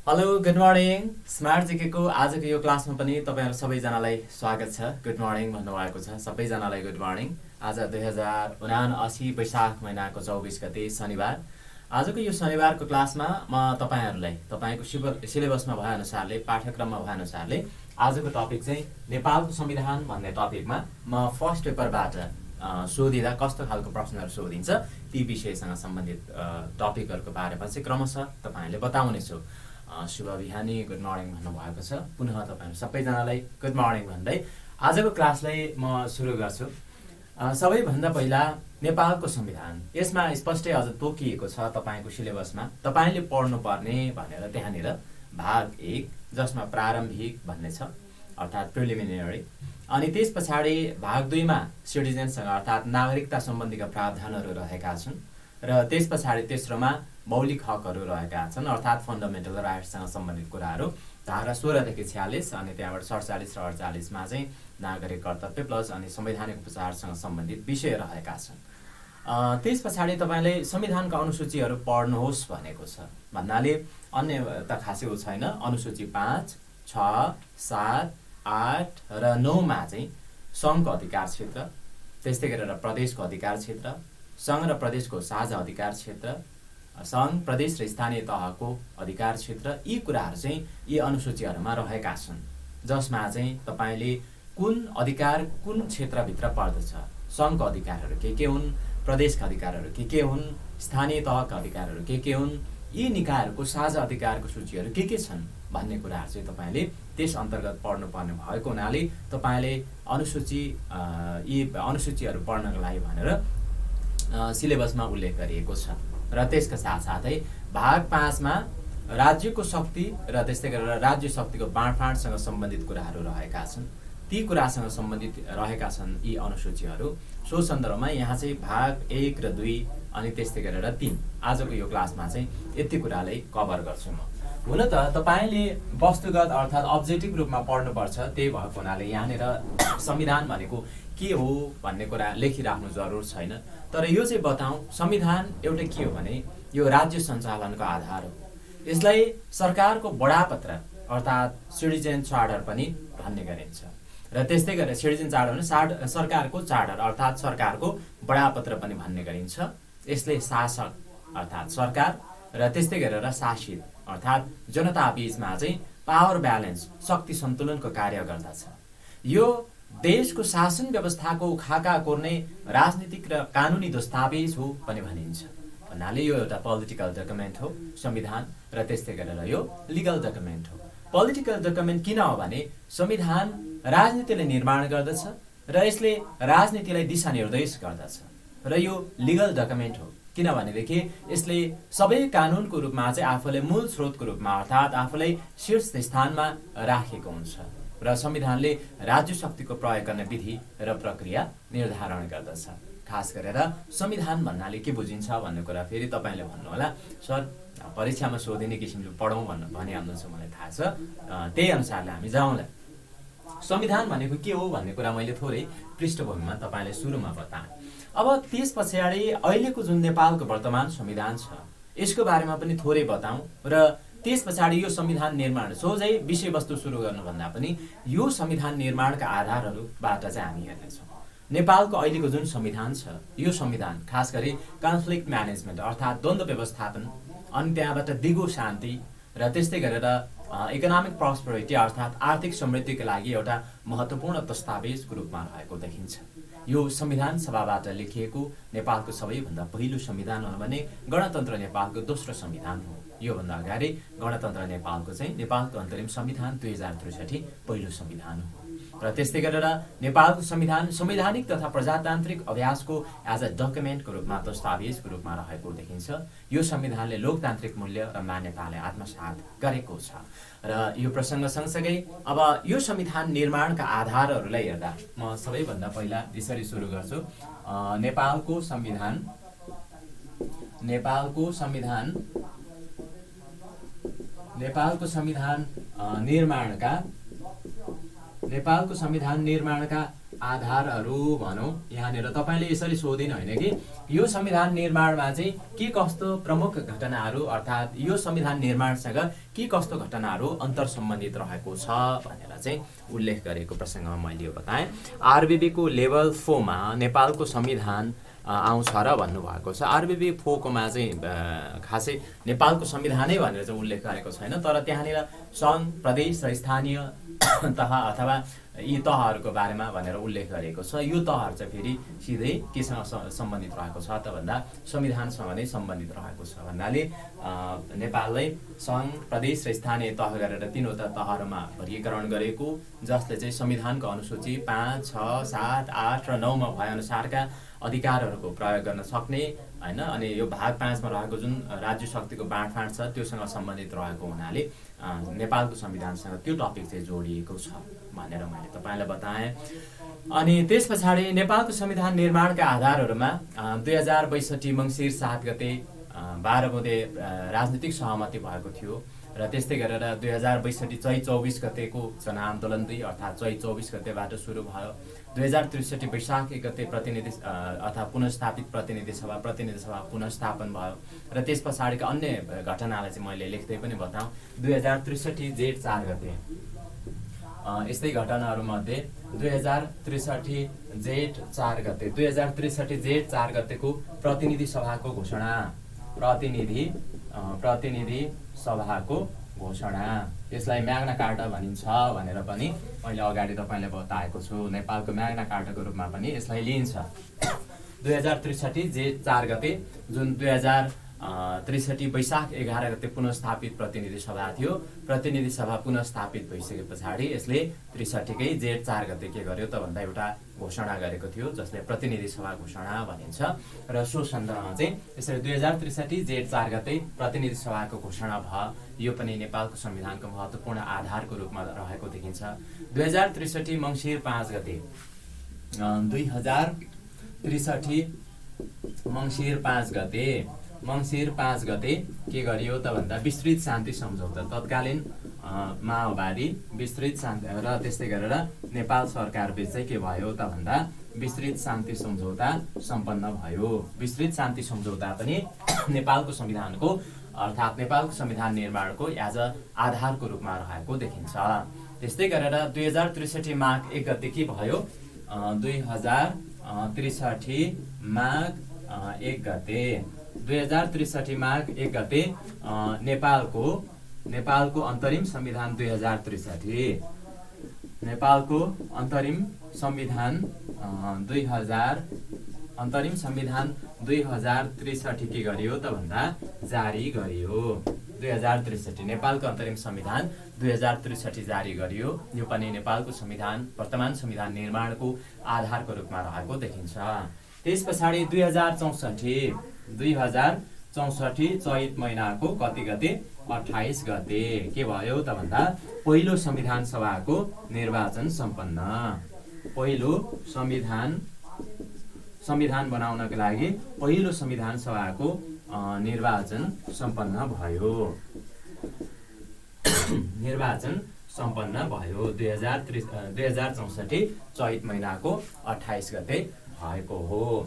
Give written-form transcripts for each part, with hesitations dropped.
Hello good morning smart जिकेको आजको यो क्लासमा पनि तपाईहरु सबैजनालाई स्वागत छ। गुड मर्निङ भन्नुभएको छ सबैजनालाई गुड मर्निङ। आज 2079 वैशाख महिनाको 24 गते शनिबार। आजको यो शनिबारको क्लासमा म तपाईहरुलाई तपाईको सिलेबसमा भए अनुसारले पाठ्यक्रममा भए अनुसारले आजको टपिक चाहिँ नेपालको संविधान भन्ने टपिकमा म फर्स्ट पेपरबाट सोधिदा कस्तो खालको प्रश्नहरु सोधिन्छ ती विषयसँग सम्बन्धित टपिकहरुको बारेमा चाहिँ क्रमशः तपाईहरुले बताउने छु। शुभ बिहानी गुड मर्निङ भन्नुभएको छ। पुनः तपाईहरु सबैजनालाई गुड मर्निङ भन्दै आजको क्लासलाई म सुरु गर्छु। सबैभन्दा पहिला नेपालको संविधान यसमा स्पष्टै अझ तोकिएको छ तपाईको सिलेबसमा तपाईले पढ्नु पर्ने भनेर त्यहाँनिर भाग 1 जसमा प्रारम्भिक भन्ने छ अर्थात प्रिलिमिनरी, अनि त्यसपछाडी भाग 2 मा सिटिजनसँग अर्थात नागरिकता सम्बन्धीका प्रावधानहरू रहेका छन् र त्यसपछाडी तेस्रोमा मौलिक हकहरू रहेका छन् अर्थात फन्डामेन्टल राइट्ससँग सम्बन्धित कुराहरू धारा 16 देखि 46 अनि त्यहाँबाट 47 र 48 मा चाहिँ नागरिक कर्तव्य प्लस अनि संवैधानिक उपचारसँग सम्बन्धित विषय रहेका छन्। त्यसपछाडी तपाईले संविधानका अनुसूचीहरू पढ्नुहोस् भनेको छ भन्नाले अन्य त खासै छैन। अनुसूची 5, 6, 7, 8 र 9 मा चाहिँ संघको अधिकार क्षेत्र, त्यस्तै गरेर प्रदेशको अधिकार क्षेत्र, संघ र प्रदेशको साझा अधिकार क्षेत्र, संघ प्रदेश र स्थानीय तहको अधिकार क्षेत्र, यी कुराहरू चाहिँ यी अनुसूचीहरूमा रहेका छन् जसमा चाहिँ तपाईले कुन अधिकार कुन क्षेत्रभित्र पर्दछ, संघको अधिकारहरू के हुन्, प्रदेशका अधिकारहरू के हुन्, स्थानीय तहका अधिकारहरू के हुन्, यी निकायहरूको साझा अधिकारको सूचीहरू के छन् भन्ने कुराहरू चाहिँ तपाईले त्यस अन्तर्गत पढ्नुपर्ने भएको हुनाले तपाईले यी अनुसूचीहरू पढ्नको लागि भनेर सिलेबसमा उल्लेख गरिएको छ। र त्यसका साथसाथै भाग 5 मा राज्यको शक्ति र त्यस्तै गरेर राज्य शक्तिको बाँडफाँडसँग सम्बन्धित कुराहरू रहेका छन्। ती कुरासँग सम्बन्धित रहेका छन् यी अनुसूचीहरू। सो सन्दर्भमा यहाँ चाहिँ भाग 1 र 2 अनि त्यस्तै गरेर 3 आजको यो क्लासमा चाहिँ यति कुरालाई कभर गर्छु म। हुन त तपाईले वस्तुगत अर्थात अब्जेक्टिभ रूपमा पढ्नुपर्छ, त्यही भएको हुनाले यहाँनिर संविधान भनेको के हो भन्ने कुरा लेखिराख्नु जरुर छैन। तर यो चाहिँ बताऊं संविधान एउटा के हो भने यो राज्य सञ्चालनको आधार हो। यसलाई सरकारको बडापत्र अर्थात सिटिजन चार्टर पनि भन्ने गरिन्छ र त्यस्तै गरेर सिटिजन चार्टर भने सरकारको चार्टर अर्थात सरकारको बडापत्र पनि भन्ने गरिन्छ। यसले शासक अर्थात सरकार र त्यस्तै गरेर शासित अर्थात जनता बीचमा चाहिँ पावर ब्यालेन्स शक्ति सन्तुलनको कार्य गर्दछ। यो देशको शासन व्यवस्थाको खाका कोर्ने राजनीतिक र कानुनी दस्तावेज हो पनि भनिन्छ। भन्नाले यो एउटा पोलिटिकल डकुमेन्ट हो संविधान र त्यस्तै गरेर यो लिगल डकुमेन्ट हो। पोलिटिकल डकुमेन्ट किन हो भने संविधान राजनीतिलाई निर्माण गर्दछ र यसले राजनीतिलाई दिशानिर्देश गर्दछ र यो लिगल डकुमेन्ट हो किनभनेदेखि यसले सबै कानुनको रूपमा चाहिँ आफूले मूल स्रोतको रूपमा अर्थात आफूलाई शीर्ष स्थानमा राखेको हुन्छ र संविधानले राज्य शक्तिको प्रयोग गर्ने विधि र प्रक्रिया निर्धारण गर्दछ। खास गरेर संविधान भन्नाले के बुझिन्छ भन्ने कुरा फेरि तपाईले भन्नुहोला सर परीक्षामा सोधिने किसिमले पढौं भनिहाल्नुहुन्छ मलाई थाहा छ, त्यही अनुसारले हामी जाउँला। संविधान भनेको के हो भन्ने कुरा मैले थोरै पृष्ठभूमिमा तपाईले सुरुमा बताएँ। अब त्यसपछाडी अहिलेको जुन नेपालको वर्तमान संविधान छ यसको बारेमा पनि थोरै बताऊं र त्यसपछाडी यो संविधान निर्माण सोझै विषयवस्तु सुरु गर्नुभन्दा पनि यो संविधान निर्माणका आधारहरूबाट चाहिँ हामी हेर्नेछौँ। नेपालको अहिलेको जुन संविधान छ यो संविधान खास गरी कन्फ्लिक्ट म्यानेजमेन्ट अर्थात द्वन्द्व व्यवस्थापन अनि त्यहाँबाट दिगो शान्ति र त्यस्तै गरेर इकोनोमिक प्रोस्पेरिटी अर्थात आर्थिक समृद्धिका लागि एउटा महत्त्वपूर्ण दस्तावेजको रूपमा रहेको देखिन्छ। यो संविधान सभाबाट लेखिएको नेपालको सबैभन्दा पहिलो संविधान हो भने गणतन्त्र नेपालको दोस्रो संविधान हो। योभन्दा अगाडि गणतन्त्र नेपालको चाहिँ नेपालको अन्तरिम संविधान 2063 पहिलो संविधान हो र त्यस्तै गरेर नेपालको संविधान संवैधानिक तथा प्रजातान्त्रिक अभ्यासको एज अ डकुमेन्टको रूपमा दस्तावेजको रूपमा रहेको देखिन्छ। यो संविधानले लोकतान्त्रिक मूल्य र मान्यतालाई आत्मसात गरेको छ र यो प्रसङ्ग सँगसँगै अब यो संविधान निर्माणका आधारहरूलाई हेर्दा म सबैभन्दा पहिला यसरी सुरु गर्छु। नेपालको संविधान निर्माणका आधारहरू भनौं। यहाँनिर तपाईले यसरी सोधिनु हैन कि यो संविधान निर्माणमा चाहिँ के कस्तो प्रमुख घटनाहरू अर्थात् यो संविधान निर्माणसँग के कस्तो घटनाहरू अन्तर सम्बन्धित रहेको छ भनेर चाहिँ उल्लेख गरेको प्रसङ्गमा मैले यो बताएँ। आरबिबीको लेभल 4 मा नेपालको संविधान आउँछ र भन्नुभएको छ। आरबिबी 4 कोमा चाहिँ खासै नेपालको संविधानै भनेर चाहिँ उल्लेख गरेको छैन, तर त्यहाँनिर सङ्घ, प्रदेश र स्थानीय तह अथवा यी तहहरूको बारेमा भनेर उल्लेख गरेको छ। यो तहहरू चाहिँ फेरि सिधै केसँग सम्बन्धित रहेको छ त भन्दा संविधानसँग नै सम्बन्धित रहेको छ भन्नाले नेपाललाई सङ्घ, प्रदेश र स्थानीय तह गरेर 3वटा तहहरूमा वर्गीकरण गरेको, जसले चाहिँ संविधानको अनुसूची 5, 6, 7, 8 र 9 मा भएअनुसारका अधिकारहरूको प्रयोग गर्न सक्ने हैन। अनि यो भाग 5 मा रहेको जुन राज्य शक्तिको बाँडफाँड छ त्योसँग सम्बन्धित रहेको हुनाले नेपालको संविधानसँग त्यो टपिक चाहिँ जोडिएको छ भनेर मैले तपाईलाई बताएँ। अनि त्यस पछाडि नेपालको संविधान निर्माणका आधारहरूमा 2062 मङ्सिर 7 गते 12 बुँदे राजनीतिक सहमति भएको थियो र त्यस्तै गरेर 2062 चैत 24 गतेको जनआन्दोलन 2 अर्थात् चैत 24 गतेबाट सुरु भयो। 2063 वैशाख 1 गते प्रतिनिधि अर्थात् पुनर्स्थापित प्रतिनिधि सभा पुनर्स्थापन भयो र त्यस पछाडिका अन्य घटनालाई चाहिँ मैले लेख्दै पनि बताऊँ। 2063 जेठ 4 गते यस्तै घटनाहरूमध्ये 2063 जेठ 4 गतेको प्रतिनिधि सभाको घोषणा, प्रतिनिधि सभाको घोषणा, यसलाई म्याग्ना कार्टा भनिन्छ भनेर पनि मैले अगाडि तपाईलाई बताएको छु। नेपालको म्याग्ना कार्टाको रूपमा पनि यसलाई लिइन्छ। 2063 जेठ 4 गते जुन 2063 वैशाख 11 गते पुनर्स्थापित प्रतिनिधि सभा थियो। प्रतिनिधि सभा पुनर्स्थापित भइसके पछाडि यसले 63कै जेठ 4 गते के गर्यो त भन्दा एउटा घोषणा गरेको थियो, जसले प्रतिनिधि सभा घोषणा भनिन्छ। र सो सन्दर्भमा चाहिँ यसरी 2063 जेठ 4 गते प्रतिनिधि सभाको घोषणा भयो। यो पनि नेपालको संविधानको महत्त्वपूर्ण आधारको रूपमा रहेको देखिन्छ। 2063 मङ्सिर 5 गते 2063 मङ्सिर 5 गते के गरियो त भन्दा विस्तृत शान्ति सम्झौता, तत्कालीन माओवादी विस्तृत शान्ति र त्यस्तै गरेर नेपाल सरकार बीच चाहिँ के भयो त भन्दा विस्तृत शान्ति सम्झौता सम्पन्न भयो। विस्तृत शान्ति सम्झौता पनि नेपालको संविधानको अर्थात् नेपालको संविधान निर्माणको एज अ आधारको रूपमा रहेको देखिन्छ। त्यस्तै गरेर 2063 माघ 1 गते के भयो? 2063 माघ 1 गते 2063 माघ 1 गते नेपालको अन्तरिम संविधान 2063 नेपालको अन्तरिम संविधान 2063 के गरियो त भन्दा जारी गरियो। 2063 नेपालको अन्तरिम संविधान 2063 जारी गरियो। यो पनि नेपालको संविधान वर्तमान संविधान निर्माणको आधारको रूपमा रहेको देखिन्छ। त्यस पछाडि 2064 चैत महिनाको कति गते? 28 गते के भयो त भन्दा पहिलो संविधान सभाको निर्वाचन सम्पन्न। पहिलो संविधान बनाउनका लागि पहिलो संविधान सभाको निर्वाचन सम्पन्न भयो। 2064 चैत महिनाको 28 गते भएको हो।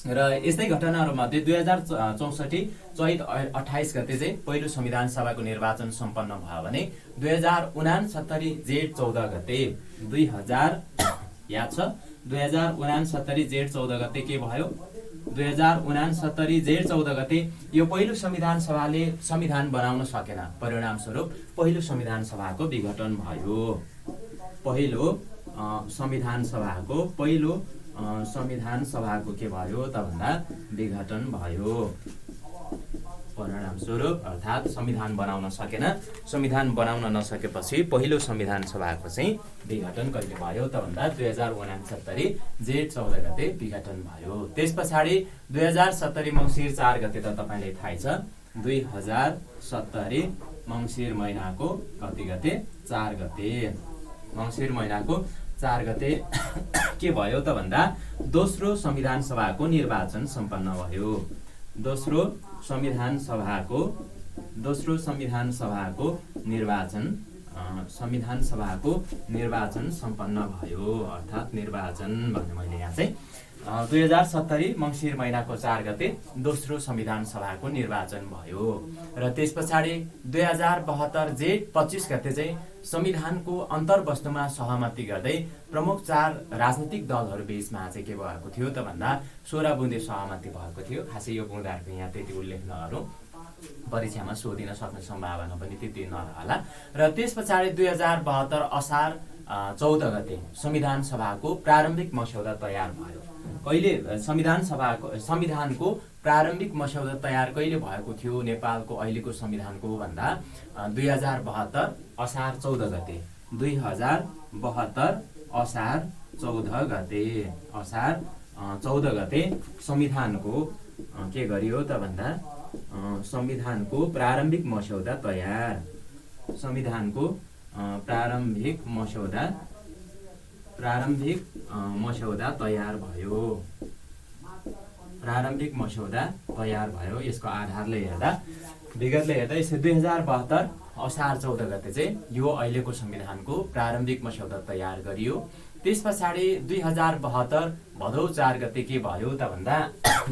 र यस्तै घटनाहरूमध्ये 2064 चैत 28 गते चाहिँ पहिलो संविधान सभाको निर्वाचन सम्पन्न भयो भने 2069 जेठ 14 गते 2069 जेठ 14 गते के भयो? 2069 जेठ 14 गते यो पहिलो संविधान सभाले संविधान बनाउन सकेन। परिणामस्वरूप पहिलो संविधान सभाको विघटन भयो। पहिलो संविधान सभाको के भयो त भन्दा विघटन भयो। परिणामस्वरूप अर्थात् संविधान बनाउन सकेन। संविधान बनाउन नसकेपछि पहिलो संविधान सभाको चाहिँ विघटन कहिले भयो त भन्दा 2069 जेठ 14 गते विघटन भयो। त्यस पछाडि 2070 मङ्सिर 4 गते त तपाईलाई थाहै छ। 2070 मङ्सिर महिनाको कति गते? 4 गते। मङ्सिर महिनाको 4 गते के भयो त भन्दा दोस्रो संविधान सभाको निर्वाचन सम्पन्न भयो। दोस्रो संविधान सभाको निर्वाचन सम्पन्न भयो। अर्थात् निर्वाचन भन्ने मैले यहाँ चाहिँ 2070 मङ्सिर महिनाको 4 गते दोस्रो संविधान सभाको निर्वाचन भयो र त्यस पछाडि 2072 जेठ 25 गते चाहिँ संविधानको अन्तर्वस्तुमा सहमति गर्दै प्रमुख 4 राजनीतिक दलहरू बीचमा चाहिँ के भएको थियो त भन्दा 16 बुँदे सहमति भएको थियो। खासै यो बुँदाहरूको यहाँ त्यति उल्लेख नगरौँ, परीक्षामा सोधिन सक्ने सम्भावना पनि त्यति नरहला। र त्यस पछाडि 2072 असार 14 गते संविधान सभाको प्रारम्भिक मस्यौदा तयार भयो। कहिले संविधानको प्रारम्भिक मस्यौदा तयार कहिले भएको थियो नेपालको अहिलेको संविधानको भन्दा 2072 असार 14 गते 2072 असार 14 गते संविधानको के गरियो त भन्दा संविधानको प्रारम्भिक मस्यौदा तयार भयो। यसको आधारले हेर्दा विगतले हेर्दा यसै 2072 असार 14 गते चाहिँ यो अहिलेको संविधानको प्रारम्भिक मस्यौदा तयार गरियो। त्यस पछाडि 2072 भदौ 4 गते के भयो त भन्दा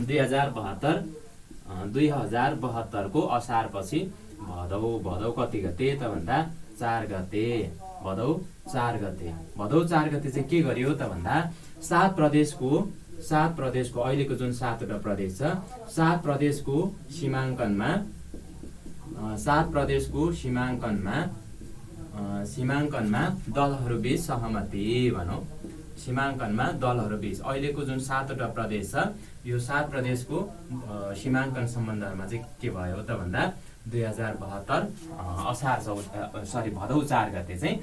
2072 को असार पछि भदौ कति गते त भन्दा 4 गते भदौ 4 गते चाहिँ के गरियो त भन्दा 7 प्रदेशको अहिलेको जुन 7वटा प्रदेश छ 7 प्रदेशको सीमाङ्कनमा दलहरूबीच सहमति भनौँ। सीमाङ्कनमा दलहरूबीच अहिलेको जुन 7वटा प्रदेश छ यो 7 प्रदेशको सीमाङ्कन सम्बन्धमा चाहिँ के भयो त भन्दा 2072 भदौ 4 गते चाहिँ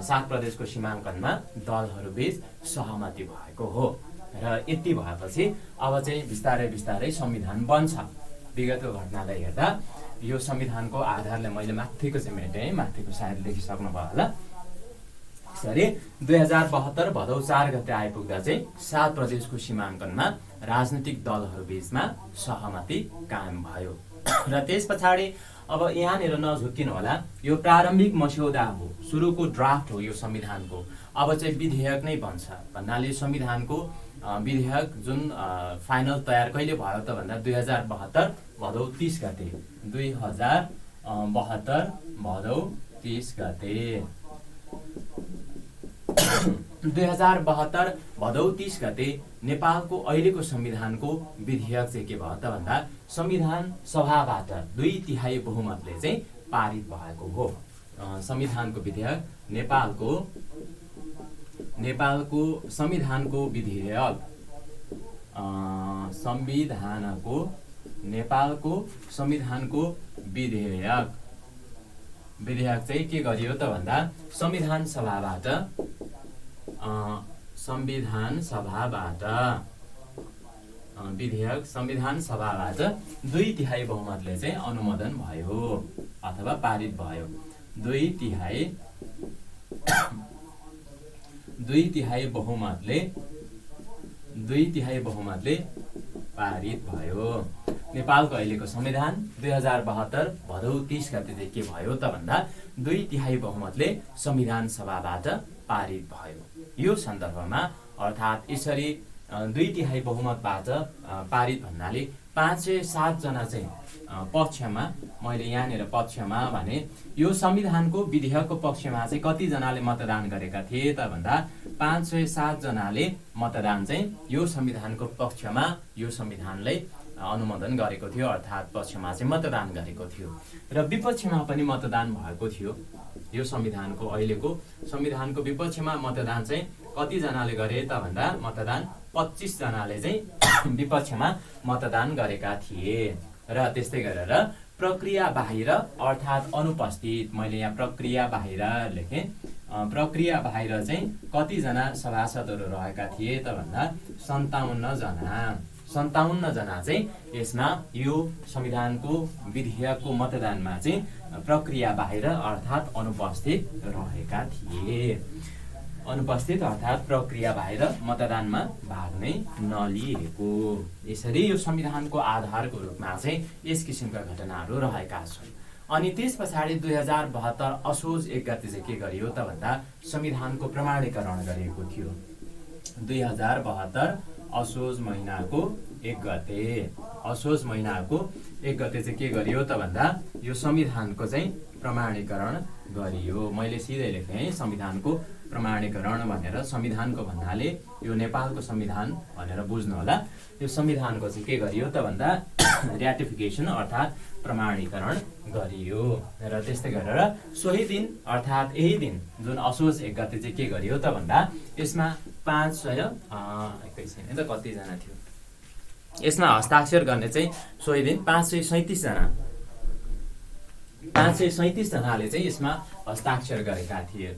7 प्रदेशको सीमाङ्कनमा दलहरूबीच सहमति भएको हो। र यति भएपछि अब चाहिँ बिस्तारै संविधान बन्छ। विगतको घटनालाई हेर्दा यो संविधानको आधारले मैले माथिको चाहिँ मेटेँ, माथिको सायद लेखिसक्नु भयो होला। यसरी 2072 भदौ 4 गते आइपुग्दा चाहिँ 7 प्रदेशको सीमाङ्कनमा राजनीतिक दलहरू बीचमा सहमति कायम भयो। र त्यस पछाडि अब यहाँनिर नझुक्किनु होला, यो प्रारम्भिक मस्यौदा हो, सुरुको ड्राफ्ट हो यो संविधानको। अब चाहिँ विधेयक नै बन्छ भन्नाले संविधानको विधेयक जुन फाइनल तयार कहिले भयो त भन्दा 2072 भदौ 30 गते 2072 भदौ 30 गते 2072 भदौ 30 गते नेपालको अहिलेको संविधानको विधेयक चाहिँ के भयो त भन्दा संविधान सभाबाट 2/3 बहुमतले चाहिँ पारित भएको हो। संविधानको विधेयक नेपालको संविधानको विधेयक नेपालको संविधानको विधेयक चाहिँ के गरियो त भन्दा संविधान सभाबाट 2/3 बहुमतले चाहिँ अनुमोदन भयो अथवा पारित भयो। 2/3 बहुमतले पारित भयो। नेपालको अहिलेको संविधान 2072 भदौ 30 गते चाहिँ के भयो त भन्दा 2/3 बहुमतले संविधान सभाबाट पारित भयो। यो सन्दर्भमा अर्थात् यसरी 2/3 बहुमतबाट पारित भन्नाले 507 जना चाहिँ पक्षमा, मैले यहाँनिर पक्षमा भने यो संविधानको विधेयकको पक्षमा चाहिँ कति जनाले मतदान गरेका थिए त भन्दा 507 जनाले मतदान चाहिँ यो संविधानको पक्षमा यो संविधानलाई अनुमोदन गरेको थियो, अर्थात् पक्षमा चाहिँ मतदान गरेको थियो। र विपक्षमा पनि मतदान भएको थियो। यो संविधानको अहिलेको संविधानको विपक्षमा मतदान चाहिँ कति जनाले गरे त भन्दा मतदान 25 जनाले चाहिँ विपक्षमा मतदान गरेका थिए। र त्यस्तै गरेर प्रक्रिया बाहिर अर्थात् अनुपस्थित, मैले यहाँ प्रक्रिया बाहिर लेखेँ, प्रक्रिया बाहिर चाहिँ कति जना सभासदहरू रहेका थिए त भन्दा 57 जना चाहिँ यसमा यो संविधानको विधेयकको मतदानमा चाहिँ प्रक्रिया बाहिर अर्थात् अनुपस्थित रहेका थिए। अनुपस्थित अर्थात् प्रक्रिया बाहिर मतदानमा भाग नै नलिएको। यसरी यो संविधानको आधारको रूपमा चाहिँ यस किसिमका घटनाहरू रहेका छन्। अनि त्यस पछाडि 2072 असोज 1 गते चाहिँ के गरियो त भन्दा संविधानको प्रमाणीकरण गरिएको थियो। 2072 असोज महिनाको 1 गते। असोज महिनाको 1 गते चाहिँ के गरियो त भन्दा यो संविधानको चाहिँ प्रमाणीकरण गरियो। मैले सिधै लेखेँ है, संविधानको प्रमाणीकरण भनेर। संविधानको भन्नाले यो नेपालको संविधान भनेर बुझ्नु होला। यो संविधानको चाहिँ के गरियो त भन्दा र्याटिफिकेसन अर्थात् प्रमाणीकरण गरियो। र त्यस्तै गरेर सोही दिन अर्थात् यही दिन जुन असोज 1 गते चाहिँ के गरियो त भन्दा यसमा 500 एकैछिन त कतिजना थियो यसमा हस्ताक्षर गर्ने चाहिँ सोही दिन 537 जना 537 जनाले चाहिँ यसमा हस्ताक्षर गरेका थिए।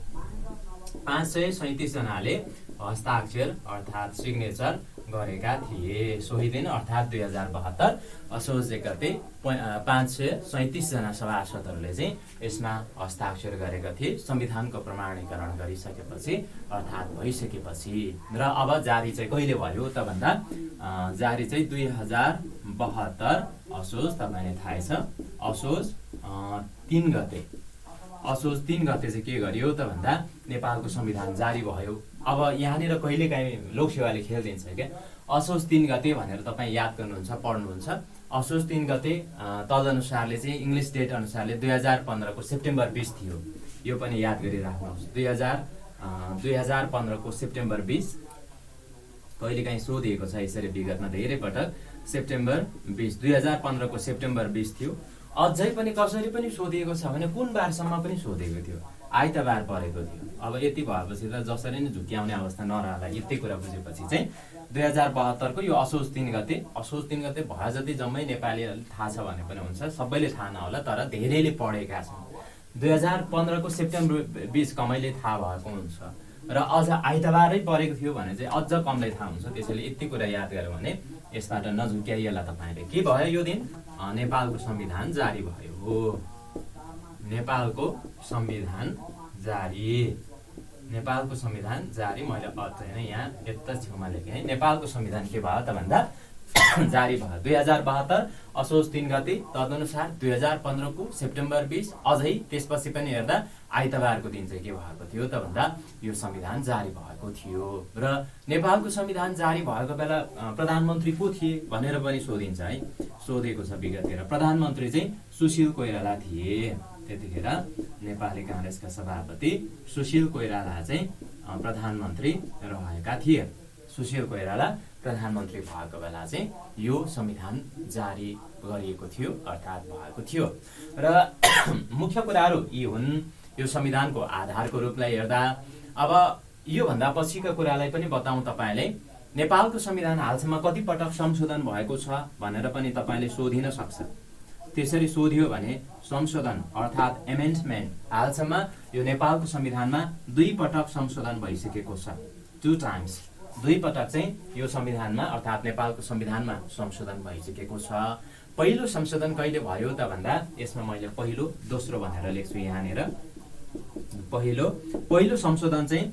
537 जनाले हस्ताक्षर अर्थात् सिग्नेचर गरेका थिए सोही दिन अर्थात् 2072 असोज 1 गते 537 जना सभासदहरूले चाहिँ यसमा हस्ताक्षर गरेका थिए संविधानको प्रमाणीकरण गरिसकेपछि अर्थात् भइसकेपछि। र अब जारी चाहिँ कहिले भयो त भन्दा जारी चाहिँ 2072 असोज तपाईँलाई थाहै छ असोज 3 गते। असोज 3 गते चाहिँ के गरियो त भन्दा नेपालको संविधान जारी भयो। अब यहाँनिर कहिलेकाहीँ लोकसेवाले खेलिदिन्छ क्या, असोज 3 गते भनेर तपाईँ याद गर्नुहुन्छ पढ्नुहुन्छ। असोज 3 गते तदनुसारले चाहिँ इङ्ग्लिस डेट अनुसारले 2015 को सेप्टेम्बर 20 थियो। यो पनि याद गरिराख्नुहोस्। 2015 को सेप्टेम्बर 20 कहिलेकाहीँ सोधिएको छ यसरी विगतमा धेरै पटक। सेप्टेम्बर 20 2015 को सेप्टेम्बर 20 थियो। अझै पनि कसरी पनि सोधिएको छ भने कुन बारसम्म पनि सोधेको थियो, आइतबार परेको थियो। अब यति भएपछि त जसरी नै झुक्याउने अवस्था नरहला। यति कुरा बुझेपछि चाहिँ 2072 को यो असोज 3 गते असोज 3 गते भए जति जम्मै नेपालीहरूले थाहा छ भने पनि हुन्छ, सबैले थाहा नहोला तर धेरैले पढेका छन्। 2015 को सेप्टेम्बर 20 कमैले थाहा भएको हुन्छ र अझ आइतबारै परेको थियो भने चाहिँ अझ कमलाई थाहा हुन्छ। त्यसैले यति कुरा याद गर्यो भने यसबाट नझुक्याइएला तपाईँले। के भयो यो दिन? नेपालको संविधान जारी भयो। नेपालको संविधान जारी। नेपालको संविधान जारी। मैले अझै नै यहाँ यता छेउमा लेखेँ। नेपालको संविधान के भयो त भन्दा जारी भयो 2072 असोज 3 गते। तदनुसार 2015 को सेप्टेम्बर 20 अझै त्यसपछि पनि हेर्दा आइतबारको दिन चाहिँ के भएको थियो त भन्दा यो संविधान जारी भएको थियो। र नेपालको संविधान जारी भएको बेला प्रधानमन्त्री को थिए भनेर पनि सोधिन्छ है, सोधेको छ विगततिर। प्रधानमन्त्री चाहिँ सुशील कोइराला थिए। त्यतिखेर नेपाली काङ्ग्रेसका सभापति सुशील कोइराला चाहिँ प्रधानमन्त्री रहेका थिए। सुशील कोइराला प्रधानमन्त्री भएको बेला चाहिँ यो संविधान जारी गरिएको थियो अर्थात् भएको थियो। र मुख्य कुराहरू यी हुन् यो संविधानको आधारको रूपलाई हेर्दा। अब योभन्दा पछिका कुरालाई पनि बताउँ तपाईँलाई। नेपालको संविधान हालसम्म कति पटक संशोधन भएको छ भनेर पनि तपाईँले सोधिन सक्छ। त्यसरी सोधियो भने संशोधन अर्थात् एमेन्डमेन्ट हालसम्म यो नेपालको संविधानमा 2 पटक संशोधन भइसकेको छ। 2 टाइम्स 2 पटक चाहिँ यो संविधानमा अर्थात् नेपालको संविधानमा संशोधन भइसकेको छ। पहिलो संशोधन कहिले भयो त भन्दा यसमा मैले पहिलो दोस्रो भनेर लेख्छु यहाँनिर। पहिलो संशोधन चाहिँ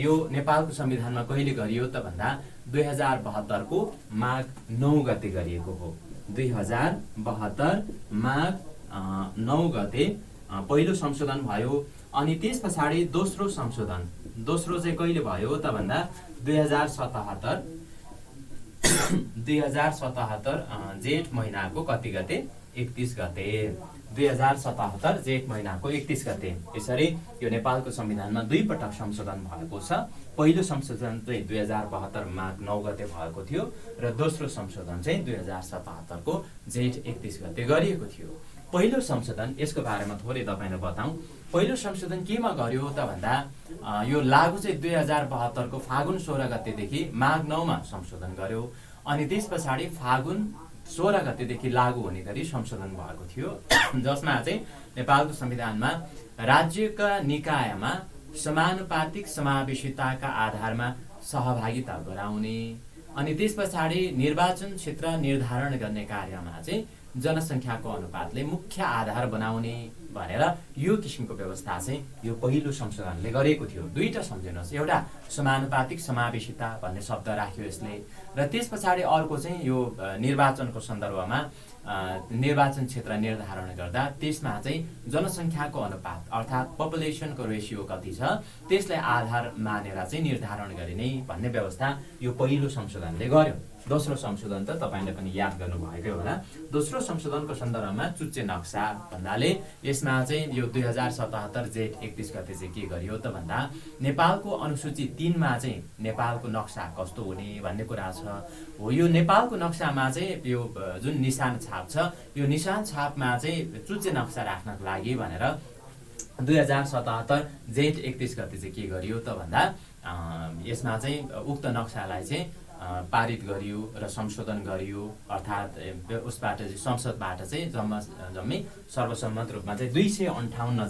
यो नेपालको संविधानमा कहिले गरियो त भन्दा 2072 को माघ 9 गते गरिएको हो। 2072 माघ 9 गते पहिलो संशोधन भयो। अनि त्यस पछाडि दोस्रो संशोधन चाहिँ कहिले भयो त भन्दा 2077 जेठ महिनाको कति गते? 31 गते। 2077 जेठ महिनाको 31 गते। यसरी यो नेपालको संविधानमा 2 पटक संशोधन भएको छ। पहिलो संशोधन चाहिँ 2072 माघ 9 गते भएको थियो र दोस्रो संशोधन चाहिँ 2077 को जेठ 31 गते गरिएको थियो। पहिलो संशोधन यसको बारेमा थोरै तपाईलाई बताउँ। पहिलो संशोधन केमा गर्यो त भन्दा यो लागू चाहिँ 2072 को फागुन 16 गतेदेखि माघ 9 मा संशोधन गर्यो। अनि त्यस पछाडि फागुन 16 गतेदेखि लागू हुने गरी संशोधन भएको थियो, जसमा चाहिँ नेपालको संविधानमा राज्यका निकायमा समानुपातिक समावेशिताका आधारमा सहभागिता गराउने अनि त्यस पछाडि निर्वाचन क्षेत्र निर्धारण गर्ने कार्यमा चाहिँ जनसङ्ख्याको अनुपातले मुख्य आधार बनाउने भनेर यो किसिमको व्यवस्था चाहिँ यो पहिलो संशोधनले गरेको थियो। 2टा सम्झिनुहोस्, एउटा समानुपातिक समावेशिता भन्ने शब्द राख्यो यसले, र र त्यस पछाडि अर्को चाहिँ यो निर्वाचनको सन्दर्भमा निर्वाचन क्षेत्र निर्धारण गर्दा त्यसमा चाहिँ जनसङ्ख्याको अनुपात अर्थात् पपुलेसनको रेसियो कति छ त्यसलाई आधार मानेर चाहिँ निर्धारण गरिने भन्ने व्यवस्था यो पहिलो संशोधनले गर्यो। दोस्रो संशोधन त तपाईँले पनि याद गर्नुभएकै होला। दोस्रो संशोधनको सन्दर्भमा चुच्चे नक्सा भन्नाले यसमा चाहिँ यो 2077 जेठ 31 गते चाहिँ के गरियो त भन्दा नेपालको अनुसूची 3 मा चाहिँ नेपालको नक्सा कस्तो हुने भन्ने कुरा छ। हो यो नेपालको नक्सामा चाहिँ यो जुन निशान छाप छ यो निशान छापमा चाहिँ चुच्चे नक्सा राख्नको लागि भनेर 2077 जेठ 31 गते चाहिँ के गरियो त भन्दा यसमा चाहिँ उक्त नक्सालाई चाहिँ पारित गरियो र संशोधन गरियो। अर्थात् उसबाट चाहिँ संसदबाट चाहिँ जम्मै सर्वसम्मत रूपमा चाहिँ 258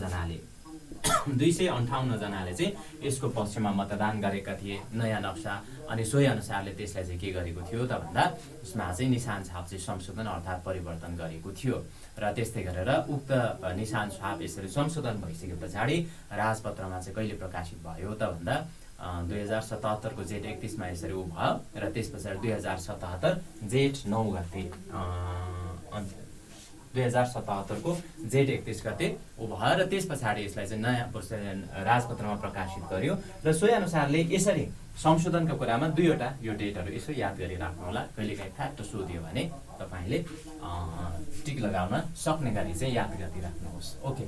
जनाले चाहिँ यसको पक्षमा मतदान गरेका थिए नयाँ नक्सा। अनि सोही अनुसारले त्यसलाई चाहिँ के गरेको थियो त भन्दा उसमा चाहिँ निशान छाप चाहिँ संशोधन अर्थात् परिवर्तन गरेको थियो। र त्यस्तै गरेर उक्त निशान छाप यसरी संशोधन भइसके पछाडि राजपत्रमा चाहिँ कहिले प्रकाशित भयो त भन्दा 2077 को जेठ 31 मा यसरी उ भयो र त्यस पछाडि 2077 जेठ 9 गते 2077 को जेठ 31 गते उ भयो र त्यस पछाडि यसलाई चाहिँ नयाँ राजपत्रमा प्रकाशित गर्यो। र सोही अनुसारले यसरी संशोधनको कुरामा दुईवटा यो डेटहरू यसो याद गरिराख्नु होला। कहिलेकाहीँ फ्याक्ट सोधियो भने तपाईँले टिक लगाउन सक्ने गरी चाहिँ याद गरिराख्नुहोस्। ओके,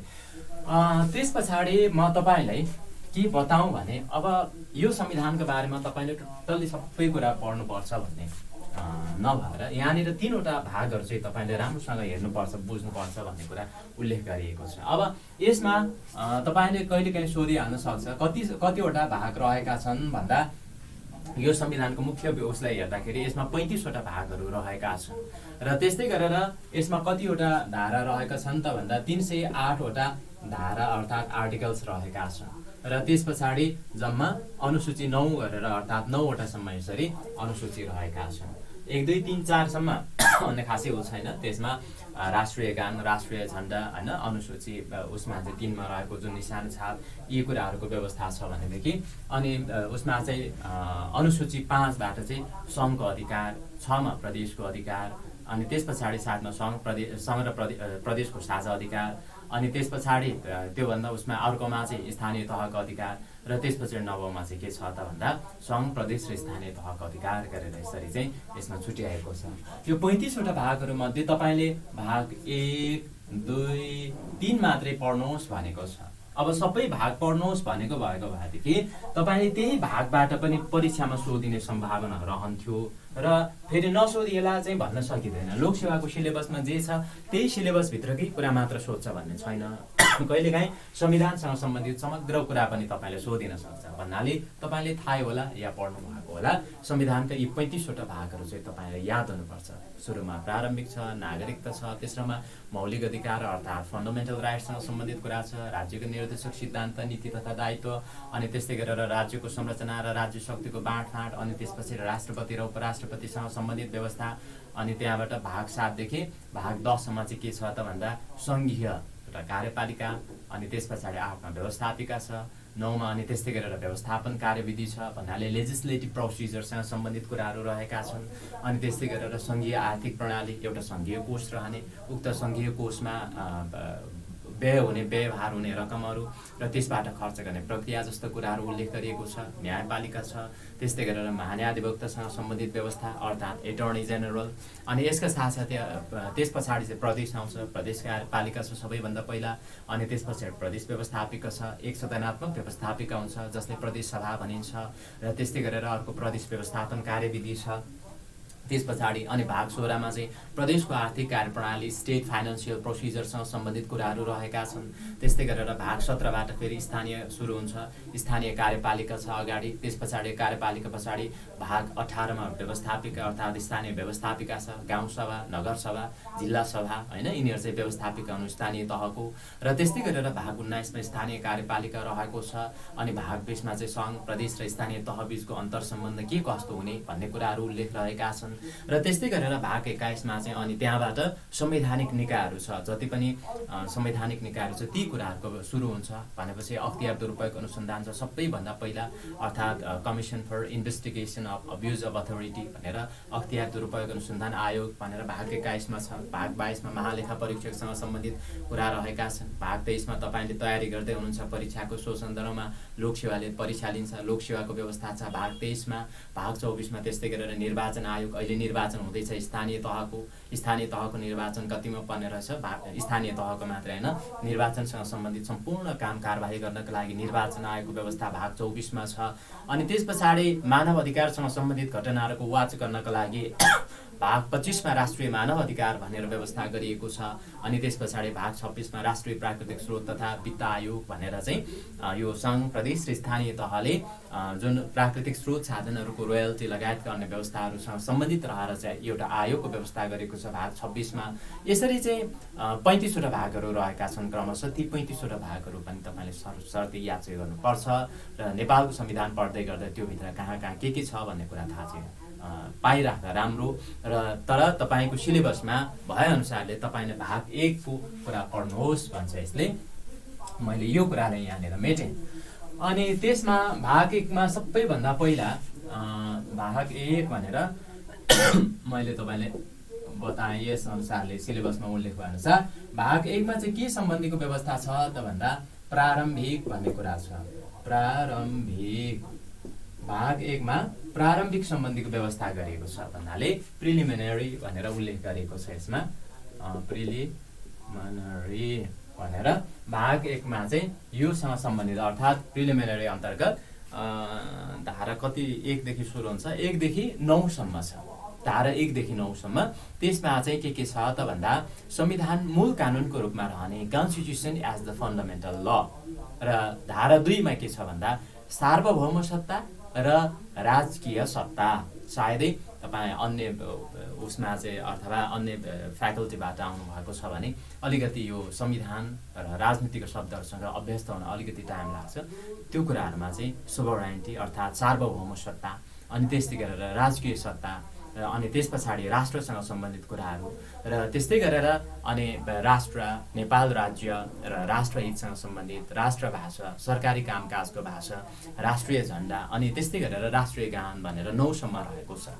त्यस पछाडि म तपाईँलाई के बताउँ भने अब यो संविधानको बारेमा तपाईँले टोटल्ली सबै कुरा पढ्नुपर्छ भन्ने नभएर यहाँनिर 3वटा भागहरू चाहिँ तपाईँले राम्रोसँग हेर्नुपर्छ बुझ्नुपर्छ भन्ने कुरा उल्लेख गरिएको छ। अब यसमा तपाईँले कहिलेकाहीँ सोधिहाल्न सक्छ कतिवटा भाग रहेका छन् भन्दा यो संविधानको मुख्य उसलाई हेर्दाखेरि यसमा 35वटा भागहरू रहेका छन् र त्यस्तै गरेर यसमा कतिवटा धारा रहेका छन् त भन्दा 308वटा धारा अर्थात् आर्टिकल्स रहेका छन् र त्यस पछाडि जम्मा अनुसूची 9 गरेर अर्थात् 9वटासम्म यसरी अनुसूची रहेका छन्। 1 2 3 4 सम्म भन्ने खासै हो छैन। त्यसमा राष्ट्रिय गान राष्ट्रिय झण्डा हैन अनुसूची उसमा चाहिँ 3 मा रहेको जुन निशान छाप यी कुराहरूको व्यवस्था छ भनेदेखि अनि उसमा चाहिँ अनुसूची 5 बाट चाहिँ सङ्घको अधिकार 6 मा प्रदेशको अधिकार अनि त्यस पछाडि 7 मा सङ्घ र प्रदेशको साझा अधिकार अनि त्यस पछाडि त्योभन्दा उसमा अर्कोमा चाहिँ स्थानीय तहको अधिकार र त्यस पछाडि 9 मा चाहिँ के छ त भन्दा सङ्घ प्रदेश र स्थानीय तहको अधिकार गरेर यसरी चाहिँ यसमा छुट्याएको छ। यो 35वटा भागहरू मध्ये तपाईँले भाग 1 2 3 मात्रै पढ्नुहोस् भनेको छ। अब सबै भाग पढ्नुहोस् भनेको भएको भएदेखि तपाईँले त्यही भागबाट पनि परीक्षामा सोधिने सम्भावना रहन्थ्यो र फेरि नसोधिएला चाहिँ भन्न सकिँदैन। लोकसेवाको सिलेबसमा जे छ त्यही सिलेबसभित्रकै कुरा मात्र सोध्छ भन्ने छैन। कहिलेकाहीँ संविधानसँग सम्बन्धित समग्र कुरा पनि तपाईँले सोधिन सक्छ भन्नाले तपाईँले थाहै होला या पढ्नु भएको होला संविधानका यी 35वटा भागहरू चाहिँ तपाईँले याद हुनुपर्छ। सुरुमा प्रारम्भिक छ, नागरिकता छ, तेस्रोमा मौलिक अधिकार अर्थात् फन्डामेन्टल राइट्ससँग सम्बन्धित कुरा छ, राज्यको निर्देशक सिद्धान्त नीति तथा दायित्व अनि त्यस्तै गरेर राज्यको संरचना र राज्य शक्तिको बाँडफाँड अनि त्यसपछि राष्ट्रपति र उपराष्ट्रपतिसँग सम्बन्धित व्यवस्था अनि त्यहाँबाट भाग 7 देखि भाग 10 सम्म चाहिँ के छ त भन्दा सङ्घीय र कार्यपालिका अनि त्यस पछाडि 8 मा व्यवस्थापिका छ, 9 मा अनि त्यस्तै गरेर व्यवस्थापन कार्यविधि छ भन्नाले लेजिस्लेटिभ प्रोसिजरसँग सम्बन्धित कुराहरू रहेका छन्। अनि त्यस्तै गरेर सङ्घीय आर्थिक प्रणाली एउटा सङ्घीय कोष रहने उक्त सङ्घीय कोषमा व्यय हुने व्यवहार हुने रकमहरू र त्यसबाट खर्च गर्ने प्रक्रिया जस्तो कुराहरू उल्लेख गरिएको छ। न्यायपालिका छ, त्यस्तै गरेर महान्यायाधिवक्तासँग सम्बन्धित व्यवस्था अर्थात् एटर्नी जेनरल अनि यसका साथसाथै त्यस पछाडि चाहिँ प्रदेश आउँछ, प्रदेश कार्यपालिका छ सबैभन्दा पहिला अनि त्यस पछाडि प्रदेश व्यवस्थापिका छ, एक सदनात्मक व्यवस्थापिका हुन्छ जसले प्रदेश सभा भनिन्छ र त्यस्तै गरेर अर्को प्रदेश व्यवस्थापन कार्यविधि छ। त्यस पछाडि अनि भाग 16 मा चाहिँ प्रदेशको आर्थिक कार्यप्रणाली स्टेट फाइनान्सियल प्रोसिजरसँग सम्बन्धित कुराहरू रहेका छन्। त्यस्तै गरेर भाग 17 बाट फेरि स्थानीय सुरु हुन्छ, स्थानीय कार्यपालिका छ अगाडि, त्यस पछाडि कार्यपालिका पछाडि भाग 18 मा व्यवस्थापिका अर्थात् स्थानीय व्यवस्थापिका छ, गाउँसभा, नगरसभा, जिल्ला सभा हैन यिनीहरू चाहिँ व्यवस्थापिका हुनु स्थानीय तहको र त्यस्तै गरेर भाग 19 मा स्थानीय कार्यपालिका रहेको छ अनि भाग 20 मा चाहिँ सङ्घ प्रदेश र स्थानीय तह बीचको अन्तर सम्बन्ध के कस्तो हुने भन्ने कुराहरू उल्लेख रहेका छन्। छन्। र त्यस्तै गरेर भाग 21मा चाहिँ अनि त्यहाँबाट संवैधानिक निकायहरू छ, जति पनि संवैधानिक निकायहरू छ ती कुराहरूको सुरु हुन्छ भनेपछि अख्तियार दुरुपयोग अनुसन्धान छ सबैभन्दा पहिला, अर्थात् commission for investigation of abuse of authority भनेर अख्तियार दुरुपयोग अनुसन्धान आयोग भनेर भाग 21मा छ। भाग 22मा महालेखा परीक्षकसँग सम्बन्धित कुरा रहेका छन्। भाग 23मा तपाईँले तयारी गर्दै हुनुहुन्छ परीक्षाको, सो सन्दर्भमा लोकसेवाले परीक्षा लिन्छ, लोकसेवाको व्यवस्था छ भाग 23मा। भाग 24मा त्यस्तै गरेर निर्वाचन आयोग, अहिले निर्वाचन हुँदैछ स्थानीय तहको निर्वाचन कतिमा पर्ने रहेछ, स्थानीय तहको मात्रै होइन निर्वाचनसँग सम्बन्धित सम्पूर्ण काम कारबाही गर्नको लागि निर्वाचन आयोगको व्यवस्था भाग 24मा छ। अनि त्यस पछाडि मानव अधिकारसँग सम्बन्धित घटनाहरूको वाच गर्नका लागि भाग 25मा राष्ट्रिय मानव अधिकार भनेर व्यवस्था गरिएको छ। अनि त्यस पछाडि भाग 26मा राष्ट्रिय प्राकृतिक स्रोत तथा वित्त आयोग भनेर चाहिँ यो सङ्घ, प्रदेश र स्थानीय तहले जुन प्राकृतिक स्रोत साधनहरूको रोयल्टी लगायतका अन्य व्यवस्थाहरूसँग सम्बन्धित रहेर चाहिँ एउटा आयोगको व्यवस्था गरेको छ भाग 26मा। यसरी चाहिँ 35वटा भागहरू रहेका छन् क्रमशः। ती 35वटा भागहरू पनि तपाईँले सर्ती याद चाहिँ गर्नुपर्छ र नेपालको संविधान पढ्दै गर्दा त्योभित्र कहाँ के छ भन्ने कुरा थाहा चाहिँ पाइराख्दा राम्रो। र तर तपाईँको सिलेबसमा भएअनुसारले तपाईँले भाग 1को कुरा पढ्नुहोस् भन्छ यसले। मैले यो कुरालाई यहाँनिर मेटेँ। अनि त्यसमा भाग 1मा सबैभन्दा पहिला भाग 1 भनेर मैले तपाईँले बताएँ यस अनुसारले सिलेबसमा उल्लेख भएअनुसार भाग 1मा चाहिँ के सम्बन्धीको व्यवस्था छ त भन्दा प्रारम्भिक भन्ने कुरा छ। प्रारम्भिक भाग 1मा प्रारम्भिक सम्बन्धीको व्यवस्था गरिएको छ भन्नाले प्रिलिमिनरी भनेर उल्लेख गरिएको छ। यसमा प्रिलिमिनरी भनेर भाग 1मा चाहिँ योसँग सम्बन्धित अर्थात् प्रिलिमिनरी अन्तर्गत धारा कति 1 देखि सुरु हुन्छ, 1 देखि 9 सम्म छ। धारा 1 देखि 9 सम्म। त्यसमा चाहिँ के छ त भन्दा संविधान मूल कानुनको रूपमा रहने, कन्स्टिट्युसन एज द फन्डामेन्टल ल। र धारा 2 मा के छ भन्दा सार्वभौम सत्ता र राजकीय सत्ता। सायदै तपाईँ अन्य उसमा चाहिँ अथवा अन्य फ्याकल्टीबाट आउनुभएको छ भने अलिकति यो संविधान र राजनीतिको शब्दहरूसँग अभ्यस्त हुन अलिकति टाइम लाग्छ। त्यो कुराहरूमा चाहिँ सोभरेनिटी अर्थात् सार्वभौम सत्ता, अनि त्यस्तै गरेर राजकीय सत्ता, अनि त्यस पछाडि राष्ट्रसँग सम्बन्धित कुराहरू, र त्यस्तै गरेर अनि राष्ट्र, नेपाल राज्य र राष्ट्रहितसँग सम्बन्धित राष्ट्रभाषा, सरकारी कामकाजको भाषा, राष्ट्रिय झन्डा, अनि त्यस्तै गरेर राष्ट्रिय गान भनेर 9 सम्म रहेको छ।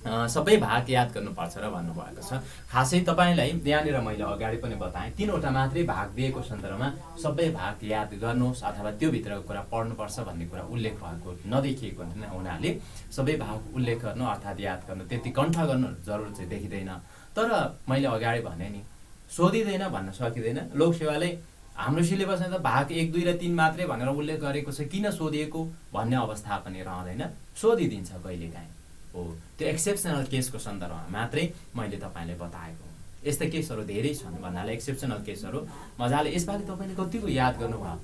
सबै भाग याद गर्नुपर्छ र भन्नुभएको छ। खासै तपाईँलाई यहाँनिर मैले अगाडि पनि बताएँ 3वटा मात्रै भाग दिएको सन्दर्भमा सबै भाग याद गर्नुहोस् अथवा त्योभित्रको कुरा पढ्नुपर्छ भन्ने कुरा उल्लेख भएको नदेखिएको हुनाले सबै भाग उल्लेख गर्नु अर्थात् याद गर्नु, त्यति कण्ठ गर्नु जरुर चाहिँ देखिँदैन। तर मैले अगाडि भने नि सोधिँदैन भन्न सकिँदैन। लोकसेवाले हाम्रो सिलेबसमा त भाग 1, 2 र 3 मात्रै भनेर उल्लेख गरेको छ, किन सोधिएको भन्ने अवस्था पनि रहँदैन, सोधिदिन्छ कहिलेकाहीँ। हो, त्यो एक्सेप्सनल केसको सन्दर्भमा मात्रै मैले तपाईँलाई बताएको। यस्ता केसहरू धेरै छन् भन्नाले एक्सेप्सनल केसहरू मजाले यसपालि तपाईँले कतिको याद गर्नुभयो।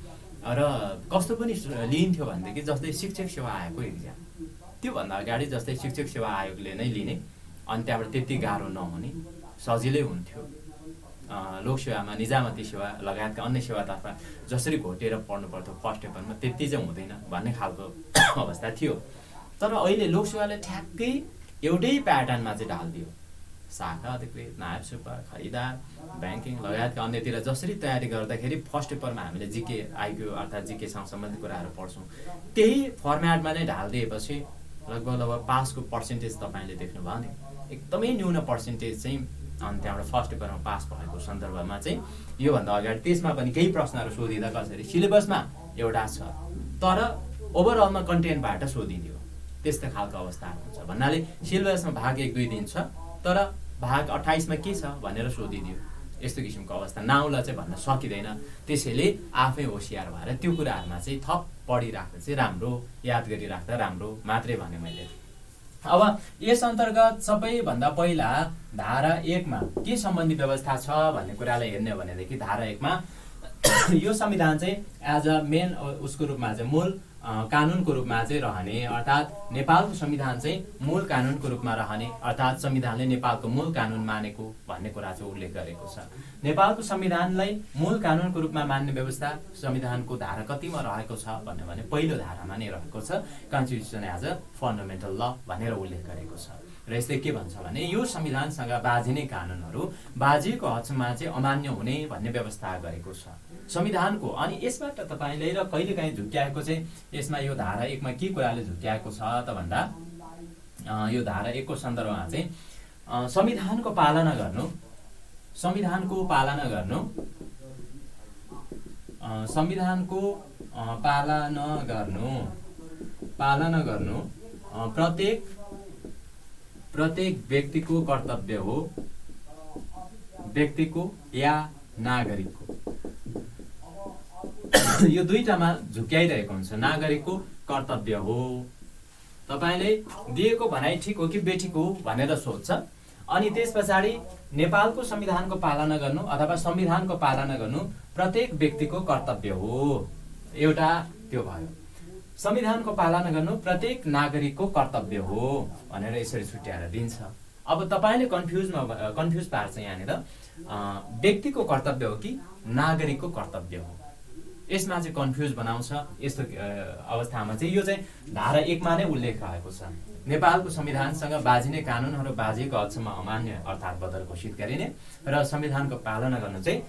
र कस्तो पनि लिइन्थ्यो भनेदेखि जस्तै शिक्षक सेवा आयोगको इक्जाम, त्योभन्दा अगाडि जस्तै शिक्षक सेवा आयोगले नै लिने, अनि त्यहाँबाट त्यति गाह्रो नहुने, सजिलै हुन्थ्यो। लोकसेवामा निजामती सेवा लगायतका अन्य सेवातर्फ जसरी घोटेर पढ्नु पर्थ्यो फर्स्ट पेपरमा त्यति चाहिँ हुँदैन भन्ने खालको अवस्था थियो। तर अहिले लोकसेवाले ठ्याक्कै एउटै प्याटर्नमा चाहिँ ढालिदियो। शाखा अधिकृत, नायब सुपर, खरिदार, ब्याङ्किङ लगायतका अन्यतिर जसरी तयारी गर्दाखेरि फर्स्ट पेपरमा हामीले जिके आइक्यू अर्थात् जिकेसँग सम्बन्धित कुराहरू पढ्छौँ, त्यही फर्मेटमा नै ढालिदिएपछि लगभग पासको पर्सेन्टेज तपाईँले देख्नुभयो नि, एकदमै न्यून पर्सेन्टेज चाहिँ अनि त्यहाँबाट फर्स्ट पेपरमा पास भएको सन्दर्भमा चाहिँ योभन्दा अगाडि त्यसमा पनि केही प्रश्नहरू सोधिँदा कसरी सिलेबसमा एउटा छ तर ओभरअलमा कन्टेन्टबाट सोधिदियो, त्यस्तो खालको अवस्थाहरू हुन्छ। भन्नाले सिलेबसमा भाग 1, 2 दिन छ तर भाग 28मा के छ भनेर सोधिदियो, यस्तो किसिमको अवस्था नाउँला चाहिँ भन्न सकिँदैन। त्यसैले आफै होसियार भएर त्यो कुराहरूमा चाहिँ थप पढिराख्दा चाहिँ राम्रो, याद गरिराख्दा राम्रो मात्रै भने मैले। अब यस अन्तर्गत सबैभन्दा पहिला धारा 1 मा के सम्बन्धी व्यवस्था छ भन्ने कुरालाई हेर्ने हो भनेदेखि धारा 1 मा यो संविधान चाहिँ एज अ मेन उसको रूपमा चाहिँ मूल कानुनको रूपमा चाहिँ रहने, अर्थात् नेपालको संविधान चाहिँ मूल कानुनको रूपमा रहने, अर्थात् संविधानले नेपालको मूल कानुन मानेको भन्ने कुरा चाहिँ उल्लेख गरेको छ। नेपालको संविधानलाई मूल कानुनको रूपमा मान्ने व्यवस्था संविधानको धारा कतिमा रहेको छ भन्यो भने पहिलो धारामा नै रहेको छ। कन्स्टिट्युसन एज अ फन्डामेन्टल ल भनेर उल्लेख गरेको छ। र यसले के भन्छ भने यो संविधानसँग बाजिने कानुनहरू बाजिएको हदसम्म चाहिँ अमान्य हुने भन्ने व्यवस्था गरेको छ संविधानको। अनि यसबाट तपाईँले र कहिलेकाहीँ झुक्क्याएको चाहिँ यसमा यो धारा 1 मा के कुराले झुक्क्याएको छ त भन्दा यो धारा 1 को सन्दर्भमा चाहिँ संविधानको पालना गर्नु, संविधानको पालना गर्नु, संविधानको पालना गर्नु प्रत्येक व्यक्तिको कर्तव्य हो, व्यक्तिको या नागरिकको। यो दुईटामा झुक्याइरहेको हुन्छ। नागरिकको कर्तव्य हो, तपाईले दिएको भनाइ ठिक हो कि बेठिक हो भनेर सोध्छ। अनि त्यस पछाडि नेपालको संविधानको पालना गर्नु अथवा संविधानको पालना गर्नु प्रत्येक व्यक्तिको कर्तव्य हो, एउटा त्यो भयो। संविधानको पालना गर्नु प्रत्येक नागरिकको कर्तव्य हो भनेर यसरी छुट्याएर दिन्छ। अब तपाईले कन्फ्युज पार्छ यहाँनिर व्यक्तिको कर्तव्य हो कि नागरिकको कर्तव्य हो, यसमा चाहिँ कन्फ्युज बनाउँछ। यस्तो अवस्थामा चाहिँ यो चाहिँ धारा 1 मा नै उल्लेख रहेको छ। नेपालको संविधानसँग बाजिने कानुनहरू बाजिएको हदसम्म अमान्य अर्थात् बदल घोषित गरिने र संविधानको पालना गर्न चाहिँ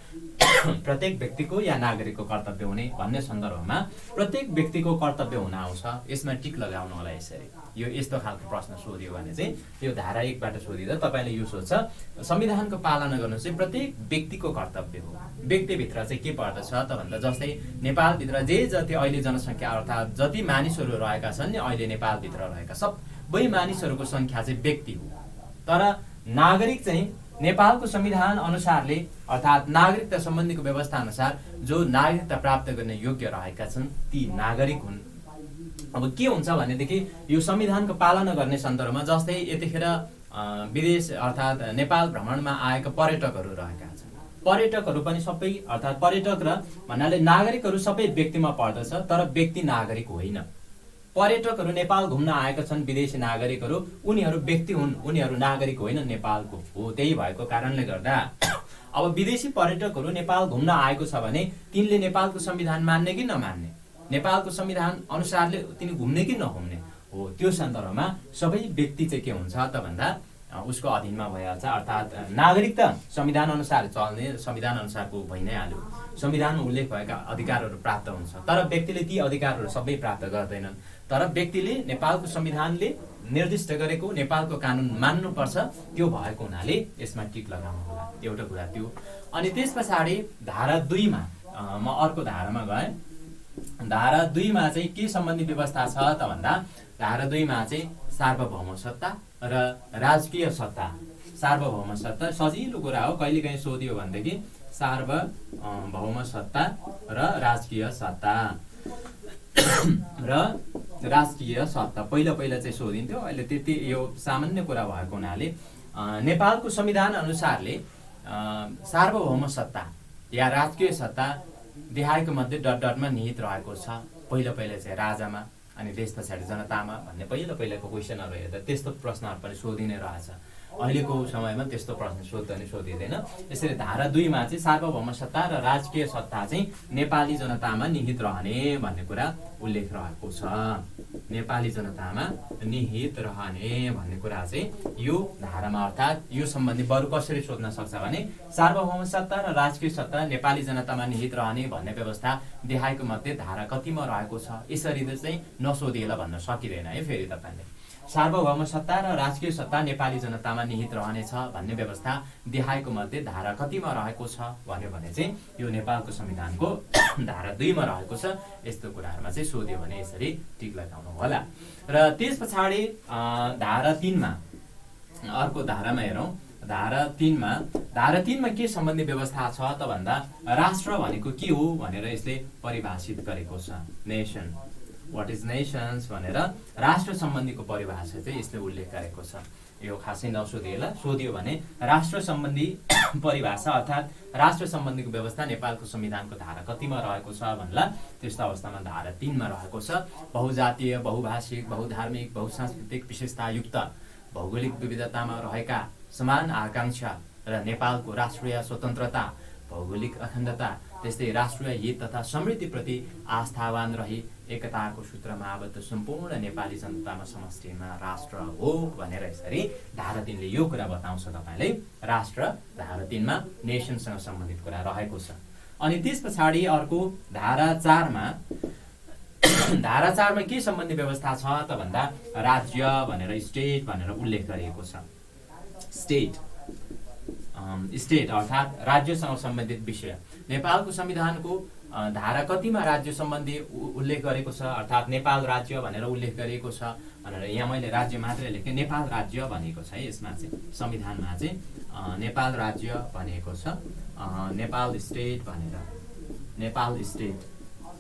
प्रत्येक व्यक्तिको या नागरिकको कर्तव्य हुने भन्ने सन्दर्भमा प्रत्येक व्यक्तिको कर्तव्य हुन आउँछ। यसमा टिक लगाउनु होला। यसरी यो यस्तो खालको प्रश्न सोधियो भने चाहिँ यो धारा 1 बाट सोधिँदा तपाईले यो सोध्छ संविधानको पालना गर्नु चाहिँ प्रत्येक व्यक्तिको कर्तव्य हो। व्यक्तिभित्र चाहिँ के पर्दछ त भन्दा जस्तै नेपालभित्र जे जति अहिले जनसङ्ख्या अर्थात् जति मानिसहरू रहेका छन् नि अहिले नेपालभित्र रहेका सबै मानिसहरूको संख्या चाहिँ व्यक्ति हो। तर नागरिक चाहिँ नेपालको संविधान अनुसारले अर्थात् नागरिकता सम्बन्धीको व्यवस्था अनुसार जो नागरिकता प्राप्त गर्ने योग्य रहेका छन् ती नागरिक हुन्। अब के हुन्छ भनेदेखि यो संविधानको पालना गर्ने सन्दर्भमा जस्तै यतिखेर विदेश अर्थात् नेपाल भ्रमणमा आएका पर्यटकहरू रहेका छन्। पर्यटकहरू पनि सबै अर्थात् पर्यटक र भन्नाले नागरिकहरू सबै व्यक्तिमा पर्दछ, तर व्यक्ति नागरिक होइन। पर्यटकहरू नेपाल घुम्न आएका छन् विदेशी नागरिकहरू, उनीहरू व्यक्ति हुन्, उनीहरू नागरिक होइन, नेपालको हो। त्यही भएको कारणले गर्दा अब विदेशी पर्यटकहरू नेपाल घुम्न आएको छ भने तिनले नेपालको संविधान मान्ने कि नमान्ने, नेपालको संविधान अनुसारले तिनी घुम्ने कि नघुम्ने हो। त्यो सन्दर्भमा सबै व्यक्ति चाहिँ के हुन्छ त भन्दा उसको अधीनमा भइहाल्छ। अर्थात् नागरिकता संविधान अनुसार चल्ने, संविधान अनुसारको भइ नै हाल्यो। संविधानमा उल्लेख भएका अधिकारहरू प्राप्त हुन्छ, तर व्यक्तिले ती अधिकारहरू सबै प्राप्त गर्दैनन्। तर व्यक्तिले नेपालको संविधानले निर्दिष्ट गरेको नेपालको कानुन मान्नुपर्छ, त्यो भएको हुनाले यसमा टिक लगाउनु होला। एउटा कुरा त्यो। अनि त्यस पछाडि धारा 2 मा म अर्को धारामा गएँ। धारा 2 मा चाहिँ के सम्बन्धी व्यवस्था छ त भन्दा धारा 2 मा चाहिँ सार्वभौम सत्ता र राजकीय सत्ता। सार्वभौम सत्ता सजिलो कुरा हो, कहिलेकाहीँ सोधियो भनेदेखि सार्वभौम सत्ता र राजकीय सत्ता र राजकीय सत्ता पहिला चाहिँ सोधिन्थ्यो, अहिले त्यति यो सामान्य कुरा भएको हुनाले नेपालको संविधान अनुसारले सार्वभौम सत्ता या राजकीय सत्ता देहायको मध्ये डटमा निहित रहेको छ। पहिला चाहिँ राजामा अनि त्यस पछाडि जनतामा भन्ने पहिलाको क्वेसनहरू हेर्दा त्यस्तो प्रश्नहरू पनि सोधिने रहेछ। अहिलेको समयमा त्यस्तो प्रश्न सोधिँदैन। यसरी धारा 2 मा चाहिँ सार्वभौम सत्ता र राजकीय सत्ता चाहिँ नेपाली जनतामा निहित रहने भन्ने कुरा उल्लेख रहेको छ। नेपाली जनतामा निहित रहने भन्ने कुरा चाहिँ यो धारामा अर्थात् यो सम्बन्धी बरु कसरी सोध्न सक्छ भने सार्वभौम सत्ता र राजकीय सत्ता नेपाली जनतामा निहित रहने भन्ने व्यवस्था देहायको मध्ये धारा कतिमा रहेको छ, यसरी चाहिँ नसोधिएला भन्न सकिँदैन है। फेरि तपाईले सार्वभौम सत्ता र राजकीय सत्ता नेपाली जनतामा निहित रहनेछ भन्ने व्यवस्था देहायको मध्ये धारा कतिमा रहेको छ भन्यो भने चाहिँ यो नेपालको संविधानको धारा 2 मा रहेको छ। यस्तो कुराहरुमा चाहिँ सोध्यो भने यसरी टिक लगाउनु होला। र त्यस पछाडि धारा 3 मा अर्को धारामा हेरौं। धारा 3 मा के सम्बन्धी व्यवस्था छ त भन्दा राष्ट्र भनेको के हो भनेर यसले परिभाषित गरेको छ। नेसन व्हाट इज नेसन्स भनेर राष्ट्र सम्बन्धीको परिभाषा चाहिँ यसले उल्लेख गरेको छ। यो खासै नसोधिएला, सोधियो भने राष्ट्र सम्बन्धी परिभाषा अर्थात् राष्ट्र सम्बन्धीको व्यवस्था नेपालको संविधानको धारा कतिमा रहेको छ भन्ला त्यस्तो अवस्थामा धारा 3 मा रहेको छ। बहुजातीय, बहुभाषिक, बहुधार्मिक, बहुसांस्कृतिक विशेषतायुक्त भौगोलिक विविधतामा रहेका समान आकांक्षा र नेपालको राष्ट्रिय स्वतन्त्रता, भौगोलिक अखण्डता, त्यस्तै राष्ट्रिय हित तथा समृद्धिप्रति आस्थावान रही एकताको सूत्रमा आबद्ध सम्पूर्ण नेपाली जनतामा समष्टिमा राष्ट्र हो भनेर यसरी धारा 3 ले यो कुरा बताउँछ तपाईलाई। राष्ट्र धारा 3 मा नेसनसँग सम्बन्धित कुरा रहेको छ। अनि त्यस पछाडि अर्को धारा 4 मा धारा 4 मा के सम्बन्धी व्यवस्था छ त भन्दा राज्य भनेर स्टेट भनेर उल्लेख गरिएको छ। स्टेट अर्थात् राज्यसँग सम्बन्धित विषय। नेपालको संविधानको धारा कतिमा राज्य सम्बन्धी उल्लेख गरेको छ अर्थात् नेपाल राज्य भनेर उल्लेख गरिएको छ भनेर यहाँ मैले राज्य मात्रै लेखेँ, नेपाल राज्य भनेको छ है। यसमा चाहिँ संविधानमा चाहिँ नेपाल राज्य भनेको छ, नेपाल स्टेट भनेर, नेपाल स्टेट।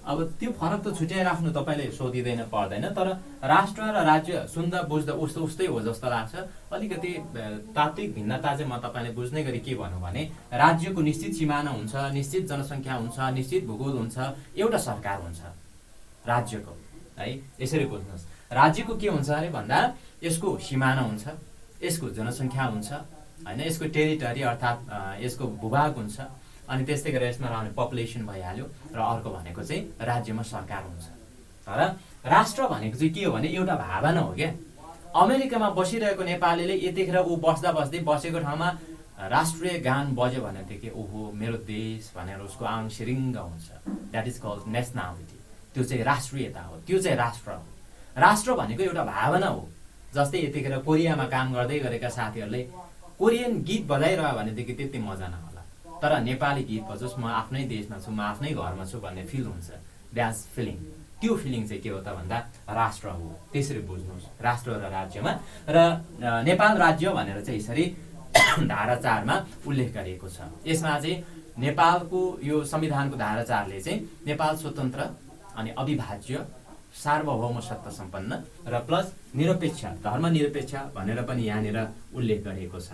अब त्यो फरक त छुट्याइ राख्नु तपाईले सोधिँदैन पर्दैन, तर राष्ट्र र राज्य सुन्दा बुझ्दा उस्तै हो जस्तो लाग्छ। अलिकति तात्विक भिन्नता चाहिँ म तपाईले बुझ्ने गरी के भनौँ भने राज्यको निश्चित सिमाना हुन्छ, निश्चित जनसङ्ख्या हुन्छ, निश्चित भूगोल हुन्छ, एउटा सरकार हुन्छ राज्यको है। यसरी बुझ्नुहोस्, राज्यको के हुन्छ अरे भन्दा यसको सिमाना हुन्छ, यसको जनसङ्ख्या हुन्छ हैन, यसको टेरिटरी अर्थात् यसको भूभाग हुन्छ, अनि त्यस्तै गरेर यसमा रहने पपुलेसन भइहाल्यो, र अर्को भनेको चाहिँ राज्यमा सरकार हुन्छ। तर राष्ट्र भनेको चाहिँ के हो भने एउटा भावना हो क्या। अमेरिकामा बसिरहेको नेपालीले यतिखेर ऊ बस्दा बस्दै बसेको ठाउँमा राष्ट्रिय गान बज्यो भनेदेखि ओहो मेरो देश भनेर उसको आङ सिरिङ्ग हुन्छ। That is called nationality. त्यो चाहिँ राष्ट्रियता हो, त्यो चाहिँ राष्ट्र हो। राष्ट्र भनेको एउटा भावना हो। जस्तै यतिखेर कोरियामा काम गर्दै गरेका साथीहरूले कोरियन गीत बजाइरह्यो भनेदेखि त्यति मजा नहोला, तर नेपाली गीत बजोस्, म आफ्नै देशमा छु, म आफ्नै घरमा छु भन्ने फिल हुन्छ। That's feeling. त्यो फिलिङ चाहिँ के हो त भन्दा राष्ट्र हो। त्यसरी बुझ्नुहोस् राष्ट्र र राज्यमा। र नेपाल राज्य भनेर चाहिँ यसरी धारा 4 मा उल्लेख गरिएको छ। यसमा चाहिँ नेपालको यो संविधानको धारा 4 ले चाहिँ नेपाल स्वतन्त्र अनि अविभाज्य, सार्वभौम सत्ता सम्पन्न र प्लस निरपेक्ष, धर्मनिरपेक्ष भनेर पनि यहाँनिर उल्लेख गरिएको छ।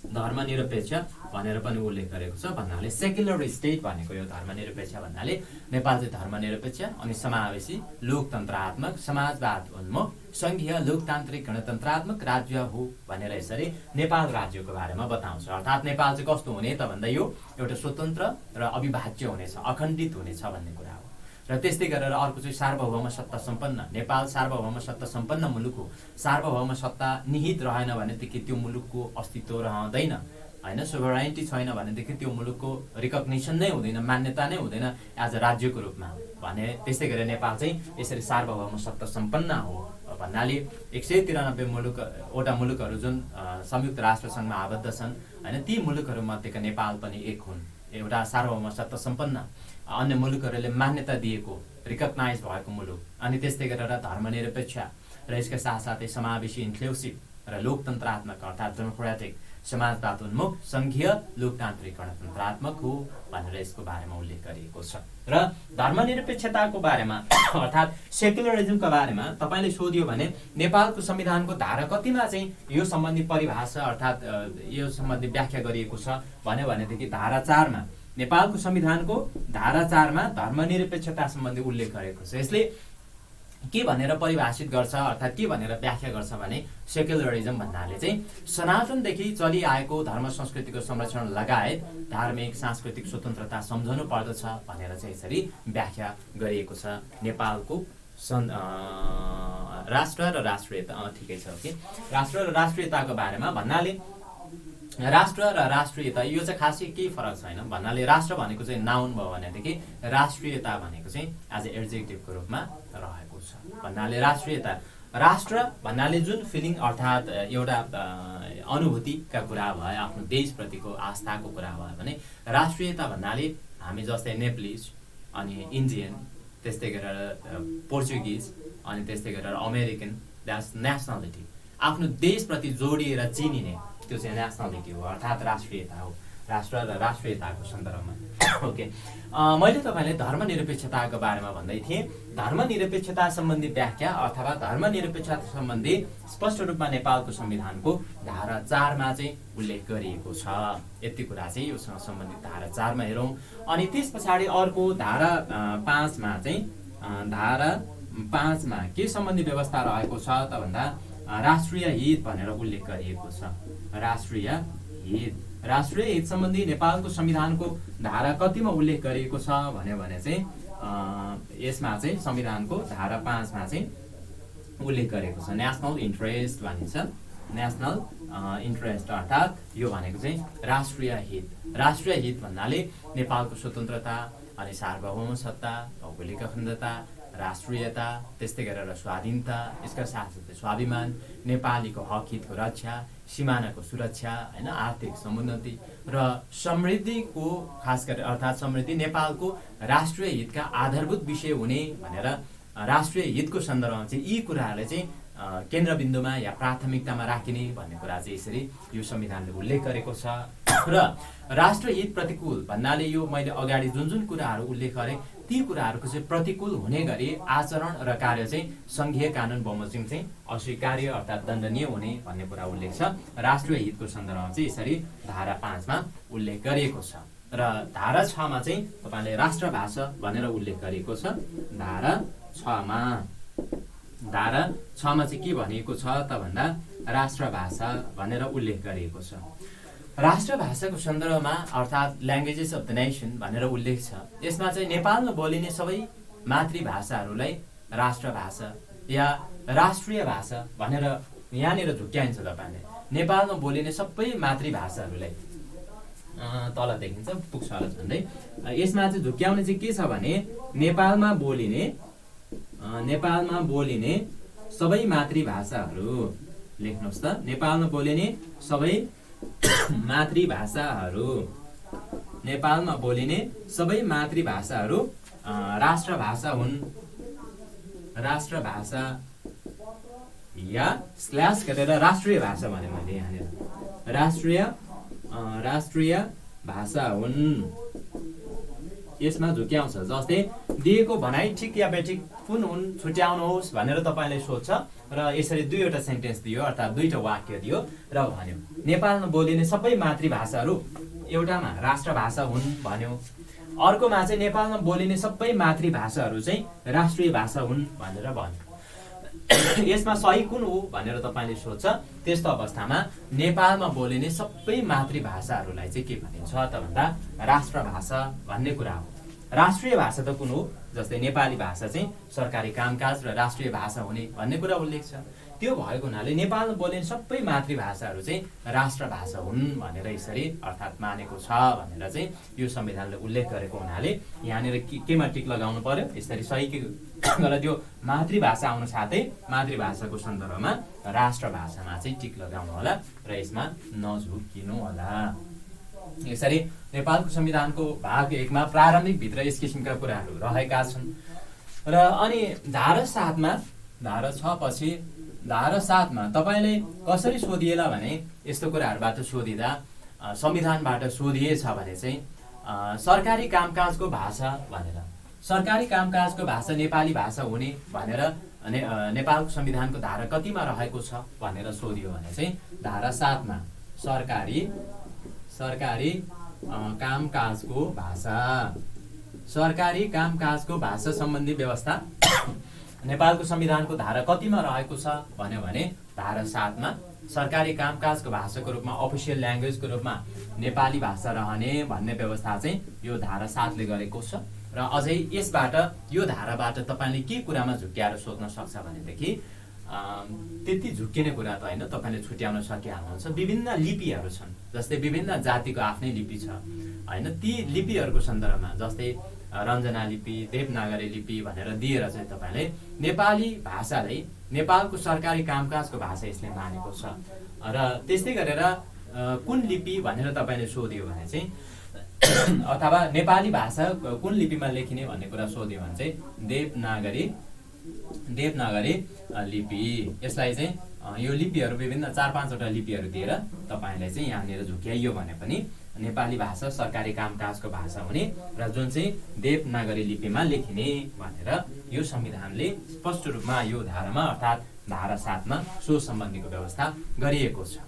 धर्मनिरपेक्ष भनेर पनि उल्लेख गरेको छ भन्नाले सेक्युलर स्टेट भनेको यो धर्मनिरपेक्ष भन्नाले नेपाल चाहिँ धर्मनिरपेक्ष अनि समावेशी, लोकतन्त्रात्मक, समाजवाद उन्मुख, संघीय, लोकतान्त्रिक, गणतन्त्रात्मक राज्य हो भनेर यसरी नेपाल राज्यको बारेमा बताउँछ। अर्थात् नेपाल चाहिँ कस्तो हुने त भन्दा यो एउटा स्वतन्त्र र अविभाज्य हुनेछ, अखण्डित हुनेछ भन्ने कुरा हो। र त्यस्तै गरेर अर्को चाहिँ सार्वभौम सत्ता सम्पन्न। नेपाल सार्वभौम सत्ता सम्पन्न मुलुक हो। सार्वभौम सत्ता निहित रहेन भनेदेखि त्यो मुलुकको अस्तित्व रहँदैन हैन। सोभरेनिटी छैन भनेदेखि त्यो मुलुकको रिकग्निसन नै हुँदैन, मान्यता नै हुँदैन एज अ राज्यको रूपमा भने। त्यस्तै गरेर नेपाल चाहिँ यसरी सार्वभौम सत्ता सम्पन्न हो भन्नाले 193 वटा मुलुकहरू जुन संयुक्त राष्ट्र सङ्घमा आबद्ध छन् हैन, ती मुलुकहरू मध्येका नेपाल पनि एक हुन्। एउटा सार्वभौम सत्ता सम्पन्न, अन्य मुलुकहरूले मान्यता दिएको, रिकग्नाइज भएको मुलुक। अनि त्यस्तै गरेर धर्मनिरपेक्ष र यसका साथसाथै समावेशी, इन्क्लुसिभ र लोकतन्त्रात्मक अर्थात् डेमोक्रेटिक, समाजवाद उन्मुख, संघीय, लोकतान्त्रिक, गणतन्त्रात्मक हो भनेर यसको बारेमा उल्लेख गरिएको छ। र धर्मनिरपेक्षताको बारेमा अर्थात् सेक्युलरिजमको बारेमा तपाईले सोधियो भने नेपालको संविधानको धारा कतिमा चाहिँ यो सम्बन्धी परिभाषा अर्थात् यो सम्बन्धी व्याख्या गरिएको छ भन्यो भनेदेखि धारा 4 मा, नेपालको संविधानको धारा 4 मा धर्मनिरपेक्षता सम्बन्धी उल्लेख गरेको छ। यसले के भनेर परिभाषित गर्छ अर्थात् के भनेर व्याख्या गर्छ भने सेक्युलरिजम भन्नाले चाहिँ सनातनदेखि चलिआएको धर्म संस्कृतिको संरक्षण लगायत धार्मिक सांस्कृतिक स्वतन्त्रता सम्झनु पर्दछ भनेर चाहिँ यसरी व्याख्या गरिएको छ। नेपालको राष्ट्र र राष्ट्रियता ठिकै छ कि राष्ट्र र राष्ट्रियताको बारेमा भन्नाले राष्ट्र र राष्ट्रियता यो चाहिँ खासै केही फरक छैन भन्नाले राष्ट्र भनेको चाहिँ नाउन भयो भनेदेखि राष्ट्रियता भनेको चाहिँ एज ए एड्जेक्टिभको रूपमा रहेको छ। भन्नाले राष्ट्रियता, राष्ट्र भन्नाले जुन फिलिङ अर्थात् एउटा अनुभूतिका कुरा भयो, आफ्नो देशप्रतिको आस्थाको कुरा भयो भने राष्ट्रियता भन्नाले हामी जस्तै नेप्लिज अनि इन्डियन, त्यस्तै गरेर पोर्चुगिज अनि त्यस्तै गरेर अमेरिकन, द्याट्स नेसनालिटी। आफ्नो देशप्रति जोडिएर चिनिने त्यो चाहिँ नेसनालिटी हो अर्थात् राष्ट्रियता हो। राष्ट्र र राष्ट्रियताको सन्दर्भमा। ओके, मैले तपाईँलाई धर्मनिरपेक्षताको बारेमा भन्दै थिएँ। धर्मनिरपेक्षता सम्बन्धी व्याख्या अथवा धर्मनिरपेक्षता सम्बन्धी स्पष्ट रूपमा नेपालको संविधानको धारा 4 मा चाहिँ उल्लेख गरिएको छ। यति कुरा चाहिँ योसँग सम्बन्धित धारा 4 मा हेरौँ। अनि त्यस पछाडि अर्को धारा 5 मा चाहिँ धारा 5 मा के सम्बन्धी व्यवस्था रहेको छ त भन्दा राष्ट्रिय हित भनेर उल्लेख गरिएको छ। राष्ट्रिय हित सम्बन्धी नेपालको संविधानको धारा कतिमा उल्लेख गरिएको छ भन्यो भने चाहिँ यसमा चाहिँ संविधानको धारा 5 मा चाहिँ उल्लेख गरेको छ। नेसनल इन्ट्रेस्ट भनिन्छ। नेसनल इन्ट्रेस्ट अर्थात् यो भनेको चाहिँ राष्ट्रिय हित। राष्ट्रिय हित भन्नाले नेपालको स्वतन्त्रता अनि सार्वभौम सत्ता, भौगोलिक अखण्डता, राष्ट्रियता, त्यस्तै गरेर स्वाधीनता, यसका साथसाथै स्वाभिमान, नेपालीको हक हितको रक्षा, सिमानाको सुरक्षा, हैन, आर्थिक समुन्नति र समृद्धिको खास गरेर अर्थात् समृद्धि नेपालको राष्ट्रिय हितका आधारभूत विषय हुने भनेर राष्ट्रिय हितको सन्दर्भमा चाहिँ यी कुराहरूले चाहिँ केन्द्रबिन्दुमा या प्राथमिकतामा राखिने भन्ने कुरा चाहिँ यसरी यो संविधानले उल्लेख गरेको छ। र राष्ट्रिय हित प्रतिकूल भन्नाले यो मैले अगाडि जुन जुन कुराहरू उल्लेख गरेँ ती कुराहरूको चाहिँ प्रतिकूल हुने गरी आचरण र कार्य चाहिँ संघीय कानुन बमोजिम चाहिँ अस्वीकार्य अर्थात् दण्डनीय हुने भन्ने कुरा उल्लेख छ। राष्ट्रिय हितको सन्दर्भमा चाहिँ यसरी धारा 5 मा उल्लेख गरिएको छ। र धारा 6 मा चाहिँ तपाईँले राष्ट्रभाषा भनेर उल्लेख गरिएको छ। धारा 6 मा चाहिँ के भनिएको छ त भन्दा राष्ट्रभाषा भनेर उल्लेख गरिएको छ। राष्ट्रभाषाको सन्दर्भमा अर्थात् ल्याङ्ग्वेजेस अफ द नेसन भनेर उल्लेख छ। यसमा चाहिँ नेपालमा बोलिने सबै मातृभाषाहरूलाई राष्ट्रभाषा या राष्ट्रिय भाषा भनेर यहाँनिर झुक्क्याइन्छ। तपाईँले नेपालमा बोलिने सबै मातृभाषाहरूलाई तल देखिन्छ पुग्छ होला झन्डै। यसमा चाहिँ झुक्क्याउने चाहिँ के छ भने नेपालमा बोलिने सबै मातृभाषाहरू लेख्नुहोस् त। नेपालमा बोलिने सबै मातृभाषाहरू राष्ट्रभाषा हुन्। राष्ट्रभाषा या स्ल्यास गरेर राष्ट्रिय भाषा भने मैले यहाँनिर राष्ट्रिय भाषा हुन् यसमा झुक्याउँछ। जस्तै दिएको भनाइ ठिक या बेठिक कुन हुन् छुट्याउनुहोस् भनेर तपाईँले सोध्छ र यसरी दुईवटा सेन्टेन्स दियो अर्थात् दुईटा वाक्य दियो र भन्यो नेपालमा बोलिने सबै मातृभाषाहरू एउटामा राष्ट्रभाषा हुन् भन्यो। अर्कोमा चाहिँ नेपालमा बोलिने सबै मातृभाषाहरू चाहिँ राष्ट्रिय भाषा हुन् भनेर भन्यो। यसमा सही कुन हो भनेर तपाईँले सोध्छ। त्यस्तो अवस्थामा नेपालमा बोलिने सबै मातृभाषाहरूलाई चाहिँ के भनिन्छ त भन्दा राष्ट्रभाषा भन्ने कुरा हो। राष्ट्रिय भाषा त कुन हो? जस्तै नेपाली भाषा चाहिँ सरकारी कामकाज र राष्ट्रिय भाषा हुने भन्ने कुरा उल्लेख छ। त्यो भएको हुनाले नेपालमा बोलिने सबै मातृभाषाहरू चाहिँ राष्ट्रभाषा हुन् भनेर यसरी अर्थात् मानेको छ भनेर चाहिँ यो संविधानले उल्लेख गरेको हुनाले यहाँनिर केमा टिक लगाउनु पर्यो? यसरी सही गलत यो मातृभाषा आउनु साथै मातृभाषाको सन्दर्भमा राष्ट्रभाषामा चाहिँ टिक लगाउनु होला र यसमा नझुकिनु होला। यसरी नेपालको संविधानको भाग 1 मा प्रारम्भिक भित्र यस किसिमका कुराहरू रहेका छन्। र अनि धारा 7 मा धारा 6 पछि धारा 7 मा तपाईले कसरी सोधिएला भने यस्तो कुराहरुबाट सोधिदा संविधानबाट सोधिएछ भने चाहिँ सरकारी कामकाजको भाषा भनेर सरकारी कामकाजको भाषा नेपाली भाषा हुने भनेर नेपालको संविधानको धारा कतिमा रहेको छ भनेर सोधियो भने चाहिँ धारा 7 मा सरकारी कामकाजको भाषा सम्बन्धी व्यवस्था नेपालको संविधानको धारा कतिमा रहेको छ भन्यो भने धारा 7 मा सरकारी कामकाजको भाषाको रूपमा अफिसियल ल्याङ्ग्वेजको रूपमा नेपाली भाषा रहने भन्ने व्यवस्था चाहिँ यो धारा 7 ले गरेको छ। र अझै यसबाट यो धाराबाट तपाईले के कुरामा झुक्क्याएर सोध्न सक्छ भनेदेखि त्यति झुक्किने कुरा त हैन, तपाईले छुट्याउन सकिहाल्नुहुन्छ। विभिन्न लिपिहरू छन्, जस्तै विभिन्न जातिको आफ्नै लिपि छ हैन, ती लिपिहरूको सन्दर्भमा जस्तै रञ्जना लिपि, देवनागरी लिपि भनेर दिएर चाहिँ तपाईले नेपाली भाषालाई नेपालको सरकारी कामकाजको भाषा यसले मानेको छ। र त्यस्तै गरेर कुन लिपि भनेर तपाईले सोधियो भने चाहिँ अथवा नेपाली भाषा कुन लिपिमा लेखिने भन्ने कुरा सोधियो भने चाहिँ देवनागरी लिपि। यसलाई चाहिँ यो लिपिहरू विभिन्न 4-5 वटा लिपिहरू दिएर तपाईले चाहिँ यहाँनिर झुक्याइयो भने पनि नेपाली भाषा सरकारी कामकाजको भाषा हुने र जुन चाहिँ देवनागरी लिपिमा लेखिने भनेर यो संविधानले स्पष्ट रूपमा यो धारामा अर्थात् धारा 7 मा सो सम्बन्धीको व्यवस्था गरिएको छ।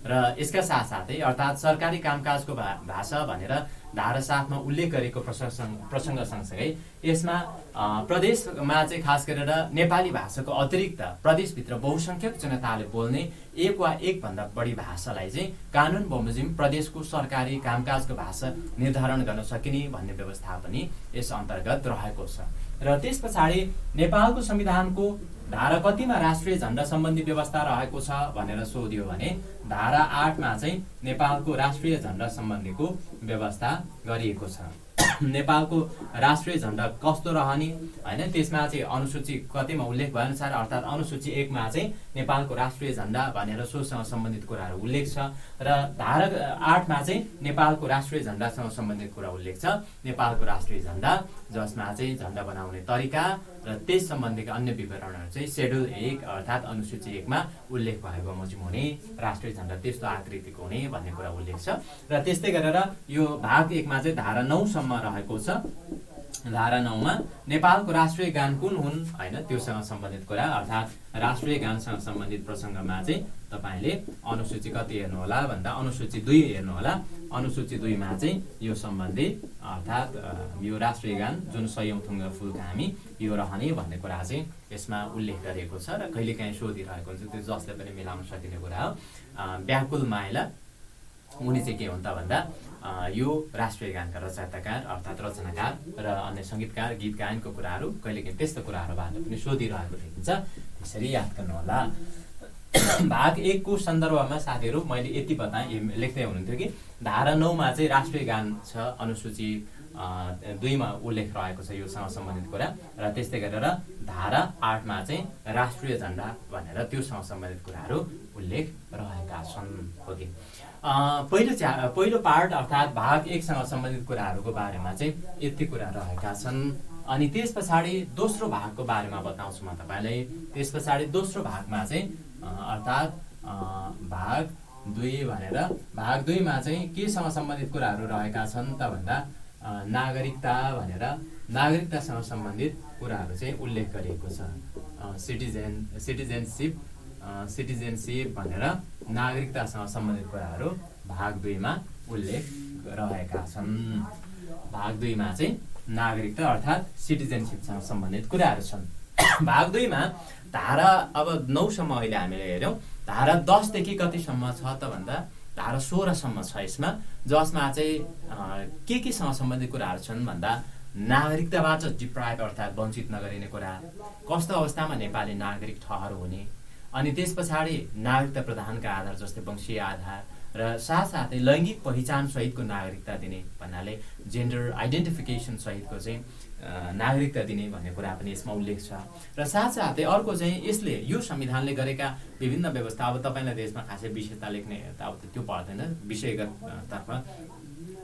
र यसका साथसाथै अर्थात् सरकारी कामकाजको भाषा भनेर धारा 7 मा उल्लेख गरेको प्रसङ्ग सँगसँगै यसमा प्रदेशमा चाहिँ खास गरेर नेपाली भाषाको अतिरिक्त प्रदेशभित्र बहुसंख्यक जनताले बोल्ने एक वा एक भन्दा बढी भाषालाई चाहिँ कानुन बमोजिम प्रदेशको सरकारी कामकाजको भाषा निर्धारण गर्न सकिने भन्ने व्यवस्था पनि यस अन्तर्गत रहेको छ। र त्यस पछाडि नेपालको संविधानको धारा कतिमा राष्ट्रिय झण्डा सम्बन्धी व्यवस्था रहेको छ भनेर सोधियो भने धारा 8 मा चाहिँ नेपालको राष्ट्रिय झण्डा सम्बन्धीको व्यवस्था गरिएको छ। नेपालको राष्ट्रिय झण्डा कस्तो रहने हैन त्यसमा चाहिँ अनुसूची कतिमा उल्लेख भए अनुसार अर्थात् अनुसूची 1 मा चाहिँ नेपालको राष्ट्रिय झण्डा भनेर सोसँग सम्बन्धित कुराहरू उल्लेख छ र धारा 8 मा चाहिँ नेपालको राष्ट्रिय झण्डासँग सम्बन्धित कुरा उल्लेख छ। नेपालको राष्ट्रिय झण्डा जसमा चाहिँ झण्डा बनाउने तरिका र त्यस सम्बन्धीका अन्य विवरणहरू चाहिँ शेड्युल 1 अर्थात् अनुसूची 1 मा उल्लेख भएको बमोजिम हुने राष्ट्रिय झण्डा त्यस्तो आकृतिको हुने भन्ने कुरा उल्लेख छ। र त्यस्तै गरेर यो भाग 1 मा चाहिँ धारा 9 सम्म रहेको छ। धारा 9 मा नेपालको राष्ट्रिय गान कुन हुन् हैन त्योसँग सम्बन्धित कुरा अर्थात् राष्ट्रिय गानसँग सम्बन्धित प्रसङ्गमा चाहिँ तपाईले अनुसूची कति हेर्नु होला भन्दा अनुसूची 2 हेर्नु होला। अनुसूची 2 मा चाहिँ यो सम्बन्धी अर्थात् यो राष्ट्रिय गान जुन सयौं थुङ्ग फुलका हामी यो रहने भन्ने कुरा चाहिँ यसमा उल्लेख गरिएको छ र कहिलेकाहीँ सोधिरहेको हुन्छ त्यो जसले पनि मिलाउन सकिने कुरा हो। व्याकुल माइला उनी चाहिँ के हुन् त भन्दा यो राष्ट्रिय गानका रचयिताकार अर्थात् रचनाकार र अन्य संगीतकार गीत गायनको कुराहरू कहिलेकाहीँ त्यस्तो कुराहरूबाट पनि सोधिरहेको देखिन्छ। त्यसरी याद गर्नुहोला। भाग 1 को सन्दर्भमा साथीहरू मैले यति बताएँ लेख्दै हुनुहुन्थ्यो कि धारा 9 मा चाहिँ राष्ट्रिय गान छ अनुसूची 2 मा उल्लेख रहेको छ योसँग सम्बन्धित कुरा र त्यस्तै गरेर धारा 8 मा चाहिँ राष्ट्रिय झण्डा भनेर त्योसँग सम्बन्धित कुराहरू उल्लेख रहेका छन्। हो कि पहिलो पार्ट अर्थात् भाग 1 सँग सम्बन्धित कुराहरूको बारेमा चाहिँ यति कुरा रहेका छन्। अनि त्यस पछाडि दोस्रो भागको बारेमा बताउँछु म तपाईलाई। त्यस पछाडि दोस्रो भागमा चाहिँ अर्थात् भाग 2 भनेर भाग 2 मा चाहिँ केसँग सम्बन्धित कुराहरू रहेका छन् त भन्दा नागरिकता भनेर नागरिकतासँग सम्बन्धित कुराहरू चाहिँ उल्लेख गरिएको छ। सिटिजनशिप भनेर नागरिकतासँग सम्बन्धित कुराहरू भाग 2 मा उल्लेख रहेका छन्। भाग 2 मा चाहिँ नागरिकता अर्थात् सिटिजनशिपसँग सम्बन्धित कुराहरू छन्। भाग 2 मा धारा अब 9 सम्म अहिले हामीले हेर्यौं। धारा 10 देखि कतिसम्म छ त भन्दा धारा 16 सम्म छ यसमा जसमा चाहिँ केसँग सम्बन्धित कुराहरू छन् भन्दा नागरिकताबाट डिप्राइभ अर्थात् वञ्चित नगरिने कुरा, कस्तो अवस्थामा नेपाली नागरिक ठहर हुने, अनि त्यस पछाडि नागरिकता प्रदानका आधार जस्तै वंशीय आधार र साथसाथै लैङ्गिक पहिचान सहितको नागरिकता दिने भन्नाले जेन्डर आइडेन्टिफिकेसन सहितको चाहिँ नागरिकता दिने भन्ने कुरा पनि यसमा उल्लेख छ। र साथसाथै अर्को चाहिँ यसले यो संविधानले गरेका विभिन्न व्यवस्था अब तपाईलाई देशमा खासै विषयता लेख्ने अब त्यो पर्दैन विषयगततर्फ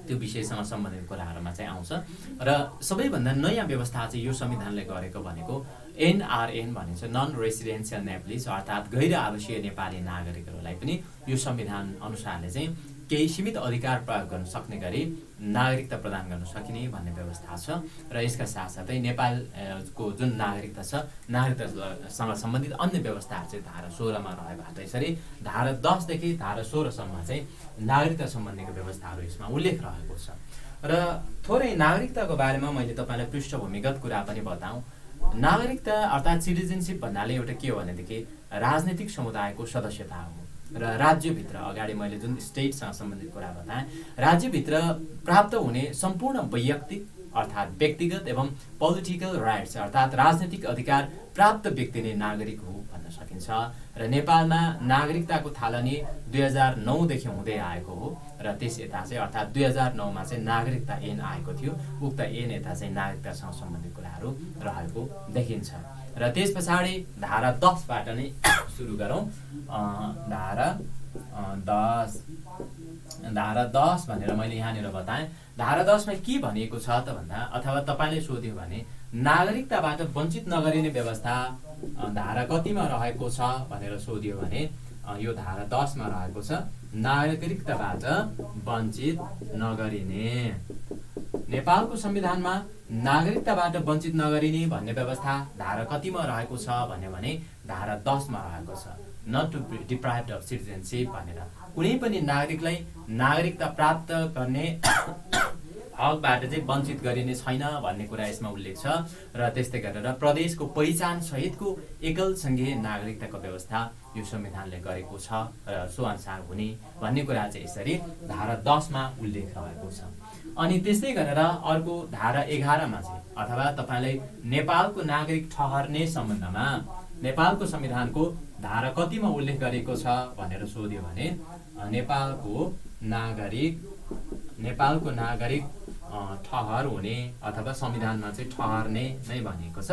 त्यो विषयसँग सम्बन्धित कुराहरूमा चाहिँ आउँछ। र सबैभन्दा नयाँ व्यवस्था चाहिँ यो संविधानले गरेको भनेको NRN भनिन्छ नन रेसिडेन्सियल नेप्लिज अर्थात् गैर आवासीय नेपाली नागरिकहरूलाई पनि यो संविधान अनुसारले चाहिँ केही सीमित अधिकार प्रयोग गर्न सक्ने गरी नागरिकता प्रदान गर्न सकिने भन्ने व्यवस्था छ। र यसका साथसाथै नेपालको जुन नागरिकता छ नागरिकतासँग सम्बन्धित अन्य व्यवस्थाहरू चाहिँ धारा 16 मा रहेको त्यसरी धारा 10 देखि धारा 16 सम्म चाहिँ नागरिकता सम्बन्धीको व्यवस्थाहरू यसमा उल्लेख रहेको छ। र थोरै नागरिकताको बारेमा मैले तपाईलाई पृष्ठभूमिगत कुरा पनि बताऊँ। नागरिकता अर्थात् सिटिजनशिप भन्नाले एउटा के हो भनेदेखि राजनीतिक समुदायको सदस्यता हो र राज्यभित्र अगाडि मैले जुन स्टेटसँग सम्बन्धित कुरा बताएँ राज्यभित्र प्राप्त हुने सम्पूर्ण वैयक्तिक अर्थात् व्यक्तिगत एवं पोलिटिकल राइट्स अर्थात् राजनीतिक अधिकार प्राप्त व्यक्ति नै नागरिक हो भन्न सकिन्छ। र नेपालमा नागरिकताको थालनी 2009 देखि हुँदै आएको हो र त्यस यता चाहिँ अर्थात् 2009 मा चाहिँ नागरिकता ऐन आएको थियो। उक्त ऐन यता चाहिँ नागरिकतासँग सम्बन्धित कुराहरू रहेको देखिन्छ। र त्यस पछाडि धारा 10 बाट नै सुरु गरौँ। धारा 10 भनेर मैले यहाँनिर बताएँ। धारा 10 मा के भनिएको छ त भन्दा अथवा तपाईले सोध्यो भने नागरिकताबाट वञ्चित नगरिने व्यवस्था धारा कतिमा रहेको छ भनेर सोधियो भने यो धारा 10 मा रहेको छ नागरिकताबाट वञ्चित नगरिने। नेपालको संविधानमा नागरिकताबाट वञ्चित नगरिने भन्ने व्यवस्था धारा कतिमा रहेको छ भन्यो भने धारा 10 मा रहेको छ। Not to be deprived of citizenship भनेर कुनै पनि नागरिकलाई नागरिकता प्राप्त गर्ने हकबाट चाहिँ वञ्चित गरिने छैन भन्ने कुरा यसमा उल्लेख छ। र त्यस्तै गरेर प्रदेशको पहिचान सहितको एकल सङ्घीय नागरिकताको व्यवस्था यो संविधानले गरेको छ र सो अनुसार हुने भन्ने कुरा चाहिँ यसरी धारा 10 मा उल्लेख रहेको छ। अनि त्यस्तै गरेर अर्को धारा 11 मा चाहिँ अथवा तपाईलाई नेपालको नागरिक ठहर्ने सम्बन्धमा नेपालको संविधानको धारा कतिमा उल्लेख गरेको छ भनेर सोध्यो भने नेपालको नागरिक ठहर हुने अथवा संविधानमा चाहिँ ठहर्ने नै भनिएको छ।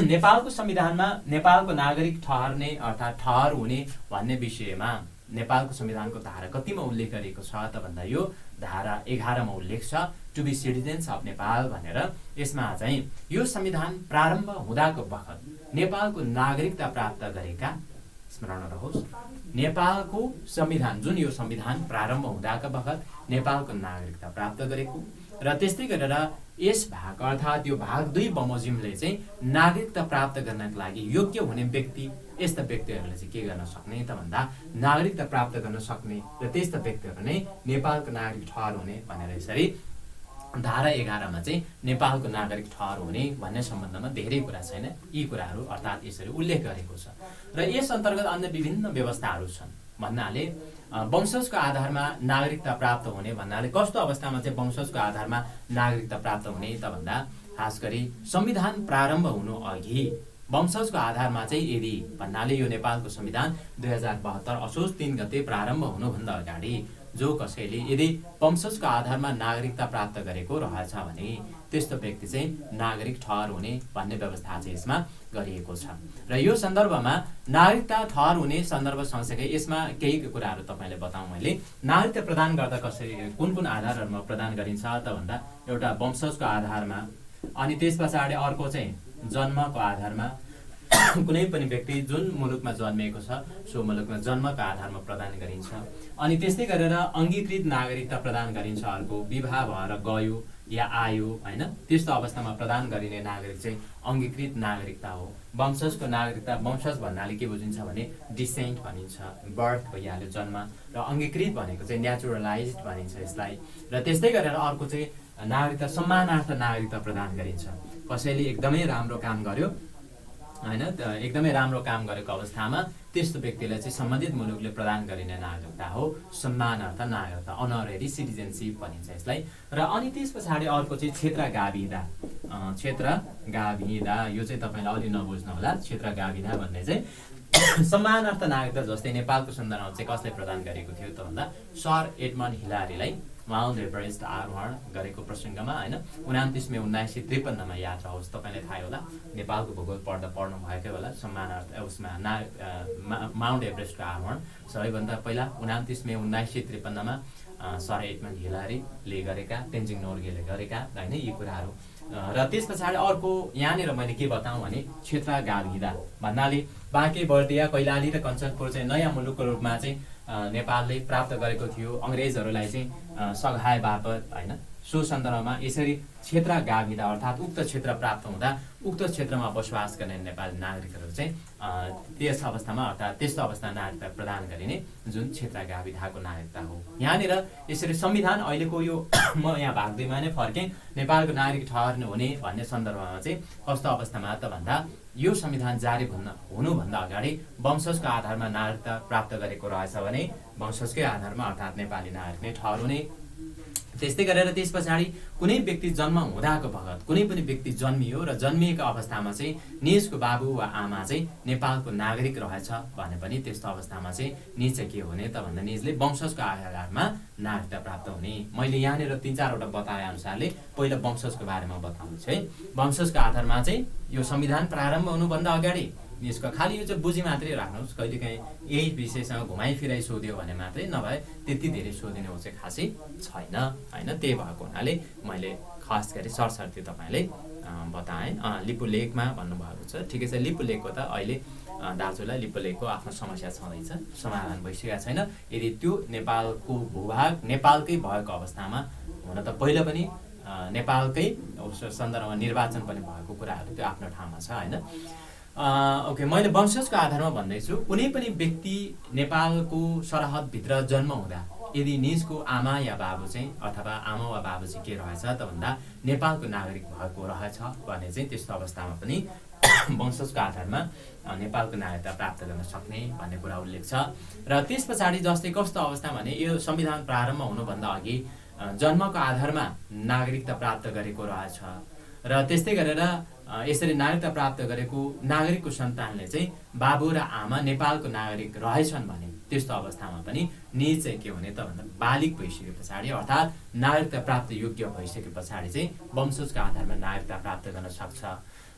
नेपालको संविधानमा नेपालको नागरिक ठहर्ने अर्थात् ठहर हुने भन्ने विषयमा नेपालको संविधानको धारा कतिमा उल्लेख गरिएको छ त भन्दा यो धारा 11 मा उल्लेख छ to be citizens of Nepal भनेर। यसमा चाहिँ यो संविधान प्रारम्भ हुँदाको बखत नेपालको नागरिकता प्राप्त गरेका, स्मरण रहोस्, नेपालको संविधान जुन यो संविधान प्रारम्भ हुँदाका बखत नेपालको नागरिकता प्राप्त गरेको र त्यस्तै गरेर यस भाग अर्थात् यो भाग 2 बमोजिमले चाहिँ नागरिकता प्राप्त गर्नका लागि योग्य हुने व्यक्ति यस्ता व्यक्तिहरूले चाहिँ के गर्न सक्ने त भन्दा नागरिकता प्राप्त गर्न सक्ने र त्यस्ता व्यक्तिहरू नै नेपालको नागरिक ठहर हुने भनेर यसरी धारा 11 मा चाहिँ नेपालको नागरिक ठहर हुने भन्ने सम्बन्धमा धेरै कुरा छैन। यी कुराहरू अर्थात् यसरी उल्लेख गरेको छ। र यस अन्तर्गत अन्य विभिन्न व्यवस्थाहरू छन् भन्नाले वंशजको आधारमा नागरिकता प्राप्त हुने भन्नाले कस्तो अवस्थामा चाहिँ वंशजको आधारमा नागरिकता प्राप्त हुने त भन्दा खास गरी संविधान प्रारम्भ हुनु अघि वंशजको आधारमा चाहिँ यदि भन्नाले यो नेपालको संविधान 2072 असोज 3 गते प्रारम्भ हुनुभन्दा अगाडि जो कसैले यदि वंशजको आधारमा नागरिकता प्राप्त गरेको रहेछ भने त्यस्तो व्यक्ति चाहिँ नागरिक ठहर हुने भन्ने व्यवस्था चाहिँ यसमा गरिएको छ। र यो सन्दर्भमा नागरिकता ठहर हुने सन्दर्भ सँगसँगै यसमा केही कुराहरू तपाईले बताउँ। मैले नागरिकता प्रदान गर्दा कसरी कुन आधारहरूमा प्रदान गरिन्छ त भन्दा एउटा वंशजको आधारमा, अनि त्यस पछाडि अर्को चाहिँ जन्मको आधारमा, कुनै पनि व्यक्ति जुन मुलुकमा जन्मिएको छ सो मुलुकमा जन्मको आधारमा प्रदान गरिन्छ। अनि त्यस्तै गरेर अङ्गीकृत नागरिकता प्रदान गरिन्छ। अर्को विवाह भएर गयो या आयो हैन त्यस्तो अवस्थामा प्रदान गरिने नागरिक चाहिँ अङ्गीकृत नागरिकता हो। वंशजको नागरिकता, वंशज भन्नाले के बुझिन्छ भने डिसेन्ट भनिन्छ, बर्थ भइहाल्यो जन्म, र अङ्गीकृत भनेको चाहिँ नेचुरलाइज्ड भनिन्छ यसलाई। र त्यस्तै गरेर अर्को चाहिँ नागरिकता सम्मानार्थ नागरिकता प्रदान गरिन्छ। कसैले एकदमै राम्रो काम गर्यो हैन एकदमै राम्रो काम गरेको अवस्थामा त्यस्तो व्यक्तिलाई चाहिँ सम्बन्धित मुलुकले प्रदान गरिने नागरिकता हो सम्मानार्थ नागरिकता, अनरेरी सिटिजनशिप भनिन्छ यसलाई। र अनि त्यस पछाडि अर्को चाहिँ क्षेत्र गाभिदा यो चाहिँ तपाईले अलि नबुझ्नु होला। क्षेत्र गाभिदा भन्ने चाहिँ सम्मानार्थ नागरिकता जस्तै नेपालको सन्दर्भमा चाहिँ कसले प्रदान गरेको थियो त भन्दा सर एडमन्ड हिलारीलाई माउन्ट एभरेस्ट आरोहण गरेको प्रसङ्गमा हैन 29 मे 1953 मा याद रहोस्, तपाईलाई थाहा होला, नेपालको भूगोल पढ्नु भएकै होला। सम्मानार्थ उसमा माउन्ट एभरेस्टको आरोहण सबैभन्दा पहिला 29 मे 1953 मा सर एडमन्ड हिलारीले गरेका, तेन्जिङ नोर्गेले गरेका हैन यी कुराहरू। र त्यस पछाडि अर्को यहाँनिर मैले के बताउँ भने क्षेत्र गाभिदा भन्नाले बाँके बर्दिया कैलाली र कञ्चनपुर चाहिँ नयाँ मुलुकको रूपमा चाहिँ नेपालले प्राप्त गरेको थियो अङ्ग्रेजहरूलाई चाहिँ सघाए बापत हैन। सो सन्दर्भमा यसरी क्षेत्र गाभिदा अर्थात् उक्त क्षेत्र प्राप्त हुँदा उक्त क्षेत्रमा बसोबास गर्ने नेपाली नागरिकहरू चाहिँ त्यस अवस्थामा अर्थात् त्यस्तो अवस्थामा नागरिकता प्रदान गरिने जुन क्षेत्र गाभिदाको नागरिकता हो। यहाँनिर यसरी संविधान अहिलेको यो म यहाँ भाग 2 मा नै फर्केँ नेपालको नागरिक ठहर हुने भन्ने सन्दर्भमा चाहिँ कस्तो अवस्थामा त भन्दा यो संविधान जारी हुनुभन्दा अगाडि वंशजको आधारमा नागरिकता प्राप्त गरेको रहेछ भने वंशजकै आधारमा अर्थात् नेपाली नागरिक नै ठहर हुने। त्यस्तै गरेर त्यस पछाडि कुनै व्यक्ति जन्म हुँदाको बखत कुनै पनि व्यक्ति जन्मियो र जन्मिएको अवस्थामा चाहिँ निजको बाबु वा आमा चाहिँ नेपालको नागरिक रहेछ भने पनि त्यस्तो अवस्थामा चाहिँ निज चाहिँ के हुने त भन्दा निजले वंशजको आधारमा नागरिकता प्राप्त हुने। मैले यहाँनिर 3-4 वटा बताए अनुसारले पहिला वंशजको बारेमा बताउँछु है। वंशजको आधारमा चाहिँ यो संविधान प्रारम्भ हुनुभन्दा अगाडि यसको खालि यो चाहिँ बुझी मात्रै राख्नुहोस्, कहिलेकाहीँ यही विषयसँग घुमाइफिराइ सोध्यो भने मात्रै, नभए त्यति धेरै सोधिने चाहिँ खासै छैन हैन। त्यही भएको हुनाले मैले खास गरी सरसर्ती तपाईँले बताएँ। लिपु लेकमा भन्नुभएको छ, ठिकै छ। लिपु लेकको त अहिले दाजुलाई लिपु लेकको आफ्नो समस्या छँदैछ, समाधान भइसकेको छैन। यदि त्यो नेपालको भूभाग नेपालकै भएको अवस्थामा, हुन त पहिला पनि नेपालकै सन्दर्भमा निर्वाचन पनि भएको कुराहरू त्यो आफ्नो ठाउँमा छ होइन। ओके, मैले वंशजको आधारमा भन्दैछु। कुनै पनि व्यक्ति नेपालको सरहदभित्र जन्म हुँदा यदि निजको आमा या बाबु चाहिँ अथवा आमा वा बाबु चाहिँ के रहेछ त भन्दा नेपालको नागरिक भएको रहेछ भने चाहिँ त्यस्तो अवस्थामा पनि वंशजको आधारमा नेपालको नागरिकता प्राप्त गर्न सक्ने भन्ने कुरा उल्लेख छ। र त्यस पछाडि जस्तै कस्तो अवस्था भने यो संविधान प्रारम्भ हुनुभन्दा अघि जन्मको आधारमा नागरिकता प्राप्त गरेको रहेछ र त्यस्तै गरेर यसरी नागरिकता प्राप्त गरेको नागरिकको सन्तानले चाहिँ बाबु र आमा नेपालको नागरिक रहेछन् भने त्यस्तो अवस्थामा पनि निज चाहिँ के हुने त भन्दा बालिग भइसके पछाडि अर्थात् नागरिकता प्राप्त योग्य भइसके पछाडि चाहिँ वंशजको आधारमा नागरिकता प्राप्त गर्न सक्छ।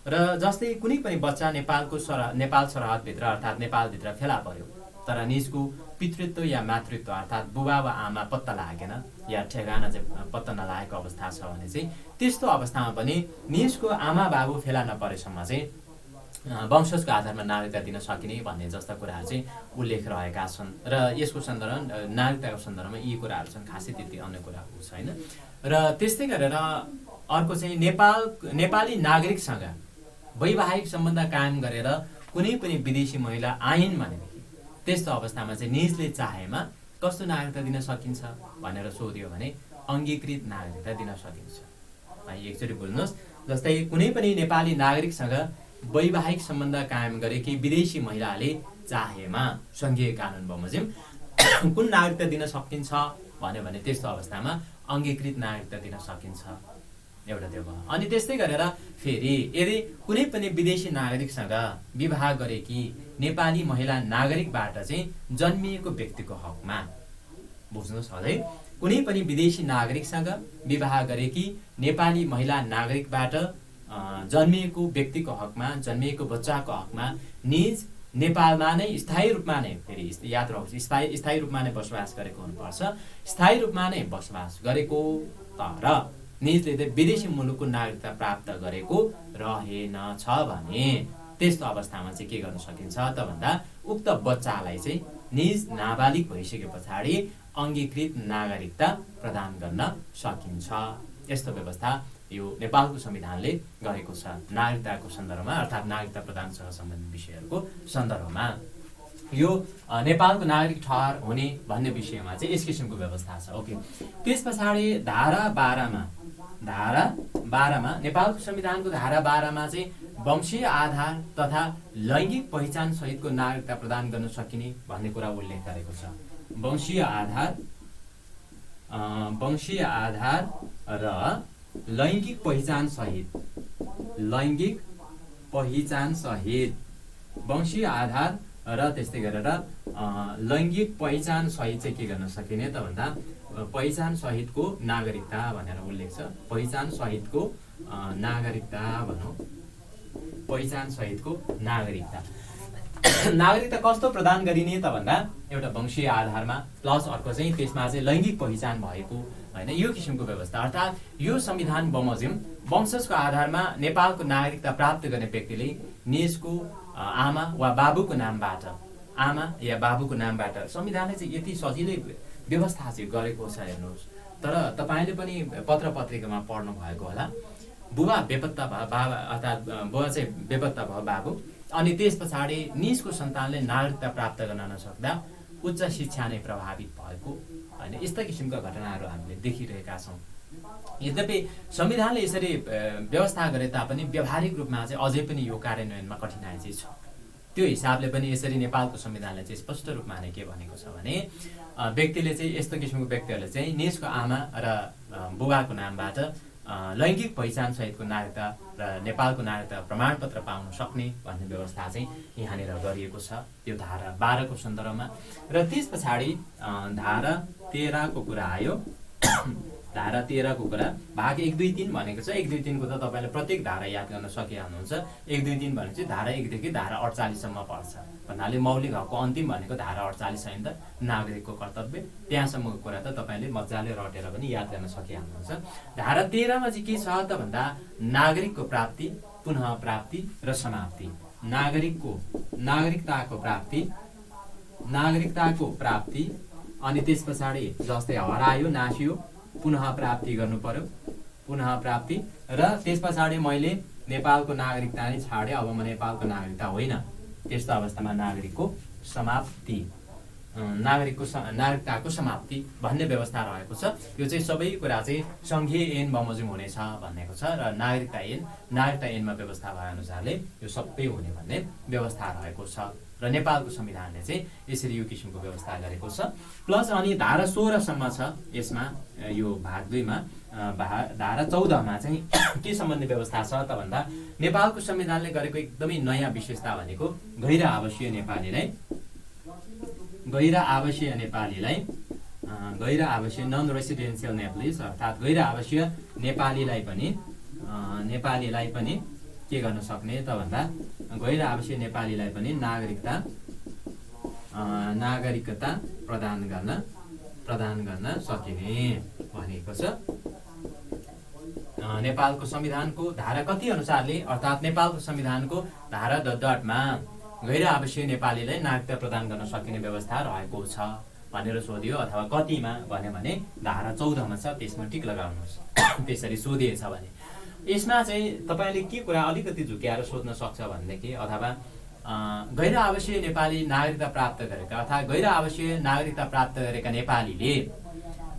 र जस्तै कुनै पनि बच्चा नेपाल सरहदभित्र अर्थात् नेपालभित्र फेला पर्यो तर निजको पितृत्व या मातृत्व अर्थात् बुबा वा आमा पत्ता लागेन या ठेगाना चाहिँ पत्ता नलागेको अवस्था छ भने चाहिँ त्यस्तो अवस्थामा पनि निजको आमा बाबु फेला नपरेसम्म चाहिँ वंशजको आधारमा नागरिकता दिन सकिने भन्ने जस्ता कुराहरू चाहिँ उल्लेख रहेका छन्। र यसको सन्दर्भमा नागरिकताको सन्दर्भमा यी कुराहरू छन्, खासै त्यति अन्य कुराहरू छैन। र त्यस्तै गरेर अर्को चाहिँ नेपाली नागरिकसँग वैवाहिक सम्बन्ध कायम गरेर कुनै पनि विदेशी महिला आइन् भनेदेखि त्यस्तो अवस्थामा चाहिँ निजले चाहेमा कस्तो नागरिकता दिन सकिन्छ भनेर सोध्यो भने अङ्गीकृत नागरिकता दिन सकिन्छ। एकचोटि बुझ्नुहोस्, जस्तै कुनै पनि नेपाली नागरिकसँग वैवाहिक सम्बन्ध कायम गरेकी विदेशी महिलाले चाहेमा सङ्घीय कानुन बमोजिम कुन नागरिकता दिन सकिन्छ भन्यो भने त्यस्तो अवस्थामा अङ्गीकृत नागरिकता दिन सकिन्छ। एउटा त्यो भयो। अनि त्यस्तै गरेर फेरि यदि कुनै पनि विदेशी नागरिकसँग विवाह गरेकी नेपाली महिला नागरिकबाट चाहिँ जन्मिएको व्यक्तिको हकमा, बुझ्नुहोस् है, कुनै पनि विदेशी नागरिकसँग विवाह गरेकी नेपाली महिला नागरिकबाट जन्मिएको व्यक्तिको हकमा, जन्मिएको बच्चाको हकमा निज नेपालमा नै स्थायी रूपमा नै, फेरि याद राख्नुहोस्, स्थायी रूपमा नै बसोबास गरेको हुनुपर्छ। स्थायी रूपमा नै बसोबास गरेको तर निजले चाहिँ विदेशी मुलुकको नागरिकता प्राप्त गरेको रहेनछ भने त्यस्तो अवस्थामा चाहिँ के गर्न सकिन्छ त भन्दा उक्त बच्चालाई चाहिँ निज नाबालिग भइसके पछाडि अङ्गीकृत नागरिकता प्रदान गर्न सकिन्छ। यस्तो व्यवस्था यो नेपालको संविधानले गरेको छ नागरिकताको सन्दर्भमा अर्थात् नागरिकता प्रदानसँग सम्बन्धित विषयहरूको सन्दर्भमा। यो नेपालको नागरिक ठहर हुने भन्ने विषयमा चाहिँ यस किसिमको व्यवस्था छ। ओके, त्यस पछाडि धारा 12मा नेपालको संविधानको धारा 12मा चाहिँ वंशीय आधार तथा लैङ्गिक पहिचान सहितको नागरिकता प्रदान गर्न सकिने भन्ने कुरा उल्लेख गरेको छ। वंशीय आधार र लैङ्गिक पहिचान सहित वंशीय आधार र त्यस्तै गरेर लैङ्गिक पहिचान सहित चाहिँ के गर्न सकिने त भन्दा पहिचान सहितको नागरिकता भनेर उल्लेख छ। पहिचान सहितको नागरिकता भनौँ, पहिचान सहितको नागरिकता नागरिकता कस्तो प्रदान गरिने त भन्दा एउटा वंशीय आधारमा प्लस अर्को चाहिँ त्यसमा चाहिँ लैङ्गिक पहिचान भएको होइन, यो किसिमको व्यवस्था। अर्थात् यो संविधान बमोजिम वंशजको आधारमा नेपालको नागरिकता प्राप्त गर्ने व्यक्तिले निजको आमा वा बाबुको नामबाट संविधानले चाहिँ यति सजिलै व्यवस्था चाहिँ गरेको छ। हेर्नुहोस्, तर तपाईँले पनि पत्र पत्रिकामा पढ्नु भएको होला, बुबा बेपत्ता भयो बाबा अर्थात् बुबा चाहिँ बेपत्ता भयो बाबु, अनि त्यस पछाडि निजको सन्तानले नागरिकता प्राप्त गर्न नसक्दा उच्च शिक्षा नै प्रभावित भएको होइन, यस्ता किसिमका घटनाहरू हामीले देखिरहेका छौँ। यद्यपि संविधानले यसरी व्यवस्था गरे तापनि व्यावहारिक रूपमा चाहिँ अझै पनि यो कार्यान्वयनमा कठिनाइ चाहिँ छ। त्यो हिसाबले पनि यसरी नेपालको संविधानले चाहिँ स्पष्ट रूपमा नै के भनेको छ भने व्यक्तिले चाहिँ यस्तो किसिमको व्यक्तिहरूले चाहिँ निजको आमा र बुबाको नामबाट लैङ्गिक पहिचान सहितको नागरिकता र नेपालको नागरिकता प्रमाणपत्र पाउन सक्ने भन्ने व्यवस्था चाहिँ यहाँनिर गरिएको छ, यो धारा 12को सन्दर्भमा। र त्यस पछाडि धारा 13को कुरा आयो। धारा 13 को कुरा भाग 1 2 3 भनेको छ। 1 2 3 को त तपाईले प्रत्येक धारा याद गर्न सकिहाल्नुहुन्छ। 1 2 3 भनेपछि धारा 1 देखि धारा 48 सम्म पर्छ भन्नाले मौलिक हकको अन्तिम भनेको धारा 48 हैन त, नागरिकको कर्तव्य। त्यहाँसम्मको कुरा त तपाईले मजाले रटेर पनि याद गर्न सकिहाल्नुहुन्छ। धारा 13 मा चाहिँ के छ त भन्दा नागरिकको प्राप्ति, पुनः प्राप्ति र समाप्ति। नागरिकताको प्राप्ति अनि त्यस पछाडि जस्तै हरायो नासियो पुनः प्राप्ति गर्नु पर्यो, पुनः प्राप्ति। र त्यस पछाडि मैले नेपालको नागरिकता नै छाडे, अब म नेपालको नागरिकता होइन, त्यस्तो अवस्थामा नागरिकको समाप्ति, नागरिकताको समाप्ति भन्ने व्यवस्था रहेको छ। यो चाहिँ सबै कुरा चाहिँ सङ्घीय ऐन बमोजिम हुनेछ भन्नेको छ र नागरिकता ऐनमा व्यवस्था भए अनुसारले यो सबै हुने भन्ने व्यवस्था रहेको छ र नेपालको संविधानले चाहिँ यसरी यो किसिमको व्यवस्था गरेको छ। प्लस अनि धारा 16 सम्म छ यसमा, यो भाग 2 मा। धारा 14 मा चाहिँ के सम्बन्धी व्यवस्था छ त भन्दा नेपालको संविधानले गरेको एकदमै नयाँ विशेषता भनेको गैर आवासीय नन रेसिडेन्सियल नेप्लिज अर्थात् गैर आवासीय नेपालीलाई पनि के गर्न सक्ने त भन्दा गैर आवासीय नेपालीलाई पनि नागरिकता प्रदान गर्न सकिने भनेको छ। नेपालको संविधानको धारा कति अनुसारले अर्थात् नेपालको संविधानको धारा .मा गैर आवासीय नेपालीलाई नागरिकता प्रदान गर्न सकिने व्यवस्था रहेको छ भनेर सोधियो, अथवा कतिमा भन्यो भने धारा 14 मा छ, त्यसमा टिक लगाउनुहोस्। त्यसरी सोधिएछ भने यसमा चाहिँ तपाईले के कुरा अलिकति झुक्याएर सोध्न सक्छ भनेदेखि, अथवा गैर आवासीय नेपाली नागरिकता प्राप्त गरेका अर्थात् गैर आवासीय नागरिकता प्राप्त गरेका नेपालीले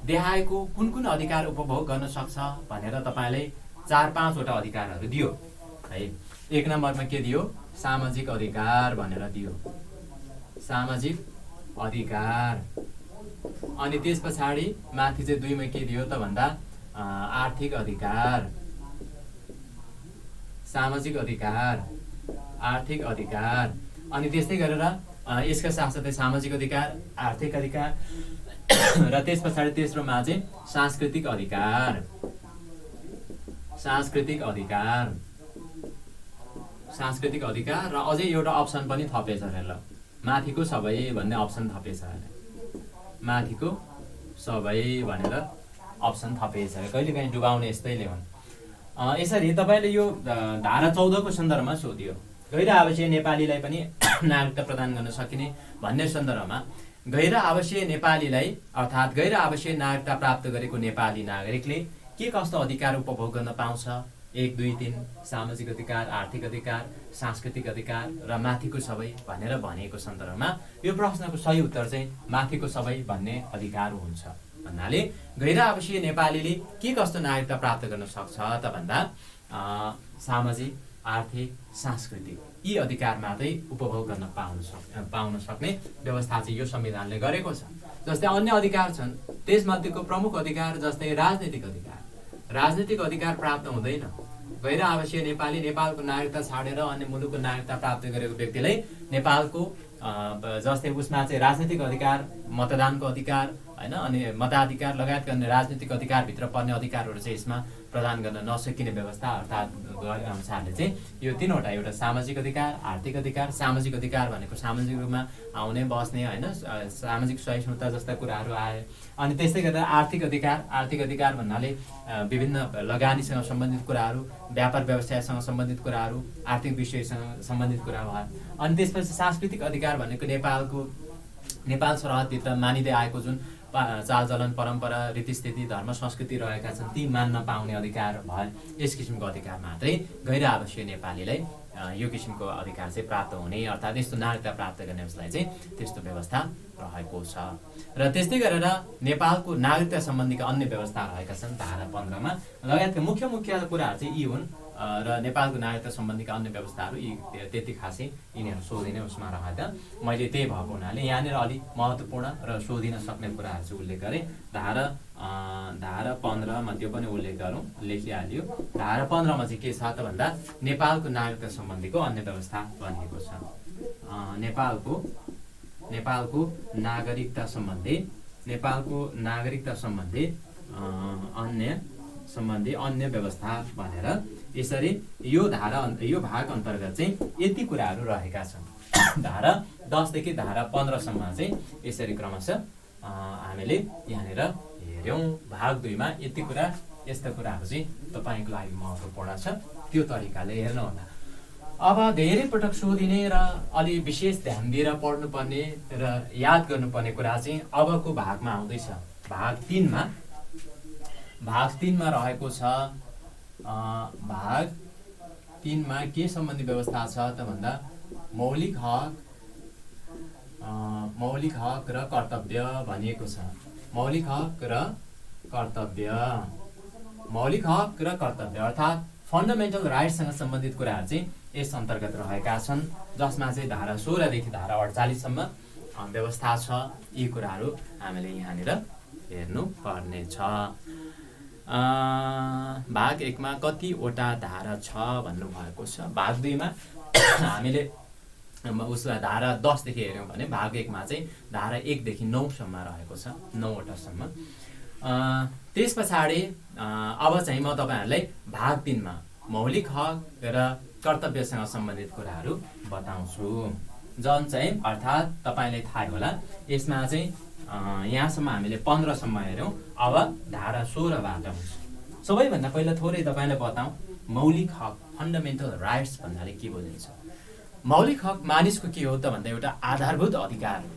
देखाएको कुन कुन अधिकार उपभोग गर्न सक्छ भनेर तपाईले 4-5 वटा अधिकारहरू दियो है। 1 नम्बरमा के दियो? सामाजिक अधिकार भनेर दियो, सामाजिक अधिकार। अनि त्यस पछाडि माथि चाहिँ 2 मा के दियो त भन्दा आर्थिक अधिकार, सामाजिक अधिकार, आर्थिक अधिकार। अनि त्यस्तै गरेर यसका साथसाथै सामाजिक अधिकार, आर्थिक अधिकार र त्यस पछाडि तेस्रोमा चाहिँ सांस्कृतिक अधिकार र अझै एउटा अप्सन पनि थपेछ अरे, ल माथिको सबै भन्ने अप्सन थपेछ अरे, माथिको सबै भनेर अप्सन थपेछ अरे। कहिलेकाहीँ डुबाउने यस्तैले हुन्। यसरी तपाईले यो धारा 14 को सन्दर्भमा सोधियो गैर आवासीय नेपालीलाई पनि नागरिकता प्रदान गर्न सकिने भन्ने सन्दर्भमा गैर आवासीय नेपालीलाई अर्थात् गैर आवासीय नागरिकता प्राप्त गरेको नेपाली नागरिकले के कस्तो अधिकार उपभोग गर्न पाउँछ? 1 2 3 सामाजिक अधिकार, आर्थिक अधिकार, सांस्कृतिक अधिकार र माथिको सबै भनेर भनेको सन्दर्भमा यो प्रश्नको सही उत्तर चाहिँ माथिको सबै भन्ने अधिकार हुन्छ। भन्नाले गैर आवासीय नेपालीले के कस्तो नागरिकता प्राप्त गर्न सक्छ त भन्दा सामाजिक, आर्थिक, सांस्कृतिक यी अधिकार मात्रै उपभोग गर्न पाउन सक्ने व्यवस्था चाहिँ यो संविधानले गरेको छ। जस्तै अन्य अधिकार छन्, त्यसमध्येको प्रमुख अधिकार जस्तै राजनीतिक अधिकार प्राप्त हुँदैन। गैर आवासीय नेपाली नेपालको नागरिकता छाडेर अन्य मुलुकको नागरिकता प्राप्त गरेको व्यक्तिलाई नेपालको जस्तै उसमा चाहिँ राजनीतिक अधिकार, मतदानको अधिकार हैन, अनि मताधिकार लगायतका अन्य राजनीतिक अधिकारभित्र पर्ने अधिकारहरू चाहिँ यसमा प्रदान गर्न नसकिने व्यवस्था अर्थात् अनुसारले चाहिँ यो 3 वटा, एउटा सामाजिक अधिकार, आर्थिक अधिकार। सामाजिक अधिकार भनेको सामाजिक रूपमा आउने बस्ने हैन, सामाजिक सहिष्णुता जस्ता कुराहरू आए। अनि त्यस्तै गर्दा आर्थिक अधिकार भन्नाले विभिन्न लगानीसँग सम्बन्धित कुराहरू, व्यापार व्यवसायसँग सम्बन्धित कुराहरू, आर्थिक विषयसँग सम्बन्धित कुराहरू आए। अनि त्यसपछि सांस्कृतिक अधिकार भनेको नेपाल सरहदभित्र मानिँदै आएको जुन चालचलन, परम्परा, रीतिस्थिति, धर्म, संस्कृति रहेका छन् ती मान्न पाउने अधिकार भए। यस किसिमको अधिकार मात्रै गैर आवासीय नेपालीलाई यो किसिमको अधिकार चाहिँ प्राप्त हुने अर्थात् यस्तो नागरिकता प्राप्त गर्ने उसलाई चाहिँ त्यस्तो व्यवस्था रहेको छ। र त्यस्तै गरेर नेपालको नागरिकता सम्बन्धीका अन्य व्यवस्था रहेका छन् धारा 15 मा। लगायतका मुख्य कुराहरू चाहिँ यी हुन् र नेपालको नागरिकता सम्बन्धीका अन्य व्यवस्थाहरू यी त्यति खासै यिनीहरू सोधिने उसमा रहँदा मैले त्यही भएको हुनाले यहाँनिर अलिक महत्त्वपूर्ण र सोधिन सक्ने कुराहरू चाहिँ उल्लेख गरेँ। धारा 15 मा त्यो पनि उल्लेख गरौँ, लेखिहाल्यो। धारा 15 मा चाहिँ के छ त भन्दा नेपालको नागरिकता सम्बन्धीको अन्य व्यवस्था भनिएको छ। नेपालको नागरिकता सम्बन्धी अन्य सम्बन्धी अन्य व्यवस्था भनेर यसरी यो भाग अन्तर्गत चाहिँ यति कुराहरू रहेका छन्। धारा 10 देखि धारा 15 सम्म चाहिँ यसरी क्रमशः हामीले यहाँनिर हेर्यौँ। भाग 2 मा यस्ता कुराहरू चाहिँ तपाईँको लागि महत्त्वपूर्ण छ, त्यो तरिकाले हेर्नुहोला। अब धेरै पटक सोधिने र अलि विशेष ध्यान दिएर पढ्नुपर्ने र याद गर्नुपर्ने कुरा चाहिँ अबको भागमा आउँदैछ। भाग 3 मा रहेको छ। भाग 3 मा के सम्बन्धी व्यवस्था छ त भन्दा मौलिक हक र कर्तव्य भनिएको छ। मौलिक हक र कर्तव्य अर्थात् फन्डामेन्टल राइट्ससँग सम्बन्धित कुराहरू चाहिँ यस अन्तर्गत रहेका छन्, जसमा चाहिँ धारा 16 देखि धारा 48 सम्म व्यवस्था छ। यी कुराहरू हामीले यहाँनिर हेर्नु पर्ने छ। भाग 1 मा कतिवटा धारा छ भन्नुभएको छ। भाग 2 मा हामीले उसलाई धारा 10 देखि हेर्यौँ भने भाग 1 मा चाहिँ धारा 1 देखि 9 सम्म रहेको छ, 9 वटा सम्म। त्यस पछाडि अब चाहिँ म तपाईँहरूलाई भाग 3 मा मौलिक हक र कर्तव्यसँग सम्बन्धित कुराहरू बताउँछु, जुन चाहिँ अर्थात् तपाईँलाई थाहा होला यसमा चाहिँ यहाँसम्म हामीले 15 सम्म हेर्यौँ। अब धारा 16 बाट हुन्छ। सबैभन्दा पहिला थोरै तपाईँलाई बताउँ, मौलिक हक फन्डामेन्टल राइट्स भन्नाले के बुझिन्छ। मौलिक हक मानिसको के हो त भन्दा एउटा आधारभूत अधिकार हो।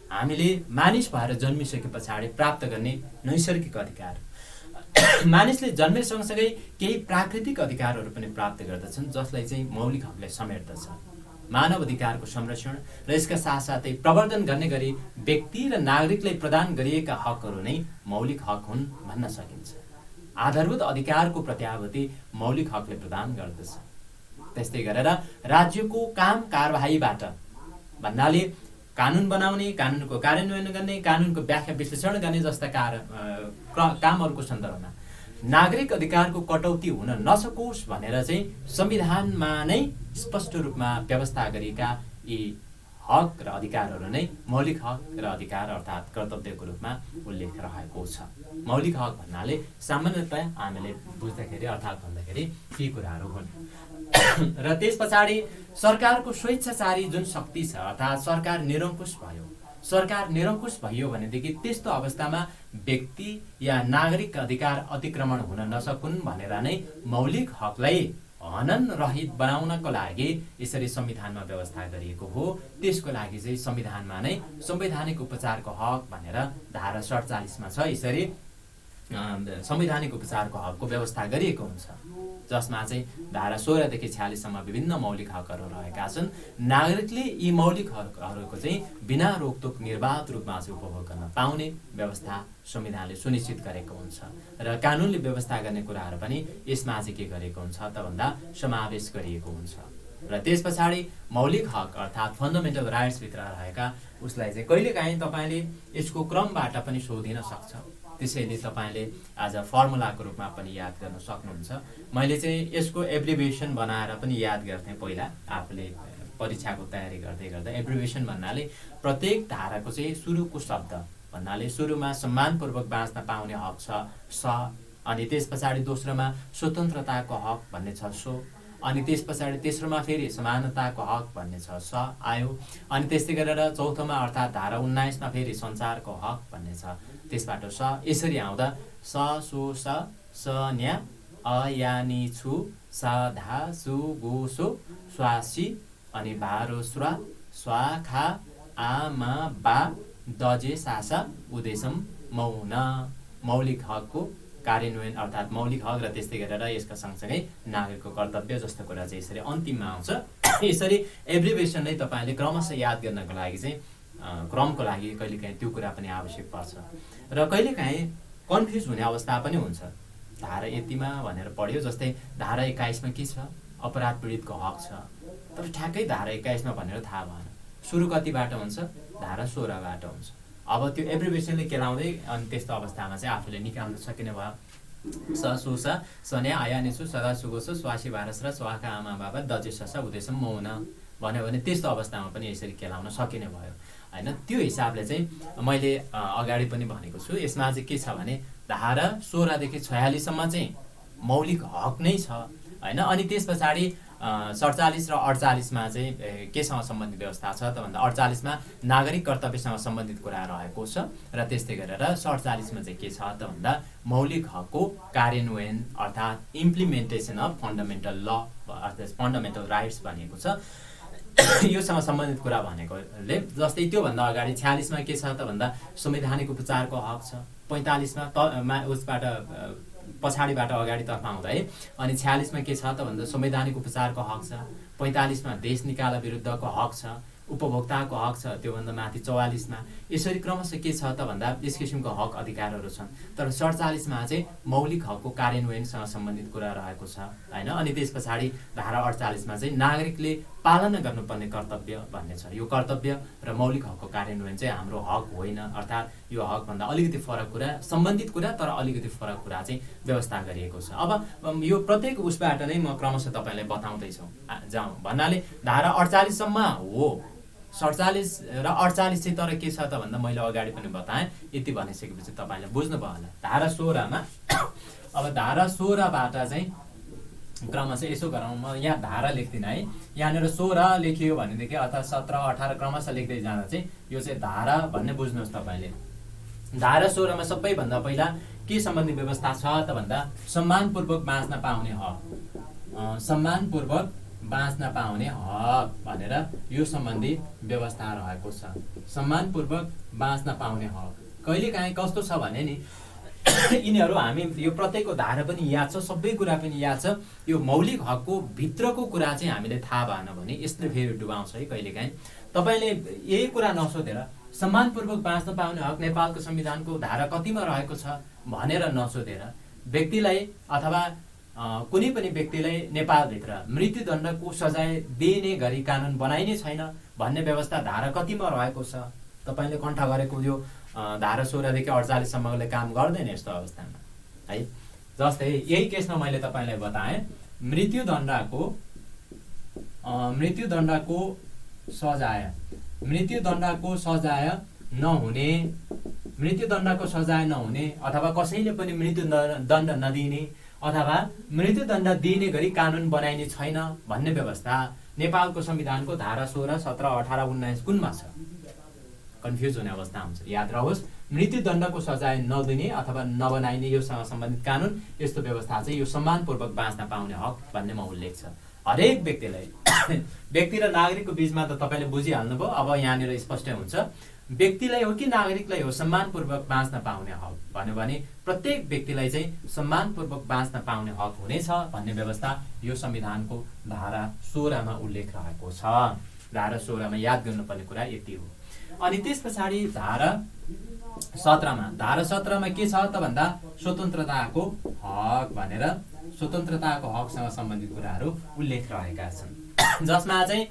हामीले मानिस भएर जन्मिसके पछाडि प्राप्त गर्ने नैसर्गिक अधिकार। मानिसले जन्मे सँगसँगै केही प्राकृतिक अधिकारहरू पनि प्राप्त गर्दछन्, जसलाई चाहिँ मौलिक हकले समेट्दछ। मानव अधिकारको संरक्षण र यसका साथसाथै प्रवर्धन गर्ने गरी व्यक्ति र नागरिकलाई प्रदान गरिएका हकहरू नै मौलिक हक हुन् भन्न सकिन्छ। आधारभूत अधिकारको प्रत्याभूति मौलिक हकले प्रदान गर्दछ। त्यस्तै गरेर राज्यको काम कारबाहीबाट भन्नाले कानुन बनाउने, कानुनको कार्यान्वयन गर्ने, कानुनको व्याख्या विश्लेषण गर्ने जस्ता कामहरूको सन्दर्भमा नागरिक अधिकारको कटौती हुन नसकोस् भनेर चाहिँ संविधानमा नै स्पष्ट रूपमा व्यवस्था गरिएका यी हक र अधिकारहरू नै मौलिक हक र अधिकार अर्थात् कर्तव्यको रूपमा उल्लेख रहेको छ। मौलिक हक भन्नाले सामान्यतया हामीले बुझ्दाखेरि अर्थात् भन्दाखेरि यी कुराहरू हुन्। र त्यस पछाडि सरकारको स्वेच्छाचारी जुन शक्ति छ अर्थात् सरकार निरङ्कुश भयो भनेदेखि त्यस्तो अवस्थामा व्यक्ति या नागरिक अधिकार अतिक्रमण हुन नसकुन् भनेर नै मौलिक हकलाई हनन रहित बनाउनको लागि यसरी संविधानमा व्यवस्था गरिएको हो। त्यसको लागि चाहिँ संविधानमा नै संवैधानिक उपचारको हक भनेर धारा 47 मा छ। यसरी संवैधानिक उपचारको हकको व्यवस्था गरिएको हुन्छ, जसमा चाहिँ धारा 16 देखि 46 सम्म विभिन्न मौलिक हकहरू रहेका छन्। नागरिकले यी मौलिक हकहरूको चाहिँ बिना रोकटोक निर्वाध रूपमा चाहिँ उपभोग गर्न पाउने व्यवस्था संविधानले सुनिश्चित गरेको हुन्छ र कानुनले व्यवस्था गर्ने कुराहरू पनि यसमा चाहिँ के गरेको हुन्छ त भन्दा समावेश गरिएको हुन्छ। र त्यस पछाडि मौलिक हक अर्थात् फन्डामेन्टल राइट्स भित्र रहेका उसलाई चाहिँ कहिलेकाहीँ तपाईँले यसको क्रमबाट पनि सोधिन सक्छ। त्यसैले तपाईँले आज फर्मुलाको रूपमा पनि याद गर्न सक्नुहुन्छ। मैले चाहिँ यसको एब्रिभिएसन बनाएर पनि याद गर्थेँ पहिला आफूले परीक्षाको तयारी गर्दै गर्दा। एब्रिभिएसन भन्नाले प्रत्येक धाराको चाहिँ सुरुको शब्द भन्नाले सुरुमा सम्मानपूर्वक बाँच्न पाउने हक छ स, अनि त्यस पछाडि दोस्रोमा स्वतन्त्रताको हक भन्ने छ सो, अनि त्यस पछाडि तेस्रोमा फेरि समानताको हक भन्ने छ स आयो, अनि त्यस्तै गरेर चौथोमा अर्थात् धारा 19 मा फेरि संसारको हक भन्ने छ, त्यसबाट स। यसरी आउँदा स सो स स न्या अयानी छु सा धा सु गो सो स्वासी अनि बारो स्वा स्वाखा आमा बा दजे सासा उदेशम मौन। मौलिक हकको कार्यान्वयन अर्थात् मौलिक हक र त्यस्तै गरेर यसका सँगसँगै नागरिकको कर्तव्य जस्तो कुरा चाहिँ यसरी अन्तिममा आउँछ। यसरी एब्रिभिएसन नै तपाईँले क्रमशः याद गर्नको लागि चाहिँ क्रमको लागि कहिलेकाहीँ त्यो कुरा पनि आवश्यक पर्छ र कहिलेकाहीँ कन्फ्युज हुने अवस्था पनि हुन्छ। धारा यतिमा भनेर पढ्यो, जस्तै धारा 21 मा के छ अपराध पीडितको हक छ, तर ठ्याक्कै धारा 21 मा भनेर थाहा भएन। सुरु कतिबाट हुन्छ? धारा 16 बाट हुन्छ। अब त्यो एब्रिभिएसनले केलाउँदै अनि त्यस्तो अवस्थामा चाहिँ आफूले निकाल्न सकिने भयो। स सुसा सन्या आयानेछु सदा सुगोसो स्वासी भारस र स्वाखा आमा बाबा दजे ससा उदेशम मौन भन्यो भने त्यस्तो अवस्थामा पनि यसरी केलाउन सकिने भयो। हैन। त्यो हिसाबले चाहिँ मैले अगाडि पनि भनेको छु। यसमा चाहिँ के छ भने धारा 16 देखि 46 सम्म चाहिँ मौलिक हक नै छ हैन। अनि त्यस पछाडि 47 र 48 मा चाहिँ केसँग सम्बन्धित व्यवस्था छ त भन्दा 48 मा नागरिक कर्तव्यसँग सम्बन्धित कुरा रहेको छ र त्यस्तै गरेर 47 मा चाहिँ के छ त भन्दा मौलिक हकको कार्यान्वयन अर्थात् इम्प्लिमेन्टेसन अफ फन्डामेन्टल ल अर्थात् फन्डामेन्टल राइट्स भनेको छ। योसँग सम्बन्धित कुरा भनेकोले जस्तै त्योभन्दा अगाडि 46 मा के छ त भन्दा संवैधानिक उपचारको हक छ। 45 मा उसबाट पछाडिबाट अगाडितर्फ आउँदा है अनि 46 मा के छ त भन्दा संवैधानिक उपचारको हक छ। 45 मा देश निकाला विरुद्धको हक छ, उपभोक्ताको हक छ। त्योभन्दा माथि 44 मा यसरी क्रमशः के छ त भन्दा यस किसिमको हक अधिकारहरू छन्। तर 47 मा चाहिँ मौलिक हकको कार्यान्वयनसँग सम्बन्धित कुरा रहेको छ हैन। अनि त्यस पछाडि धारा 48 मा चाहिँ नागरिकले पालना गर्नुपर्ने कर्तव्य भन्ने छ। यो कर्तव्य र मौलिक हकको कार्यान्वयन चाहिँ हाम्रो हक होइन, अर्थात् यो हक भन्दा अलिकति फरक कुरा, सम्बन्धित कुरा तर अलिकति फरक कुरा चाहिँ व्यवस्था गरिएको छ। अब यो प्रत्येक उसबाट नै म क्रमशः तपाईलाई बताउँदैछु जाउँ भन्नाले धारा 48 सम्म हो। 47 र 48 चाहिँ तर के छ त भन्दा मैले अगाडि पनि बताएँ। यति भनिसकेपछि तपाईले बुझ्नुभयो होला। धारा 16 मा अब धारा 16 बाट चाहिँ क्रमशः यसो गरौँ, म यहाँ धारा लेख्दिनँ है। यहाँनिर 16 लेखियो भनेदेखि अर्थात् 17 18 क्रमशः लेख्दै जाँदा चाहिँ यो चाहिँ धारा भन्ने बुझ्नुहोस् तपाईले। धारा 16 मा सबैभन्दा पहिला के सम्बन्धी व्यवस्था छ त भन्दा सम्मानपूर्वक बाँच्न पाउने हक, सम्मानपूर्वक बाँच्न पाउने हक भनेर यो सम्बन्धी व्यवस्था रहेको छ। सम्मानपूर्वक बाँच्न पाउने हक कहिलेकाहीँ कस्तो छ भने नि यिनीहरू हामी यो प्रत्येकको धारा पनि याद छ, सबै कुरा पनि याद छ। यो मौलिक हकको भित्रको कुरा चाहिँ हामीले थाहा भएन भने यसले फेरि डुबाउँछ है कहिलेकाहीँ। तपाईले यही कुरा नसोधेर सम्मानपूर्वक बाँच्न पाउने हक नेपालको संविधानको धारा कतिमा रहेको छ भनेर नसोधेर व्यक्तिलाई अथवा कुनै पनि व्यक्तिलाई नेपालभित्र मृत्युदण्डको सजाय दिने गरी कानुन बनाइने छैन भन्ने व्यवस्था धारा कतिमा रहेको छ। तपाईले कण्ठ गरेको यो धारा 16 देखि 48 सम्मले काम गर्दैन यस्तो अवस्थामा है। जस्तै यही केसमा मैले तपाईलाई बताएँ मृत्युदण्डको सजाय नहुने अथवा कसैले पनि मृत्युदण्ड नदिने अथवा मृत्युदण्ड दिने गरी कानुन बनाइने छैन भन्ने व्यवस्था नेपालको संविधानको धारा 16, 17, 18, 19 कुनमा छ? कन्फ्युज हुने अवस्था हुन्छ। याद रहोस्, मृत्युदण्डको सजाय नदिने अथवा नबनाइने योसँग सम्बन्धित कानुन, यस्तो व्यवस्था चाहिँ यो सम्मानपूर्वक बाँच्न पाउने हक भन्नेमा उल्लेख छ। हरेक व्यक्तिलाई व्यक्ति र नागरिकको बीचमा त तपाईले बुझिहाल्नुभयो। अब यहाँनिर स्पष्ट हुन्छ व्यक्तिलाई हो कि नागरिकलाई हो सम्मानपूर्वक बाँच्न पाउने हक भन्यो भने प्रत्येक व्यक्तिलाई चाहिँ सम्मानपूर्वक बाँच्न पाउने हक हुनेछ भन्ने व्यवस्था यो संविधानको धारा 16 मा उल्लेख रहेको छ। धारा 16 मा याद गर्नुपर्ने कुरा यति हो। अनि त्यस पछाडि धारा 17 मा के छ त भन्दा स्वतन्त्रताको हक भनेर स्वतन्त्रताको हकसँग सम्बन्धित कुराहरू उल्लेख रहेका छन्। जसमा चाहिँ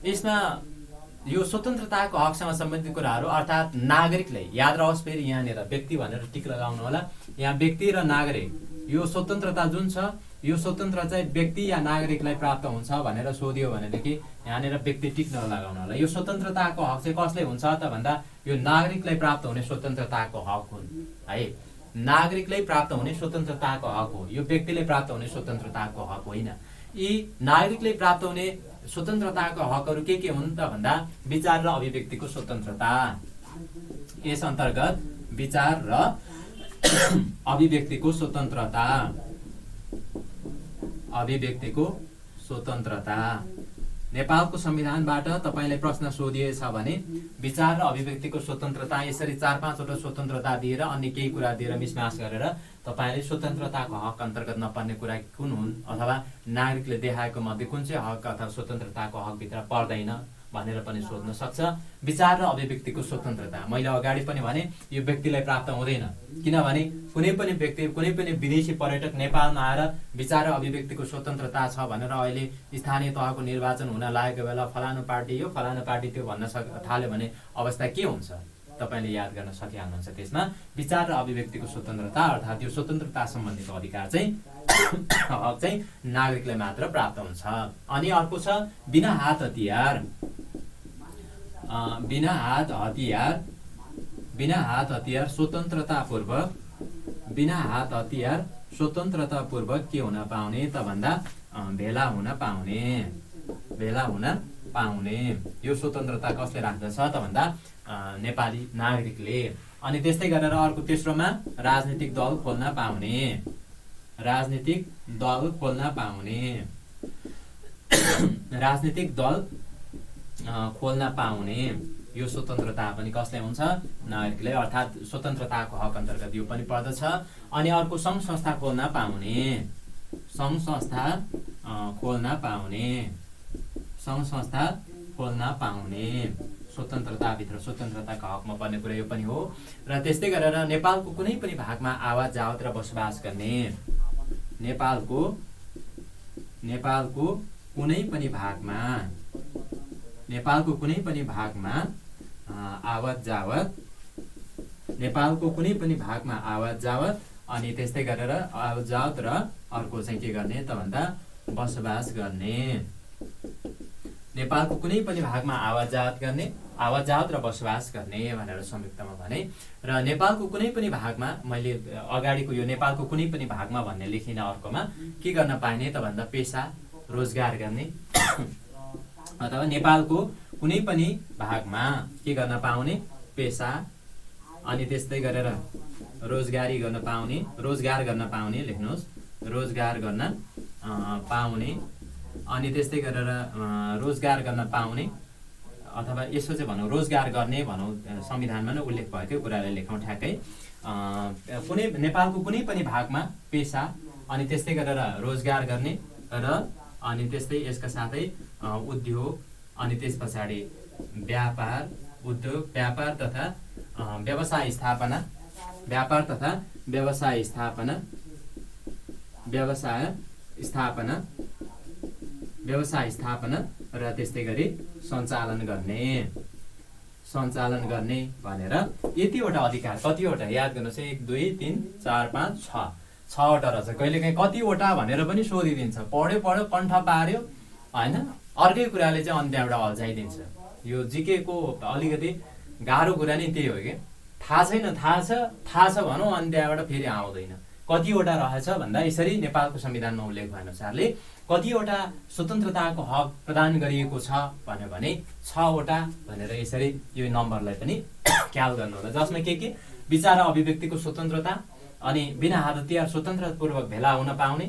यसमा यो स्वतन्त्रताको हकसँग सम्बन्धित कुराहरू अर्थात् नागरिकले याद रहोस्, फेरि यहाँनिर व्यक्ति भनेर टिक लगाउनु होला। यहाँ व्यक्ति र नागरिक यो स्वतन्त्रता जुन छ यो स्वतन्त्र चाहिँ व्यक्ति या नागरिकलाई प्राप्त हुन्छ भनेर सोधियो भनेदेखि यहाँनिर व्यक्ति टिक नलगाउनु होला। यो स्वतन्त्रताको हक चाहिँ कसले हुन्छ त भन्दा यो नागरिकलाई प्राप्त हुने स्वतन्त्रताको हक हुन् है। नागरिकलाई प्राप्त हुने स्वतन्त्रताको हक हो, यो व्यक्तिले प्राप्त हुने स्वतन्त्रताको हक होइन। यी नागरिकले प्राप्त हुने स्वतन्त्रताको हकहरू के हुन् त भन्दा विचार र अभिव्यक्तिको स्वतन्त्रता, यस अन्तर्गत विचार र अभिव्यक्तिको स्वतन्त्रता। नेपालको संविधानबाट तपाईलाई प्रश्न सोधिएछ भने विचार र अभिव्यक्तिको स्वतन्त्रता यसरी 4-5 वटा स्वतन्त्रता दिएर अन्य केही कुरा दिएर मिसमास गरेर तपाईले स्वतन्त्रताको हक अन्तर्गत नपर्ने कुरा कुन हुन् अथवा नागरिकले देखाएको मध्ये कुन चाहिँ हक अथवा स्वतन्त्रताको हकभित्र पर्दैन भनेर पनि सोध्न सक्छ। विचार र अभिव्यक्तिको स्वतन्त्रता मैले अगाडि पनि भने यो व्यक्तिलाई प्राप्त हुँदैन, किनभने कुनै पनि व्यक्ति कुनै पनि विदेशी पर्यटक नेपालमा आएर विचार र अभिव्यक्तिको स्वतन्त्रता छ भनेर अहिले स्थानीय तहको निर्वाचन हुन लागेको बेला फलानु पार्टी यो फलानु पार्टी त्यो भन्न थाल्यो भने अवस्था के हुन्छ तपाईले याद गर्न सकिहाल्नुहुन्छ। त्यसमा विचार र अभिव्यक्तिको स्वतन्त्रता अर्थात् यो स्वतन्त्रता सम्बन्धीको अधिकार चाहिँ हक चाहिँ नागरिकलाई मात्र प्राप्त हुन्छ। अनि अर्को छ बिना हात हतियार बिना हात हतियार स्वतन्त्रतापूर्वक के हुन पाउने त भन्दा भेला हुन पाउने। यो स्वतन्त्रता कसले राख्दछ त भन्दा नेपाली नागरिकले। अनि त्यस्तै गरेर अर्को तेस्रोमा राजनीतिक दल खोल्न पाउने यो स्वतन्त्रता पनि कसले हुन्छ? नागरिकले, अर्थात् स्वतन्त्रताको हक अन्तर्गत यो पनि पर्दछ। अनि अर्को सङ्घ संस्था खोल्न पाउने स्वतन्त्रताभित्र स्वतन्त्रताको हकमा पर्ने कुरा यो पनि हो। र त्यस्तै गरेर नेपालको कुनै पनि भागमा आवाज जावत र बसोबास गर्ने, नेपालको कुनै पनि भागमा आवाज जावत अनि त्यस्तै गरेर आवाज जावत र अर्को चाहिँ के गर्ने त भन्दा बसोबास गर्ने। नेपालको कुनै पनि भागमा आवाज जावत र बसोबास गर्ने भनेर संयुक्तमा भने। र नेपालको कुनै पनि भागमा, मैले अगाडिको यो नेपालको कुनै पनि भागमा भन्ने लेखिन, अर्कोमा के गर्न पाइने त भन्दा पेसा रोजगार गर्ने अथवा नेपालको कुनै पनि भागमा के गर्न पाउने? पेसा, अनि त्यस्तै गरेर रोजगार गर्न पाउने लेख्नुहोस्, रोजगार गर्न पाउने। अनि त्यस्तै गरेर रोजगार गर्न पाउने अथवा यसो चाहिँ भनौँ रोजगार गर्ने भनौँ, संविधानमा नै उल्लेख भएको कुरालाई लेखौँ ठ्याक्कै। नेपालको कुनै पनि भागमा पेसा, अनि त्यस्तै गरेर रोजगार गर्ने र अनि त्यस्तै यसका साथै उद्योग, अनि त्यस पछाडि व्यापार तथा व्यवसाय स्थापना र त्यस्तै गरी सञ्चालन गर्ने भनेर यतिवटा अधिकार, कतिवटा याद गर्नुहोस्, 1 2 3 4 5 6वटा रहेछ। कहिलेकाहीँ कतिवटा भनेर पनि सोधिदिन्छ, पढ्यो कण्ठ पार्यो होइन, अर्कै कुराले चाहिँ अनि त्यहाँबाट अल्झाइदिन्छ। यो जिके को अलिकति गाह्रो कुरा नै त्यही हो कि थाहा छैन, थाहा छ भनौँ, अनि त्यहाँबाट फेरि आउँदैन। कतिवटा रहेछ भन्दा यसरी नेपालको संविधानमा उल्लेख भए अनुसारले कतिवटा स्वतन्त्रताको हक प्रदान गरिएको छ भन्यो भने 6वटा भनेर यसरी यो नम्बरलाई पनि ख्याल गर्नु होला, जसमा के विचार अभिव्यक्तिको स्वतन्त्रता, अनि बिना हात हतियार स्वतन्त्रतापूर्वक भेला हुन पाउने,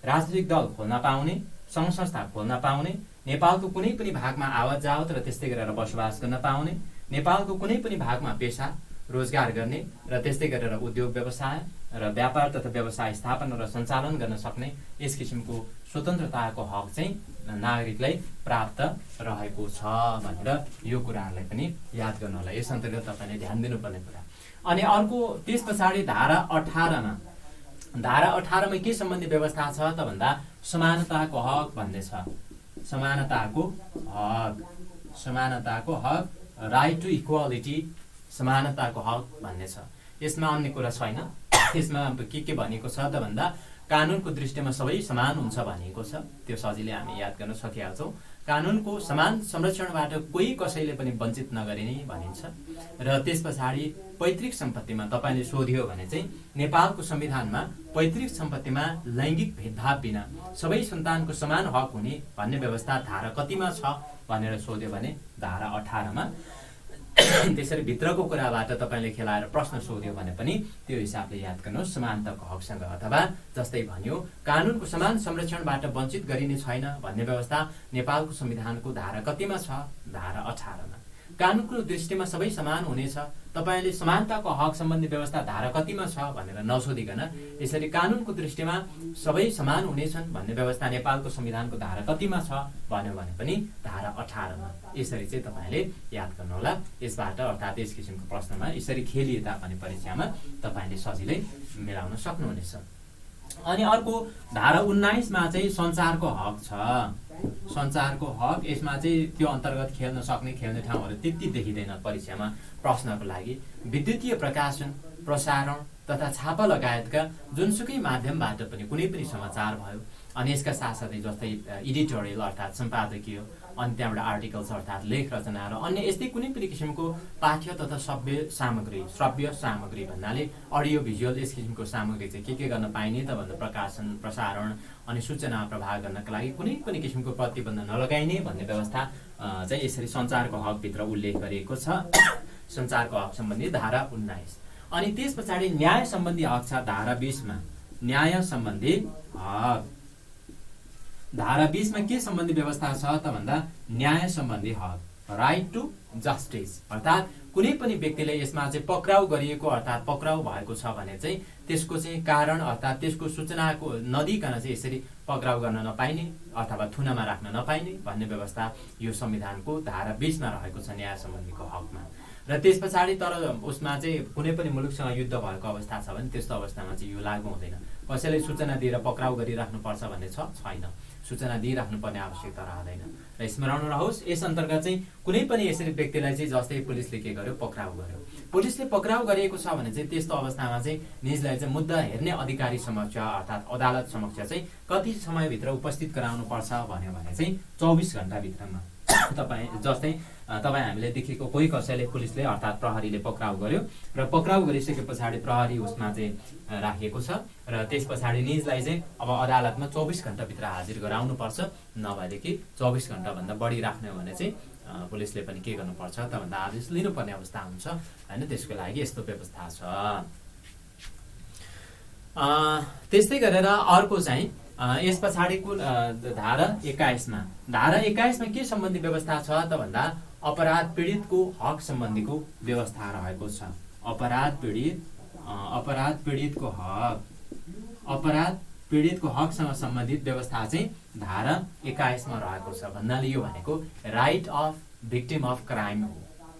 राजनीतिक दल खोल्न पाउने, सङ्घ संस्था खोल्न पाउने, नेपालको कुनै पनि भागमा आवाज जावत र त्यस्तै गरेर बसोबास गर्न पाउने, नेपालको कुनै पनि भागमा पेसा रोजगार गर्ने र त्यस्तै गरेर उद्योग व्यवसाय र व्यापार तथा व्यवसाय स्थापना र सञ्चालन गर्न सक्ने यस किसिमको स्वतन्त्रताको हक चाहिँ नागरिकलाई प्राप्त रहेको छ भनेर यो कुराहरूलाई पनि याद गर्नु होला। यस अन्तर्गत तपाईँले ध्यान दिनुपर्ने कुरा। अनि अर्को त्यस पछाडि धारा 18मा के सम्बन्धी व्यवस्था छ त भन्दा समानताको हक भन्ने छ। समानताको हक, राइट टु इक्वालिटी, समानताको हक भन्ने छ। यसमा अन्य कुरा छैन। यसमा के भनेको छ त भन्दा कानुनको दृष्टिमा सबै समान हुन्छ भनिएको छ। त्यो सजिलै हामी याद गर्न सकिहाल्छौँ। कानुनको समान संरक्षणबाट कोही कसैले पनि वञ्चित नगरिने भनिन्छ। र त्यस पछाडि पैतृक सम्पत्तिमा तपाईँले सोध्यो भने चाहिँ नेपालको संविधानमा पैतृक सम्पत्तिमा लैङ्गिक भेदभाव बिना सबै सन्तानको समान हक हुने भन्ने व्यवस्था धारा कतिमा छ भनेर सोध्यो भने धारा 18मा। त्यसरी भित्रको कुराबाट तपाईँले खेलाएर प्रश्न सोध्यो भने पनि त्यो हिसाबले याद गर्नुहोस्, समानताको हकसँग। अथवा जस्तै भन्यो कानुनको समान संरक्षणबाट वञ्चित गरिने छैन भन्ने व्यवस्था नेपालको संविधानको धारा कतिमा छ? धारा 18मा। कानुनको दृष्टिमा सबै समान हुनेछ, तपाईँले समानताको हक सम्बन्धी व्यवस्था धारा कतिमा छ भनेर नसोधिकन यसरी कानुनको दृष्टिमा सबै समान हुनेछन् भन्ने व्यवस्था नेपालको संविधानको धारा कतिमा छ भन्यो भने पनि धारा 18मा। यसरी चाहिँ तपाईँले याद गर्नुहोला। यसबाट अर्थात् यस किसिमको प्रश्नमा यसरी खेलिए तापनि परीक्षामा तपाईँले सजिलै मिलाउन सक्नुहुनेछ। अनि अर्को धारा 19मा चाहिँ सञ्चारको हक छ। सञ्चारको हक, यसमा चाहिँ त्यो अन्तर्गत खेल्ने ठाउँहरू त्यति देखिँदैन परीक्षामा प्रश्नको लागि। विद्युतीय प्रकाशन, प्रसारण तथा छापा लगायतका जुनसुकै माध्यमबाट पनि कुनै पनि समाचार भयो अनि यसका साथसाथै जस्तै एडिटोरियल अर्थात् सम्पादकीय, अनि त्यहाँबाट आर्टिकल्स अर्थात् लेख रचना र अन्य यस्तै कुनै पनि किसिमको पाठ्य तथा श्रव्य सामग्री भन्नाले अडियो भिजुअल यस किसिमको सामग्री चाहिँ के गर्न पाइने त भन्दा प्रकाशन प्रसारण अनि सूचना प्रवाह गर्नका लागि कुनै पनि किसिमको प्रतिबन्ध नलगाइने भन्ने व्यवस्था चाहिँ यसरी सञ्चारको हकभित्र उल्लेख गरिएको छ। सञ्चारको हक सम्बन्धी धारा 19। अनि त्यस पछाडि न्याय सम्बन्धी हक छ धारा 20 मा। न्याय सम्बन्धी हक धारा 20 मा के सम्बन्धी व्यवस्था छ त भन्दा न्याय सम्बन्धी हक, राइट टु जस्टिस, अर्थात् कुनै पनि व्यक्तिले यसमा चाहिँ पक्राउ गरिएको अर्थात् पक्राउ भएको छ भने चाहिँ त्यसको चाहिँ कारण अर्थात् त्यसको सूचनाको नदिकन चाहिँ यसरी पक्राउ गर्न नपाइने अथवा थुनामा राख्न नपाइने भन्ने व्यवस्था यो संविधानको धारा 20 मा रहेको छ न्याय सम्बन्धीको हकमा। र त्यस पछाडि तर उसमा चाहिँ कुनै पनि मुलुकसँग युद्ध भएको अवस्था छ भने त्यस्तो अवस्थामा चाहिँ यो लागू हुँदैन। कसैले सूचना दिएर पक्राउ गरिराख्नुपर्छ भन्ने छैन, सूचना दिइराख्नुपर्ने आवश्यकता रहँदैन। र स्मरण रहोस् यस अन्तर्गत चाहिँ कुनै पनि यसरी व्यक्तिलाई चाहिँ जस्तै पुलिसले के गर्यो, पक्राउ गर्यो, पुलिसले पक्राउ गरिएको छ भने चाहिँ त्यस्तो अवस्थामा चाहिँ निजलाई चाहिँ मुद्दा हेर्ने अधिकारी समक्ष अर्थात् अदालत समक्ष चाहिँ कति समयभित्र उपस्थित गराउनुपर्छ भन्यो भने चाहिँ 24 घण्टाभित्रमा। जस्तै तपाईँ हामीले देखेको कोही कसैले पुलिसले अर्थात् प्रहरीले पक्राउ गर्यो र पक्राउ गरिसके पछाडि प्रहरी उसमा चाहिँ राखिएको छ र त्यस पछाडि निजलाई चाहिँ अब अदालतमा 24 घण्टाभित्र हाजिर गराउनुपर्छ, नभएदेखि 24 घण्टाभन्दा बढी राख्ने हो भने चाहिँ पुलिसले पनि के गर्नुपर्छ त भन्दा आदेश लिनुपर्ने अवस्था हुन्छ हैन। त्यसको लागि यस्तो व्यवस्था छ। त्यस्तै गरेर अर्को चाहिँ यस पछाडिको धारा 21 मा। धारा 21 मा के सम्बन्धी व्यवस्था छ त भन्दा अपराध पीडितको हक सम्बन्धीको व्यवस्था रहेको छ। अपराध पीडितको हकसँग सम्बन्धित व्यवस्था चाहिँ धारा 21 मा रहेको छ। भन्नाले यो भनेको right of victim of crime हो।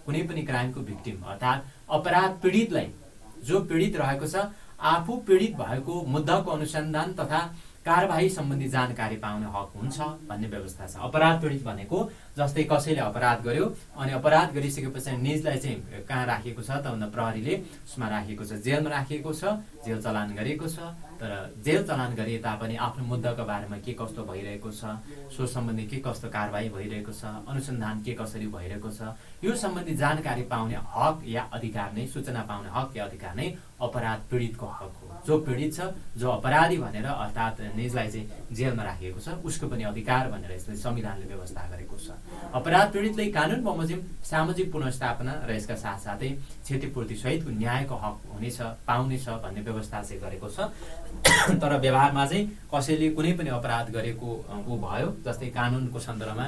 कुनै पनि क्राइमको भिक्टिम अर्थात् अपराध पीडितलाई, जो पीडित रहेको छ, आफू पीडित भएको मुद्दाको अनुसन्धान तथा कारबाही सम्बन्धी जानकारी पाउने हक हुन्छ भन्ने व्यवस्था छ। अपराध पीडित भनेको जस्तै कसैले अपराध गर्यो अनि अपराध गरिसकेपछि निजलाई चाहिँ कहाँ राखिएको छ त भन्दा प्रहरीले उसमा राखिएको छ, जेलमा राखिएको छ, जेल चलान गरिएको छ। तर जेल चलान गरिए तापनि आफ्नो मुद्दाको बारेमा के कस्तो भइरहेको छ, सो सम्बन्धी के कस्तो कारबाही भइरहेको छ, अनुसन्धान के कसरी भइरहेको छ, यो सम्बन्धी जानकारी पाउने हक या अधिकार नै, सूचना पाउने हक या अधिकार नै अपराध पीडितको हक हो। जो पीडित छ, जो अपराधी भनेर अर्थात् निजलाई चाहिँ जेलमा राखिएको छ, उसको पनि अधिकार भनेर यसले संविधानले व्यवस्था गरेको छ। अपराध पीडितले कानुन बमोजिम सामाजिक पुनर्स्थापना र यसका साथसाथै क्षतिपूर्ति सहितको न्यायको हक हुनेछ, पाउनेछ भन्ने व्यवस्था चाहिँ गरेको छ। तर व्यवहारमा चाहिँ कसैले कुनै पनि अपराध गरेको भयो, जस्तै कानुनको सन्दर्भमा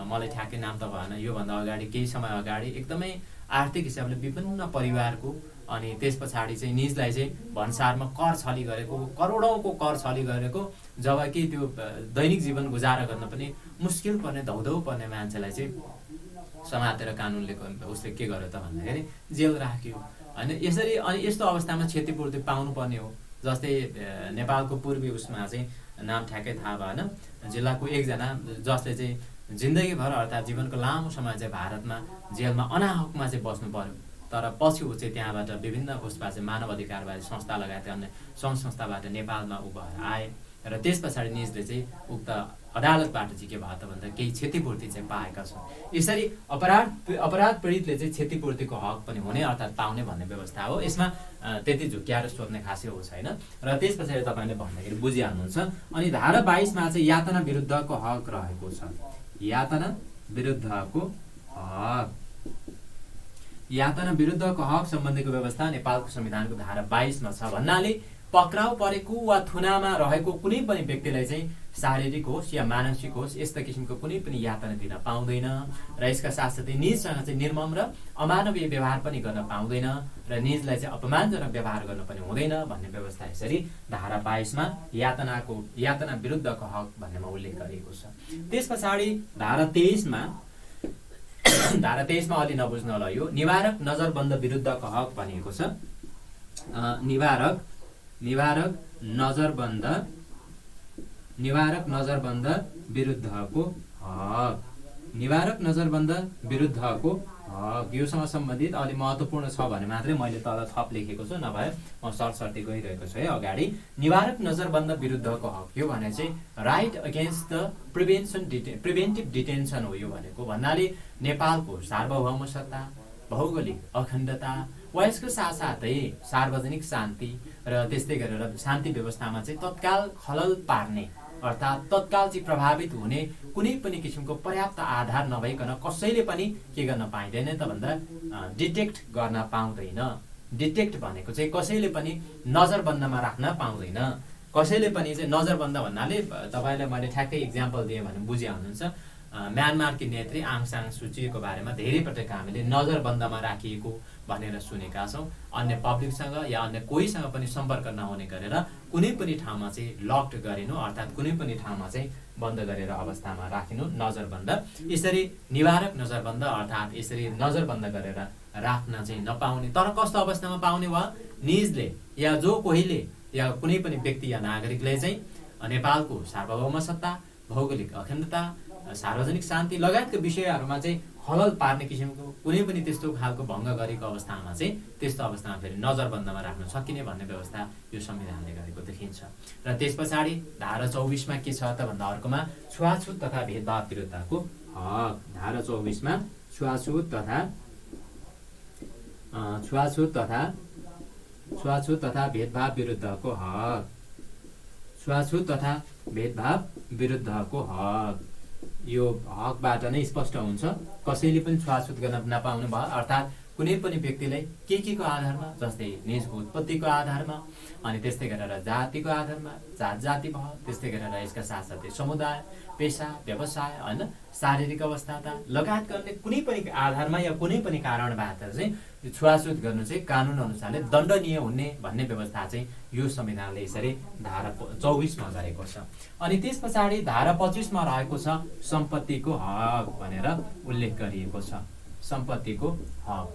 मलाई ठ्याक्कै नाम त भएन, योभन्दा अगाडि केही समय अगाडि एकदमै आर्थिक हिसाबले विभिन्न परिवारको अनि त्यस पछाडि चाहिँ निजलाई चाहिँ भन्सारमा कर छली गरेको, करोडौँको कर छली गरेको, जबकि त्यो दैनिक जीवन गुजारा गर्न पनि मुस्किल पर्ने, धौधौ पर्ने मान्छेलाई चाहिँ समातेर कानुनले उसले के गर्यो त भन्दाखेरि जेल राख्यो हैन। यसरी अनि यस्तो अवस्थामा क्षतिपूर्ति पाउनुपर्ने हो। जस्तै नेपालको पूर्वी उसमा चाहिँ नाम ठ्याक्कै थाहा भएन, जिल्लाको एकजना जसले चाहिँ जिन्दगीभर अर्थात् जीवनको लामो समय चाहिँ भारतमा जेलमा अनाहकमा चाहिँ बस्नु पर्यो। तर पछि ऊ चाहिँ त्यहाँबाट विभिन्न उसमा चाहिँ मानव अधिकारवादी संस्था लगायत अन्य सङ्घ संस्थाबाट नेपालमा ऊ भएर आए र त्यस पछाडि निजले चाहिँ उक्त अदालतबाट चाहिँ के भयो त भन्दा केही क्षतिपूर्ति चाहिँ पाएका छन्। यसरी अपराध पीडितले चाहिँ क्षतिपूर्तिको हक पनि हुने अर्थात् पाउने भन्ने व्यवस्था हो। यसमा त्यति झुक्क्याएर सोध्ने खासै हो छैन र त्यस पछाडि तपाईँले भन्दाखेरि बुझिहाल्नुहुन्छ। अनि धारा 22 मा चाहिँ यातना विरुद्धको हक रहेको छ। यातना विरुद्धको हक सम्बन्धीको व्यवस्था नेपालको संविधानको धारा 22 मा छ। भन्नाले पक्राउ परेको वा थुनामा रहेको कुनै पनि व्यक्तिलाई चाहिँ शारीरिक होस् या मानसिक होस् यस्ता किसिमको कुनै पनि यातना दिन पाउँदैन र यसका साथसाथै निजसँग चाहिँ निर्मम र अमानवीय व्यवहार पनि गर्न पाउँदैन र निजलाई चाहिँ अपमानजनक व्यवहार गर्न पनि हुँदैन भन्ने व्यवस्था यसरी धारा 22 मा यातना विरुद्धको हक भन्नेमा उल्लेख गरिएको छ। त्यस पछाडि धारा 23 मा अलि नबुझ्न होला, यो निवारक नजरबन्द विरुद्धको हक भनिएको छ। निवारक नजरबन्द विरुद्धको हक। निवारक नजरबन्द विरुद्धको हक योसँग सम्बन्धित अलि महत्त्वपूर्ण छ भने मात्रै मैले तल थप लेखेको छु, नभए म सरसर्ती गइरहेको छु है अगाडि। निवारक नजरबन्द विरुद्धको हक, यो भने चाहिँ right against the preventive detention हो यो भनेको। भन्नाले नेपालको सार्वभौमसत्ता, भौगोलिक अखण्डता वा यसको साथसाथै सार्वजनिक शान्ति र त्यस्तै गरेर शान्ति व्यवस्थामा चाहिँ तत्काल खलल पार्ने अर्थात् तत्काल चाहिँ प्रभावित हुने कुनै पनि किसिमको पर्याप्त आधार नभइकन कसैले पनि के गर्न पाइँदैन त भन्दा डिटेक्ट गर्न पाउँदैन। डिटेक्ट भनेको चाहिँ कसैले पनि नजरबन्दमा राख्न पाउँदैन। कसैले पनि चाहिँ नजरबन्द भन्नाले तपाईँलाई मैले ठ्याक्कै इक्जाम्पल दिएँ भने बुझिया हुनुहुन्छ। म्यानमारकी नेत्री आङ सान सू चीको बारेमा धेरै पटक हामीले नजरबन्दमा राखिएको भनेर सुनेका छौँ। अन्य पब्लिकसँग या अन्य कोहीसँग पनि सम्पर्क नहुने गरेर कुनै पनि ठाउँमा चाहिँ लक्ड गरिनु अर्थात् कुनै पनि ठाउँमा चाहिँ बन्द गरेर अवस्थामा राखिनु नजरबन्द। यसरी निवारक नजरबन्द अर्थात् यसरी नजरबन्द गरेर राख्न चाहिँ नपाउने, तर कस्तो अवस्थामा पाउने वा निजले या जो कोहीले या कुनै पनि व्यक्ति या नागरिकले चाहिँ नेपालको सार्वभौमसत्ता, भौगोलिक अखण्डता, सार्वजनिक शान्ति लगायतका विषयहरूमा चाहिँ खलल पार्ने किसिमको कुनै पनि त्यस्तो खालको भङ्ग गरेको अवस्थामा चाहिँ त्यस्तो अवस्थामा फेरि नजरबन्दमा राख्न सकिने भन्ने व्यवस्था यो संविधानले गरेको देखिन्छ। र त्यस पछाडि धारा 24मा के छ त भन्दा अर्कोमा छुवाछुत तथा भेदभाव विरुद्धको हक। धारा 24मा छुवाछुत तथा भेदभाव विरुद्धको हक। छुवाछुत तथा भेदभाव विरुद्धको हक यो हकबाट नै स्पष्ट हुन्छ कसैले पनि छुवाछुत गर्न नपाउनु भयो, अर्थात् कुनै पनि व्यक्तिलाई के को आधारमा, जस्तै निजको उत्पत्तिको आधारमा, अनि त्यस्तै गरेर जातिको आधारमा, जाति भयो, त्यस्तै गरेर यसका साथसाथै समुदाय, पेसा, व्यवसाय होइन, शारीरिक अवस्था लगायत गर्ने कुनै पनि आधारमा या कुनै पनि कारणबाट चाहिँ छुवाछुत गर्नु चाहिँ कानुन अनुसारले दण्डनीय हुने भन्ने व्यवस्था चाहिँ यो संविधानले यसरी धारा 24मा गरेको छ। अनि त्यस पछाडि धारा 25मा रहेको छ सम्पत्तिको हक भनेर उल्लेख गरिएको छ। सम्पत्तिको हक,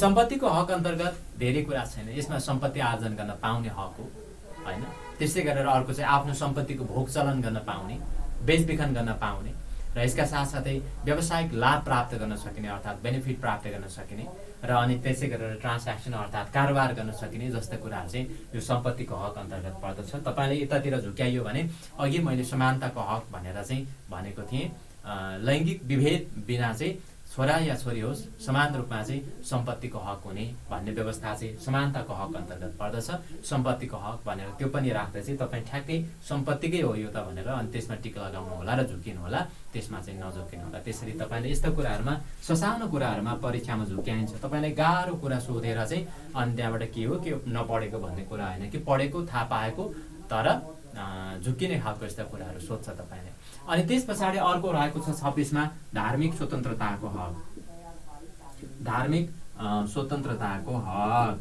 सम्पत्तिको हक अन्तर्गत धेरै कुरा छैन। यसमा सम्पत्ति आर्जन गर्न पाउने हक हो होइन। त्यस्तै गरेर अर्को चाहिँ आफ्नो सम्पत्तिको भोग चलन गर्न पाउने, बेचबिखन गर्न पाउने र यसका साथसाथै व्यावसायिक लाभ प्राप्त गर्न सकिने अर्थात् बेनिफिट प्राप्त गर्न सकिने र अनि त्यसै गरेर ट्रान्ज्याक्सन अर्थात् कारोबार गर्न सकिने जस्ता कुराहरू चाहिँ यो सम्पत्तिको हक अन्तर्गत पर्दछ। तपाईँले यतातिर झुक्याइयो भने अघि मैले समानताको हक भनेर चाहिँ भनेको थिएँ। लैङ्गिक विभेद बिना चाहिँ छोरा या छोरी होस् समान रूपमा चाहिँ सम्पत्तिको हक हुने भन्ने व्यवस्था चाहिँ समानताको हक अन्तर्गत पर्दछ। सम्पत्तिको हक भनेर त्यो पनि राख्दा चाहिँ तपाईँ ठ्याक्कै सम्पत्तिकै हो यो त भनेर अनि त्यसमा टिक लगाउनु होला र झुकिनु होला, त्यसमा चाहिँ नझुकिनु होला। त्यसरी तपाईँले यस्तो कुराहरूमा ससानो कुराहरूमा परीक्षामा झुक्याइन्छ। तपाईँलाई गाह्रो कुरा सोधेर चाहिँ अनि त्यहाँबाट के हो के नपढेको भन्ने कुरा होइन कि पढेको थाहा पाएको तर झुक्किने खालको यस्ता कुराहरू सोध्छ तपाईँले। अनि त्यस पछाडि अर्को रहेको छ 26मा धार्मिक स्वतन्त्रताको हक। धार्मिक स्वतन्त्रताको हक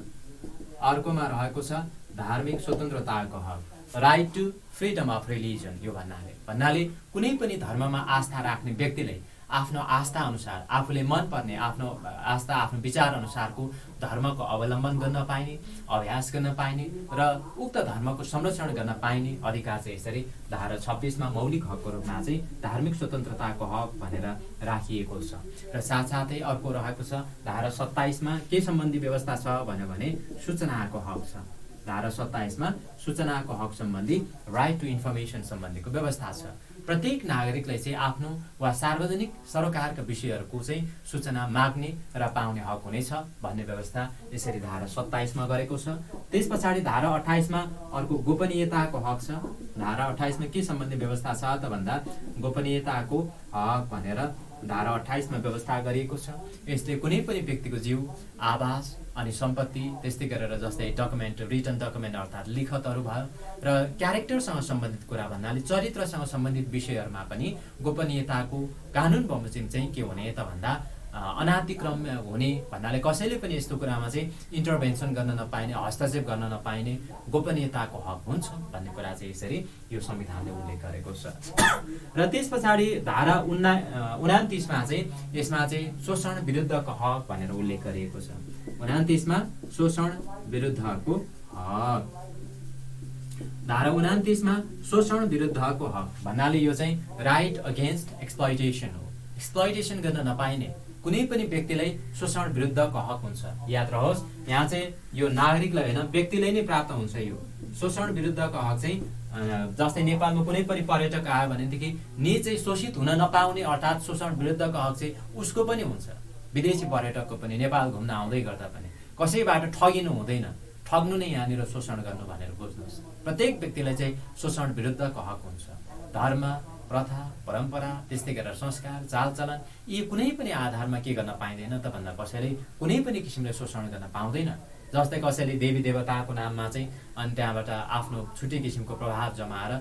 अर्कोमा रहेको छ धार्मिक स्वतन्त्रताको हक, right to freedom of religion. यो भन्नाले कुनै पनि धर्ममा आस्था राख्ने व्यक्तिले आफ्नो आस्था अनुसार आफूले मनपर्ने आफ्नो आस्था आफ्नो विचार अनुसारको धर्मको अवलम्बन गर्न पाइने, अभ्यास गर्न पाइने र उक्त धर्मको संरक्षण गर्न पाइने अधिकार चाहिँ यसरी धारा 26मा मौलिक हकको रूपमा चाहिँ धार्मिक स्वतन्त्रताको हक भनेर राखिएको छ। र साथसाथै अर्को रहेको छ धारा 27मा के सम्बन्धी व्यवस्था छ भने सूचनाको हक छ। धारा 27मा सूचनाको हक सम्बन्धी राइट टु इन्फर्मेसन सम्बन्धीको व्यवस्था छ। प्रत्येक नागरिकलाई चाहिँ आफ्नो वा सार्वजनिक सरकारका विषयहरूको चाहिँ सूचना माग्ने र पाउने हक हुनेछ भन्ने व्यवस्था यसरी धारा 27मा गरेको छ। त्यस पछाडि धारा 28मा अर्को गोपनीयताको हक छ। धारा 28मा के सम्बन्धी व्यवस्था छ त भन्दा गोपनीयताको हक भनेर धारा 28मा व्यवस्था गरिएको छ। यसले कुनै पनि व्यक्तिको जीव, आवास अनि सम्पत्ति त्यस्तै गरेर जस्तै डकुमेन्ट, रिटन डकुमेन्ट अर्थात् लिखतहरू भयो र क्यारेक्टरसँग सम्बन्धित कुरा भन्नाले चरित्रसँग सम्बन्धित विषयहरूमा पनि गोपनीयताको कानुन बमोजिम चाहिँ के हुने त भन्दा अनातिक्रम हुने भन्नाले कसैले पनि यस्तो कुरामा चाहिँ इन्टरभेन्सन गर्न नपाइने, हस्तक्षेप गर्न नपाइने गोपनीयताको हक हुन्छ भन्ने कुरा चाहिँ यसरी यो संविधानले उल्लेख गरेको छ। र त्यस पछाडि धारा 29मा चाहिँ यसमा चाहिँ शोषण विरुद्धको हक भनेर उल्लेख गरिएको छ। 29मा शोषण विरुद्धको हक। धारा 29मा शोषण विरुद्धको हक भन्नाले यो चाहिँ राइट अगेन्स्ट एक्सप्लोइटेसन हो। एक्सप्लोइटेसन गर्न नपाइने कुनै पनि व्यक्तिलाई शोषण विरुद्धको हक हुन्छ। याद रहोस्, यहाँ चाहिँ यो नागरिकलाई होइन व्यक्तिलाई नै प्राप्त हुन्छ यो शोषण विरुद्धको हक चाहिँ। जस्तै नेपालमा कुनै पनि पर्यटक आयो भनेदेखि नि चाहिँ शोषित हुन नपाउने अर्थात् शोषण विरुद्धको हक चाहिँ उसको पनि हुन्छ। विदेशी पर्यटकको पनि नेपाल घुम्न आउँदै गर्दा पनि कसैबाट ठगिनु हुँदैन। ठग्नु नै यहाँनिर शोषण गर्नु भनेर बुझ्नुहोस्। प्रत्येक व्यक्तिलाई चाहिँ शोषण विरुद्धको हक हुन्छ। धर्म, प्रथा, परम्परा, त्यस्तै गरेर संस्कार, चालचलन यी कुनै पनि आधारमा के गर्न पाइँदैन त भन्दा कसैले कुनै पनि किसिमले शोषण गर्न पाउँदैन। जस्तै कसैले देवी देवताको नाममा चाहिँ अनि त्यहाँबाट आफ्नो छुट्टै किसिमको प्रभाव जमाएर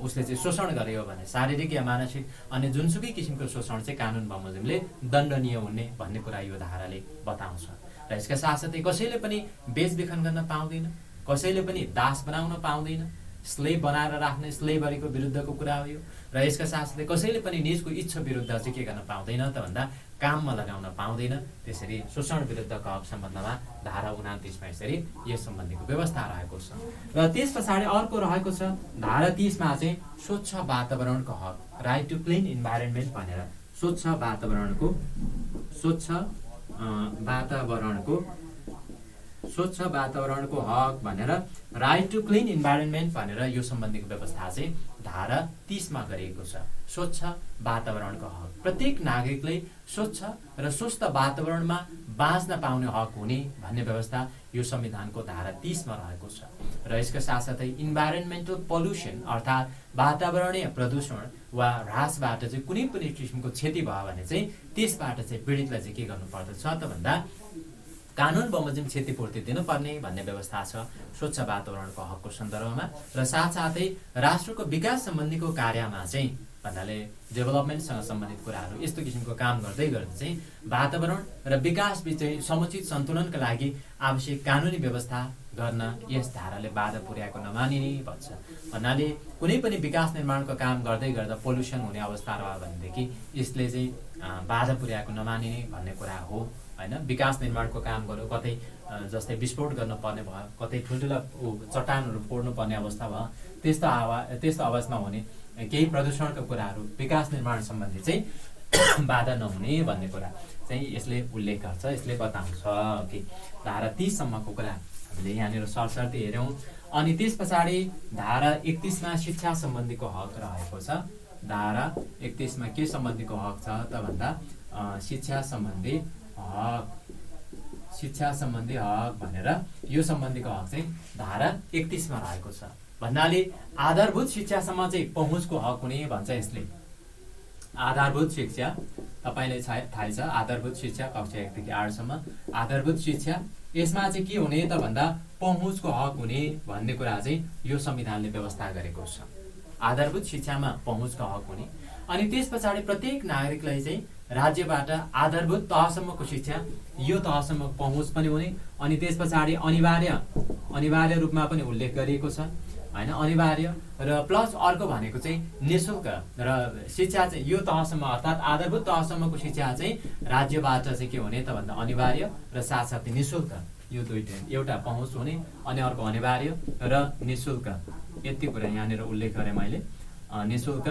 उसले चाहिँ शोषण गर्यो भने शारीरिक या मानसिक अनि जुनसुकै किसिमको शोषण चाहिँ कानुन बमोजिमले दण्डनीय हुने भन्ने कुरा यो धाराले बताउँछ। र यसका साथसाथै कसैले पनि बेचबिखन गर्न पाउँदैन, कसैले पनि दास बनाउन पाउँदैन। स्लेभ बनाएर राख्ने स्लेभरीको विरुद्धको कुरा हो यो। र यसका साथसाथै कसैले पनि निजको इच्छा विरुद्ध चाहिँ के गर्न पाउँदैन त भन्दा काममा लगाउन पाउँदैन। त्यसरी शोषण विरुद्धको हक सम्बन्धमा धारा 29 मा यसरी यस सम्बन्धीको व्यवस्था रहेको छ। र त्यस पछाडि अर्को रहेको छ धारा 30 मा चाहिँ स्वच्छ वातावरणको हक, राइट टु क्लिन इन्भाइरोमेन्ट भनेर स्वच्छ वातावरणको हक भनेर राइट टु क्लिन इन्भाइरोमेन्ट भनेर यो सम्बन्धीको व्यवस्था चाहिँ धारा 30 मा गरिएको छ। स्वच्छ वातावरणको हक, प्रत्येक नागरिकले स्वच्छ र स्वस्थ वातावरणमा बाँच्न पाउने हक हुने भन्ने व्यवस्था यो संविधानको धारा 30 मा रहेको छ। र यसका साथसाथै इन्भाइरोन्मेन्टल पोल्युसन अर्थात् वातावरणीय प्रदूषण वा ह्रासबाट चाहिँ कुनै पनि किसिमको क्षति भयो भने चाहिँ त्यसबाट चाहिँ पीडितलाई चाहिँ के गर्नु पर्दछ त भन्दा कानुन बमोजिम क्षतिपूर्ति दिनुपर्ने भन्ने व्यवस्था छ स्वच्छ वातावरणको हकको सन्दर्भमा। र साथसाथै राष्ट्रको विकास सम्बन्धीको कार्यमा चाहिँ भन्नाले डेभलपमेन्टसँग सम्बन्धित कुराहरू यस्तो किसिमको काम गर्दै गर्दा चाहिँ वातावरण र विकास बीच चाहिँ समुचित सन्तुलनका लागि आवश्यक कानुनी व्यवस्था गर्न यस धाराले बाधा पुर्याएको नमानिने भन्छ। भन्नाले कुनै पनि विकास निर्माणको काम गर्दै गर्दा पोल्युसन हुने अवस्था रह्यो भनेदेखि यसले चाहिँ बाधा पुर्याएको नमानिने भन्ने कुरा हो हैन। विकास निर्माणको काम गर्यो, कतै जस्तै विस्फोट गर्न पर्ने भयो, कतै ठुल्ठुला चट्टानहरू फोड्नु पर्ने अवस्था भयो, त्यस्तो अवस्थामा हुने केही प्रदूषणका कुराहरू विकास निर्माण सम्बन्धी चाहिँ बाधा नहुने भन्ने कुरा चाहिँ यसले उल्लेख गर्छ, यसले बताउँछ कि धारा 30 सम्मको कुरा हामीले यहाँनिर सरसर्ती हेऱ्यौँ। अनि त्यस पछाडि धारा 31 मा शिक्षा सम्बन्धीको हक रहेको छ। धारा 31 मा के सम्बन्धीको हक छ त भन्दा शिक्षा सम्बन्धी हक भनेर यो सम्बन्धीको हक चाहिँ धारा 31 मा रहेको छ। भन्नाले आधारभूत शिक्षासम्म चाहिँ पहुँचको हक हुने भन्छ यसले। आधारभूत शिक्षा तपाईलाई थाहै छ, आधारभूत शिक्षा कक्षा 1 देखि 8 सम्म आधारभूत शिक्षा, यसमा चाहिँ के हुने त भन्दा पहुँचको हक हुने भन्ने कुरा चाहिँ यो संविधानले व्यवस्था गरेको छ। आधारभूत शिक्षामा पहुँचको हक हुने। अनि त्यस पछाडि प्रत्येक नागरिकलाई चाहिँ राज्यबाट आधारभूत तहसम्मको शिक्षा, यो तहसम्म पहुँच पनि हुने। अनि त्यस पछाडि अनिवार्य रूपमा पनि उल्लेख गरिएको छ हैन, अनिवार्य र प्लस अर्को भनेको चाहिँ निःशुल्क र शिक्षा चाहिँ यो तहसम्म अर्थात् आधारभूत तहसम्मको शिक्षा चाहिँ राज्यबाट चाहिँ के हुने त भन्दा अनिवार्य र साथसाथै निःशुल्क, यो दुईटा, एउटा पहुँच हुने अनि अर्को अनिवार्य र निःशुल्क। यति कुरा यहाँनिर उल्लेख गरेँ मैले। निःशुल्क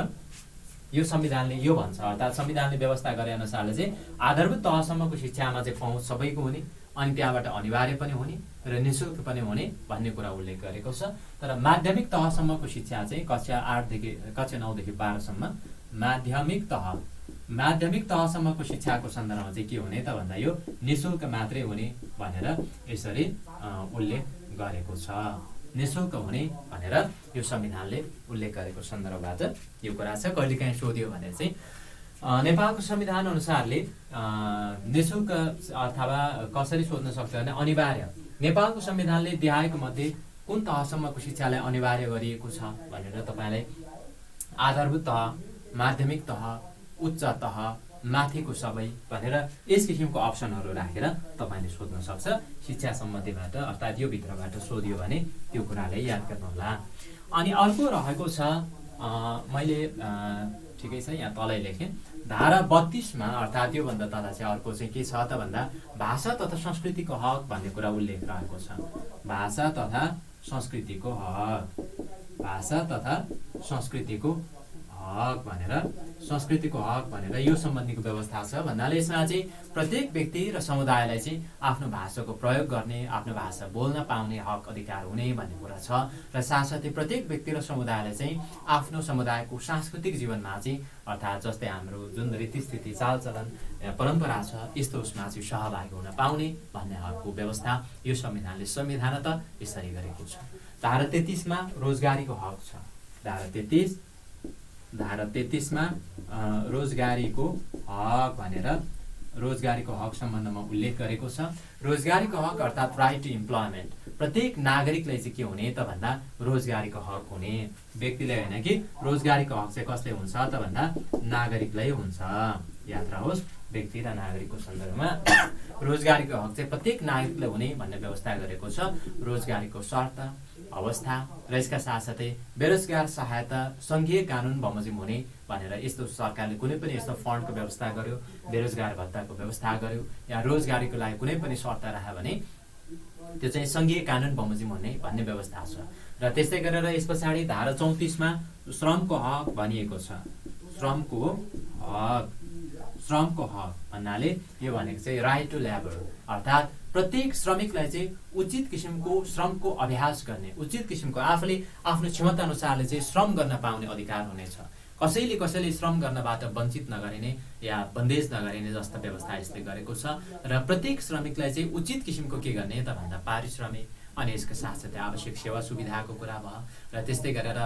यो संविधानले यो भन्छ, अर्थात् संविधानले व्यवस्था गरे अनुसारले चाहिँ आधारभूत तहसम्मको शिक्षामा चाहिँ पहुँच सबैको हुने अनि त्यहाँबाट अनिवार्य पनि हुने र निःशुल्क पनि हुने भन्ने कुरा उल्लेख गरेको छ। तर माध्यमिक तहसम्मको शिक्षा चाहिँ कक्षा 9 देखि 12 सम्म माध्यमिक तहसम्मको शिक्षाको सन्दर्भमा चाहिँ के हुने त भन्दा यो निःशुल्क मात्रै हुने भनेर यसरी उल्लेख गरेको छ। निःशुल्क हुने भनेर यो संविधानले उल्लेख गरेको सन्दर्भबाट यो कुरा छ। कहिलेकाहीँ सोधियो भने चाहिँ नेपालको संविधान अनुसारले निःशुल्क अथवा कसरी सोध्न सक्छ भने अनिवार्य, नेपालको संविधानले देखाएको मध्ये कुन तहसम्मको शिक्षालाई अनिवार्य गरिएको छ भनेर तपाईँलाई आधारभूत तह, माध्यमिक तह, उच्च तह, माथिको सबै भनेर यस किसिमको अप्सनहरू राखेर तपाईँले सोध्न सक्छ शिक्षा सम्बन्धीबाट, अर्थात् यो भित्रबाट सोधियो भने त्यो कुरालाई याद गर्नुहोला। अनि अर्को रहेको छ, मैले ठिकै छ यहाँ तलै लेखेँ, धारा 32 मा अर्थात् योभन्दा तल चाहिँ अर्को चाहिँ के छ त भन्दा भाषा तथा संस्कृतिको हक भन्ने कुरा उल्लेख रहेको छ। भाषा तथा संस्कृतिको हक भनेर संस्कृतिको हक भनेर यो सम्बन्धीको व्यवस्था छ भन्नाले यसमा चाहिँ प्रत्येक व्यक्ति र समुदायलाई चाहिँ आफ्नो भाषाको प्रयोग गर्ने, आफ्नो भाषा बोल्न पाउने हक अधिकार हुने भन्ने कुरा छ। र साथसाथै प्रत्येक व्यक्ति र समुदायलाई चाहिँ आफ्नो समुदायको सांस्कृतिक जीवनमा चाहिँ अर्थात् जस्तै हाम्रो जुन रीतिस्थिति चालचलन परम्परा छ यस्तो उसमा चाहिँ सहभागी हुन पाउने भन्ने हकको व्यवस्था यो संविधानले संविधानतः यसरी गरेको छ। धारा 33 मा रोजगारीको हक छ। धारा 33 मा रोजगारीको हक भनेर रोजगारीको हक सम्बन्धमा उल्लेख गरेको छ। रोजगारीको हक अर्थात् राइट टु इम्प्लोइमेन्ट प्रत्येक नागरिकलाई चाहिँ के हुने त भन्दा रोजगारीको हक हुने। व्यक्तिले होइन कि रोजगारीको हक चाहिँ कसले हुन्छ त भन्दा नागरिकलाई हुन्छ। याद रहोस्, व्यक्ति र नागरिकको सन्दर्भमा रोजगारीको हक चाहिँ प्रत्येक नागरिकलाई हुने भन्ने व्यवस्था गरेको छ। रोजगारीको शर्त, अवस्था र यसका साथसाथै बेरोजगार सहायता सङ्घीय कानुन बमोजिम हुने भनेर यस्तो सरकारले कुनै पनि यस्तो फन्डको व्यवस्था गर्यो, बेरोजगार भत्ताको व्यवस्था गर्यो या रोजगारीको लागि कुनै पनि शर्त राख्यो भने त्यो चाहिँ सङ्घीय कानुन बमोजिम हुने भन्ने व्यवस्था छ। र त्यस्तै गरेर यस पछाडि धारा 34 मा श्रमको हक भनिएको छ। श्रमको हक भन्नाले यो भनेको चाहिँ राइट टु लेबर अर्थात् प्रत्येक श्रमिकलाई चाहिँ उचित किसिमको श्रमको अभ्यास गर्ने, उचित किसिमको आफूले आफ्नो क्षमता अनुसारले चाहिँ श्रम गर्न पाउने अधिकार हुनेछ। कसैले श्रम गर्नबाट वञ्चित नगरिने या बन्देज नगरिने जस्ता व्यवस्था यसले गरेको छ। र प्रत्येक श्रमिकलाई चाहिँ उचित किसिमको के गर्ने त भन्दा पारिश्रमिक अनि यसका साथसाथै आवश्यक सेवा सुविधाको कुरा भयो। र त्यस्तै गरेर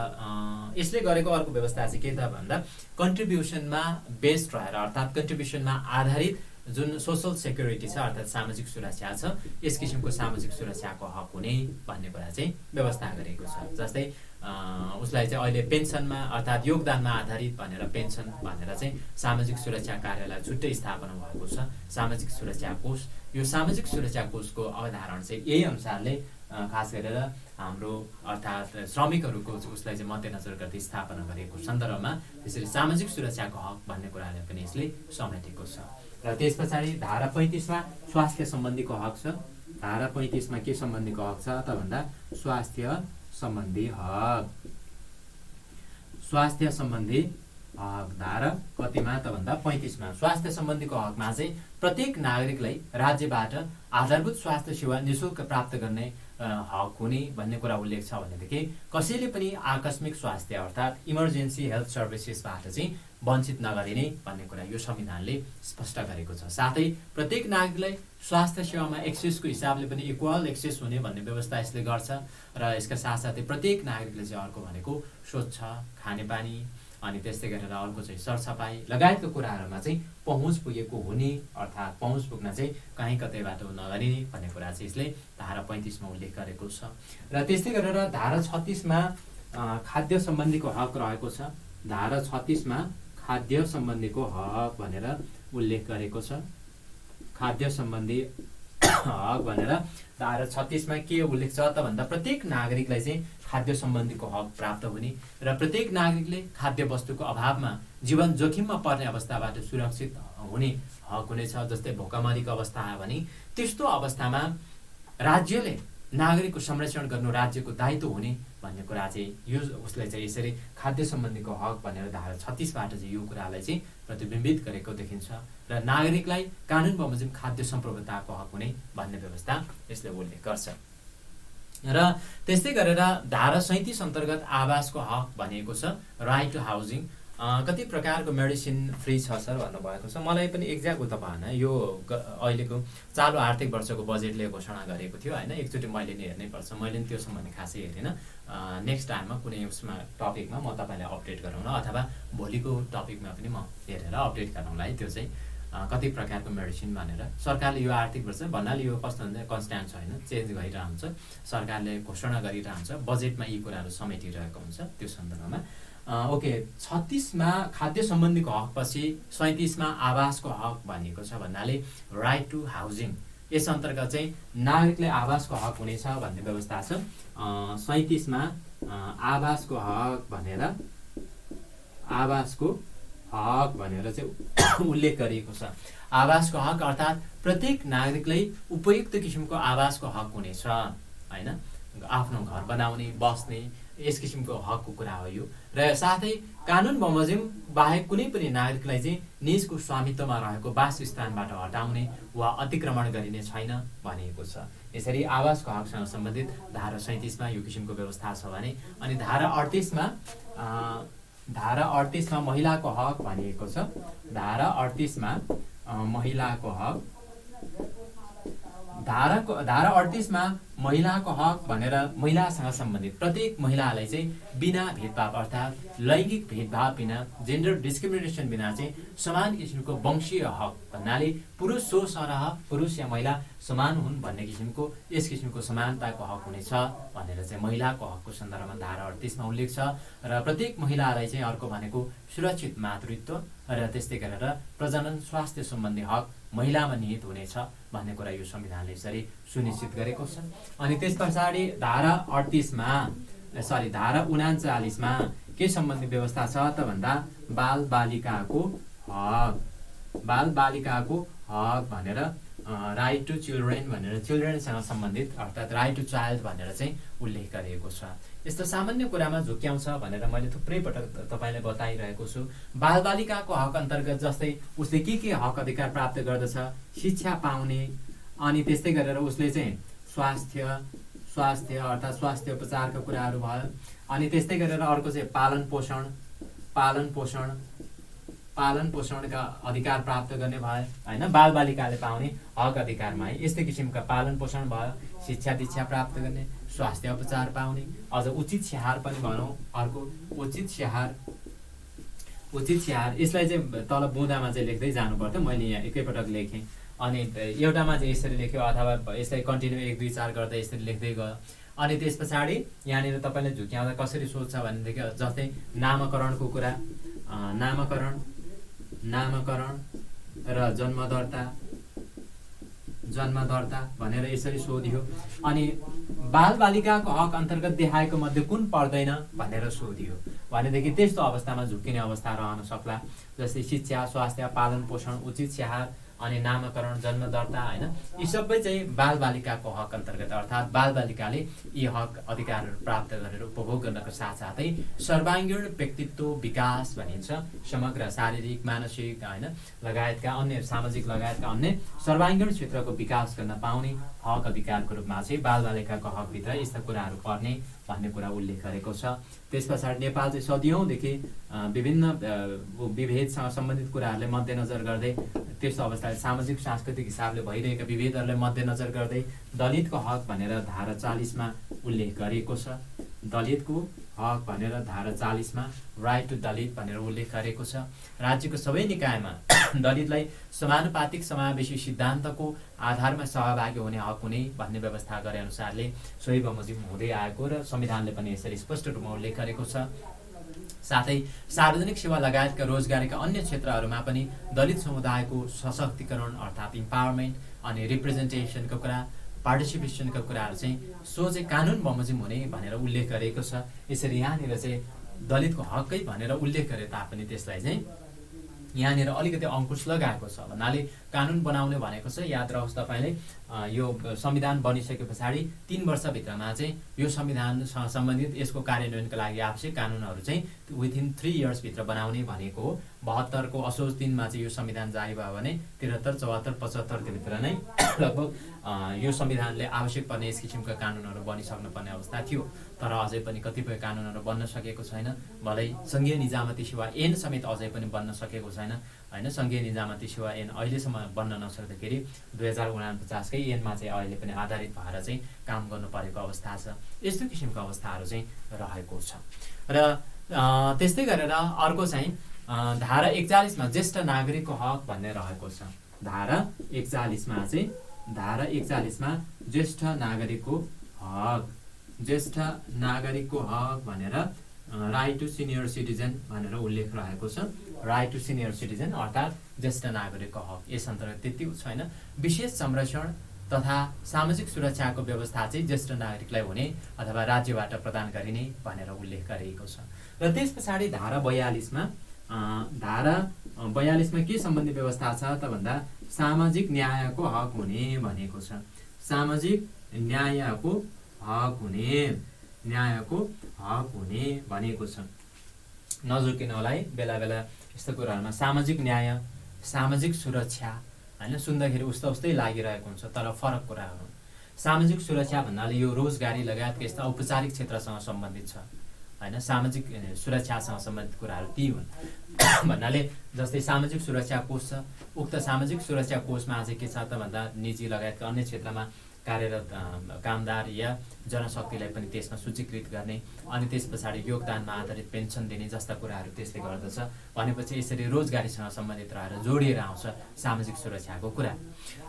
यसले गरेको अर्को व्यवस्था चाहिँ के त भन्दा कन्ट्रिब्युसनमा बेस्ड रहेर अर्थात् कन्ट्रिब्युसनमा आधारित जुन सोसल सेक्युरिटी छ अर्थात् सामाजिक सुरक्षा छ यस किसिमको सामाजिक सुरक्षाको हक हुने भन्ने कुरा चाहिँ व्यवस्था गरेको छ। जस्तै उसलाई चाहिँ अहिले पेन्सनमा अर्थात् योगदानमा आधारित भनेर पेन्सन भनेर चाहिँ सामाजिक सुरक्षा कार्यालय छुट्टै स्थापना भएको छ, सामाजिक सुरक्षा कोष। यो सामाजिक सुरक्षा कोषको अवधारणा चाहिँ यही अनुसारले खास गरेर हाम्रो अर्थात् श्रमिकहरूको उसलाई चाहिँ मध्यनजर गर्दै स्थापना गरेको सन्दर्भमा त्यसरी सामाजिक सुरक्षाको हक भन्ने कुराले पनि यसले समेटेको छ। र त्यस पछाडि धारा 35 मा स्वास्थ्य सम्बन्धीको हक छ। धारा 35 मा के सम्बन्धीको हक छ त भन्दा स्वास्थ्य सम्बन्धी हक। स्वास्थ्य सम्बन्धी हक धारा कतिमा त भन्दा 35 मा स्वास्थ्य सम्बन्धीको हकमा चाहिँ प्रत्येक नागरिकलाई राज्यबाट आधारभूत स्वास्थ्य सेवा निशुल्क प्राप्त गर्ने हक हुने भन्ने कुरा उल्लेख छ। भनेदेखि कसैले पनि आकस्मिक स्वास्थ्य अर्थात् इमर्जेन्सी हेल्थ सर्भिसेसबाट चाहिँ वञ्चित नगरिने भन्ने कुरा यो संविधानले स्पष्ट गरेको छ। साथै प्रत्येक नागरिकलाई स्वास्थ्य सेवामा एक्सेसको हिसाबले पनि इक्वल एक्सेस हुने भन्ने व्यवस्था यसले गर्छ। र यसका साथसाथै प्रत्येक नागरिकले चाहिँ अर्को भनेको स्वच्छ खानेपानी अनि त्यस्तै गरेर अर्को चाहिँ सरसफाइ लगायतको कुराहरूमा चाहिँ पहुँच पुगेको हुने अर्थात् पहुँच पुग्न चाहिँ कहीँ कतैबाट नगरिने भन्ने कुरा चाहिँ यसले धारा 35 मा उल्लेख गरेको छ। र त्यस्तै गरेर धारा 36 मा खाद्य सम्बन्धीको हक रहेको छ। धारा 36 मा खाद्य सम्बन्धीको हक भनेर उल्लेख गरेको छ। खाद्य सम्बन्धी हक भनेर धारा 36 मा के उल्लेख छ त भन्दा प्रत्येक नागरिकलाई चाहिँ खाद्य सम्बन्धीको हक प्राप्त हुने र प्रत्येक नागरिकले खाद्य वस्तुको अभावमा जीवन जोखिममा पर्ने अवस्थाबाट सुरक्षित हुने हक हुनेछ। जस्तै भोकमरीको अवस्था आयो भने त्यस्तो अवस्थामा राज्यले नागरिकको संरक्षण गर्नु राज्यको दायित्व हुने भन्ने कुरा चाहिँ यो उसले चाहिँ यसरी खाद्य सम्बन्धीको हक भनेर धारा 36 बाट चाहिँ यो कुरालाई चाहिँ प्रतिबिम्बित गरेको देखिन्छ। र नागरिकलाई कानुन बमोजिम खाद्य सम्प्रभुताको हक हुने भन्ने व्यवस्था यसले उल्लेख गर्छ। र त्यस्तै गरेर धारा 37 अन्तर्गत आवासको हक भनिएको छ। राइट टु हाउसिङ कति प्रकारको मेडिसिन फ्री छ सर भन्नुभएको छ। मलाई पनि एक्ज्याक्ट उता भएन, यो अहिलेको चालु आर्थिक वर्षको बजेटले घोषणा गरेको थियो होइन। एकचोटि मैले नि हेर्नै पर्छ, मैले नि त्यो सम्बन्धी खासै हेरेन। नेक्स्ट टाइममा कुनै उसमा टपिकमा म तपाईँलाई अपडेट गराउन अथवा भोलिको टपिकमा पनि म हेरेर अपडेट गराउँलाई त्यो चाहिँ कति प्रकारको मेडिसिन भनेर। सरकारले यो आर्थिक वर्ष भन्नाले यो कस्तो हुन्छ कन्स्ट्यान्ट छैन, चेन्ज गरिरहन्छ, सरकारले घोषणा गरिरहन्छ, बजेटमा यी कुराहरू समेटिरहेको हुन्छ त्यो सन्दर्भमा। ओके 36 मा खाद्य सम्बन्धीको हक पछि 37 मा आवासको हक भनिएको छ भन्नाले राइट टु हाउसिङ। यस अन्तर्गत चाहिँ नागरिकले आवासको हक हुनेछ भन्ने व्यवस्था छ। 37 मा आवासको हक भनेर चाहिँ उल्लेख गरिएको छ। आवासको हक अर्थात् प्रत्येक नागरिकलाई उपयुक्त किसिमको आवासको हक हुनेछ होइन। आफ्नो घर बनाउने, बस्ने यस किसिमको हकको कुरा हो यो। र साथै कानुन बमोजिम बाहेक कुनै पनि नागरिकलाई चाहिँ निजको स्वामित्वमा रहेको वासस्थानबाट हटाउने वा अतिक्रमण गरिने छैन भनिएको छ। यसरी आवासको हकसँग सम्बन्धित धारा 37 मा यो किसिमको व्यवस्था छ भने, अनि धारा 38 मा महिलाको हक भनिएको छ। धारा 38 मा महिलाको हक, धारा 38 मा महिलाको हक भनेर महिलासँग सम्बन्धित प्रत्येक महिलालाई चाहिँ बिना भेदभाव अर्थात् लैङ्गिक भेदभाव बिना, जेन्डर डिस्क्रिमिनेसन बिना चाहिँ समान किसिमको वंशीय हक भन्नाले पुरुष सो सरह पुरुष या महिला समान हुन् भन्ने किसिमको यस किसिमको समानताको हक हुनेछ भनेर चाहिँ महिलाको हकको सन्दर्भमा धारा 38 मा उल्लेख छ। र प्रत्येक महिलालाई चाहिँ अर्को भनेको सुरक्षित मातृत्व र त्यस्तै गरेर प्रजनन स्वास्थ्य सम्बन्धी हक महिलामा निहित हुनेछ भन्ने कुरा यो संविधानले यसरी सुनिश्चित गरेको छ। अनि त्यस पछाडि धारा 39 मा के सम्बन्धी व्यवस्था छ त भन्दा बालबालिकाको हक भनेर राइट टु चिल्ड्रेन भनेर चिल्ड्रेनसँग सम्बन्धित अर्थात् राइट टु चाइल्ड भनेर चाहिँ उल्लेख गरिएको छ। यस्तो सामान्य कुरामा झुक्क्याउँछ भनेर मैले थुप्रै पटक तपाईँलाई बताइरहेको छु। बालबालिकाको हक अन्तर्गत जस्तै उसले के हक अधिकार प्राप्त गर्दछ, शिक्षा पाउने, अनि त्यस्तै गरेर उसले चाहिँ स्वास्थ्य अर्थात् स्वास्थ्य उपचारका कुराहरू भयो, अनि त्यस्तै गरेर अर्को चाहिँ पालन पोषणका अधिकार प्राप्त गर्ने भयो हैन, बालबालिकाले पाउने हक अधिकारमा है यस्तै किसिमका पालन पोषण भयो, शिक्षा दीक्षा प्राप्त गर्ने, स्वास्थ्य उपचार पाउने, अझ उचित स्याहार पनि भनौँ। अर्को उचित स्याहार, यसलाई चाहिँ तल बुँदामा चाहिँ लेख्दै जानु पर्थ्यो, मैले यहाँ एकैपटक लेखेँ। अनि एउटामा चाहिँ यसरी लेख्यो अथवा यसलाई कन्टिन्यू 1 2 4 गर्दै यसरी लेख्दै गयो। अनि त्यस पछाडि यहाँनिर तपाईँले झुक्क्याउँदा कसरी सोध्छ भनेदेखि जस्तै नामकरणको कुरा, नामकरण र जन्मदर्ता भनेर यसरी सोधियो। अनि बालबालिकाको हक अन्तर्गत देखाएको मध्ये कुन पर्दैन भनेर सोधियो भनेदेखि त्यस्तो अवस्थामा झुक्किने अवस्था रहन सक्ला। जस्तै शिक्षा, स्वास्थ्य, पालन पोषण, उचित स्याहार, अनि नामकरण, जन्मदर्ता हैन, यी सबै चाहिँ बालबालिकाको हक अन्तर्गत अर्थात् बालबालिकाले यी हक अधिकारहरू प्राप्त गरेर उपभोग गर्नको साथसाथै सर्वाङ्गीण व्यक्तित्व विकास भनिन्छ। समग्र शारीरिक, मानसिक हैन लगायतका अन्य सामाजिक लगायतका अन्य सर्वाङ्गीण क्षेत्रको विकास गर्न पाउने हक अधिकारको रूपमा चाहिँ बालबालिकाको हकभित्र यस्ता कुराहरू पर्ने भन्ने कुरा उल्लेख गरेको छ। त्यस पछाडि नेपाल चाहिँ सदियौँदेखि विभिन्न विभेदसँग सम्बन्धित कुराहरूलाई मध्यनजर गर्दै, त्यस्तो अवस्थाले सामाजिक सांस्कृतिक हिसाबले भइरहेका विभेदहरूलाई मध्यनजर गर्दै दलितको हक भनेर धारा 40 मा उल्लेख गरिएको छ। दलितको हक भनेर धारा 40 मा राइट टु दलित भनेर उल्लेख गरेको छ। राज्यको सबै निकायमा दलितलाई समानुपातिक समावेशी सिद्धान्तको आधारमा सहभागी हुने हक हुने भन्ने व्यवस्था गरे अनुसारले सोही बमोजिम हुँदै आएको र संविधानले पनि यसरी स्पष्ट रूपमा उल्लेख गरेको छ। साथै सार्वजनिक सेवा लगायतका रोजगारीका अन्य क्षेत्रहरूमा पनि दलित समुदायको सशक्तिकरण अर्थात् इम्पावरमेन्ट अनि रिप्रेजेन्टेसनको कुरा, पार्टिसिपेसनका कुराहरू चाहिँ सो चाहिँ कानुन बमोजिम हुने भनेर उल्लेख गरेको छ। यसरी यहाँनिर चाहिँ दलितको हकै भनेर उल्लेख गरे तापनि त्यसलाई चाहिँ यहाँनिर अलिकति अंकुश लगाएको छ भन्नाले कानुन बनाउने भनेको छ। याद रहोस् तपाईँले, यो संविधान बनिसके पछाडि 3 वर्षभित्रमा चाहिँ यो संविधानसँग सम्बन्धित यसको कार्यान्वयनका लागि आवश्यक कानुनहरू चाहिँ विथिन 3 इयर्स भित्र बनाउने भनेको हो। 72 को असोज 3 मा चाहिँ यो संविधान जारी भयो भने 73, 74, 75 को भित्र नै लगभग यो संविधानले आवश्यक पर्ने यस किसिमका कानुनहरू बनिसक्नु पर्ने अवस्था थियो। तर अझै पनि कतिपय कानुनहरू बन्न सकेको छैन। भलै संघीय निजामती सेवा ऐन समेत अझै पनि बन्न सकेको छैन हैन। संघीय निजामती सेवा ऐन अहिलेसम्म बन्न नसक्दाखेरि 2049 कै ऐनमा चाहिँ अहिले पनि आधारित भएर चाहिँ काम गर्नु परेको अवस्था छ। यस्तो किसिमको अवस्थाहरू चाहिँ रहेको छ। र त्यस्तै गरेर अर्को चाहिँ धारा 41 मा ज्येष्ठ नागरिकको हक भन्ने रहेको छ। धारा 41 मा ज्येष्ठ नागरिकको हक भनेर राइट टु सिनियर सिटिजन भनेर उल्लेख रहेको छ। राइट टु सिनियर सिटिजन अर्थात् ज्येष्ठ नागरिकको हक, यस अन्तर्गत त्यति छैन। विशेष संरक्षण तथा सामाजिक सुरक्षाको व्यवस्था चाहिँ ज्येष्ठ नागरिकलाई हुने अथवा राज्यबाट प्रदान गरिने भनेर उल्लेख गरिएको छ। र त्यस पछाडि धारा 42 मा के सम्बन्धी व्यवस्था छ त भन्दा सामाजिक न्यायको हक हुने भनेको छ। सामाजिक न्यायको हक हुने न्यायको हक हुने भनेको छ। नझुकिनु होला है, बेला बेला यस्तो कुराहरूमा सामाजिक न्याय, सामाजिक सुरक्षा होइन सुन्दाखेरि उस्तै लागिरहेको हुन्छ, तर फरक कुराहरू। सामाजिक सुरक्षा भन्नाले यो रोजगारी लगायतका यस्ता औपचारिक क्षेत्रसँग सम्बन्धित छ होइन। सामाजिक सुरक्षासँग सम्बन्धित कुराहरू ती हुन् भन्नाले जस्तै सामाजिक सुरक्षा कोष छ, उक्त सामाजिक सुरक्षा कोषमा चाहिँ के छ त भन्दा निजी लगायतका अन्य क्षेत्रमा कार्यरत कामदार या जनशक्तिलाई पनि त्यसमा सूचीकृत गर्ने अनि त्यस पछाडि योगदानमा आधारित पेन्सन दिने जस्ता कुराहरू त्यसले गर्दछ। भनेपछि यसरी रोजगारीसँग सम्बन्धित रहेर जोडिएर आउँछ सामाजिक सुरक्षाको कुरा।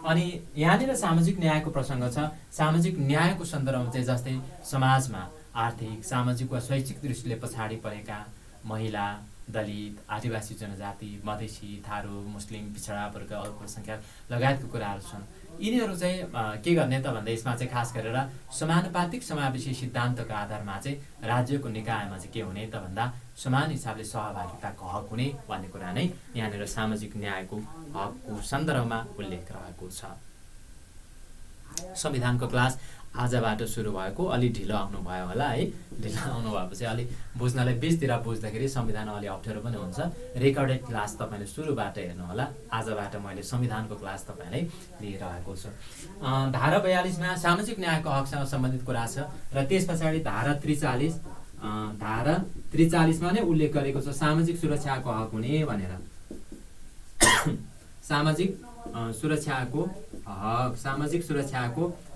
अनि यहाँनिर सामाजिक न्यायको प्रसङ्ग छ। सामाजिक न्यायको सन्दर्भमा चाहिँ जस्तै समाजमा आर्थिक, सामाजिक वा शैक्षिक दृष्टिले पछाडि परेका महिला, दलित, आदिवासी जनजाति, मधेसी, थारू, मुस्लिम, पिछडा वर्ग, अल्पसङ्ख्यक लगायतका कुराहरू छन्। यिनीहरू चाहिँ के गर्ने त भन्दा यसमा चाहिँ खास गरेर समानुपातिक समावेशी सिद्धान्तका आधारमा चाहिँ राज्यको निकायमा चाहिँ के हुने त भन्दा समान हिसाबले सहभागिताको हक हुने भन्ने कुरा नै यहाँनिर सामाजिक न्यायको हकको सन्दर्भमा उल्लेख रहेको छ। संविधानको क्लास आजबाट सुरु भएको, अलि ढिलो आउनुभयो होला है। ढिलो आउनु भएपछि अलि बुझ्नलाई बिचतिर बुझ्दाखेरि संविधान अलि अप्ठ्यारो पनि हुन्छ। रेकर्डेड क्लास तपाईँले सुरुबाट हेर्नु होला। आजबाट मैले संविधानको क्लास तपाईँलाई लिइरहेको छु। धारा 42मा सामाजिक न्यायको हकसँग सम्बन्धित कुरा छ र त्यस पछाडि धारा 43मा नै उल्लेख गरेको छ सामाजिक सुरक्षाको हक हुने भनेर। सामाजिक सुरक्षाको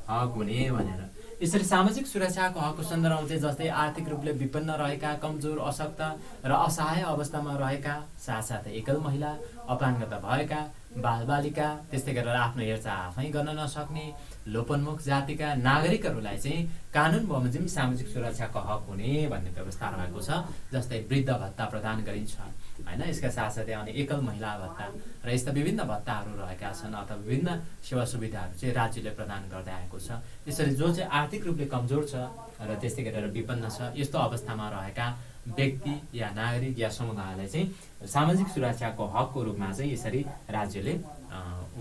हक हुने भनेर। यसरी सामाजिक सुरक्षाको हकको सन्दर्भमा चाहिँ जस्तै आर्थिक रूपले विपन्न रहेका, कमजोर, अशक्त र असहाय अवस्थामा रहेका, साथसाथै एकल महिला, अपाङ्गता भएका, बालबालिका, त्यस्तै गरेर आफ्नो हेरचाह आफै गर्न नसक्ने, लोपन्मुख जातिका नागरिकहरूलाई चाहिँ कानुन बमोजिम सामाजिक सुरक्षाको हक हुने भन्ने व्यवस्था रहेको छ। जस्तै वृद्ध भत्ता प्रदान गरिन्छ होइन। यसका साथसाथै अनि एकल महिला भत्ता र यस्ता विभिन्न भत्ताहरू रहेका छन् अथवा विभिन्न सेवा सुविधाहरू चाहिँ राज्यले प्रदान गर्दै आएको छ। यसरी जो चाहिँ आर्थिक रूपले कमजोर छ र त्यस्तै गरेर विपन्न छ, यस्तो अवस्थामा रहेका व्यक्ति या नागरिक या समुदायलाई चाहिँ सामाजिक सुरक्षाको हकको रूपमा चाहिँ यसरी राज्यले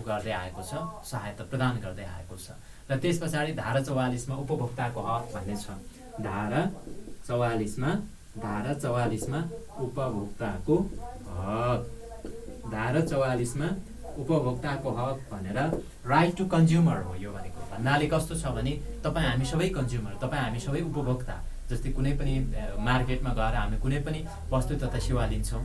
गर्दै आएको छ, सहायता प्रदान गर्दै आएको छ। र त्यस पछाडि धारा 44मा उपभोक्ताको हक भन्ने छ। धारा 44मा उपभोक्ताको हक, धारा 44मा उपभोक्ताको हक भनेर राइट टु कन्ज्युमर हो। यो भनेको भन्नाले कस्तो छ भने तपाईँ हामी सबै कन्ज्युमर, तपाईँ हामी सबै उपभोक्ता। जस्तै कुनै पनि मार्केटमा गएर हामी कुनै पनि वस्तु तथा सेवा लिन्छौँ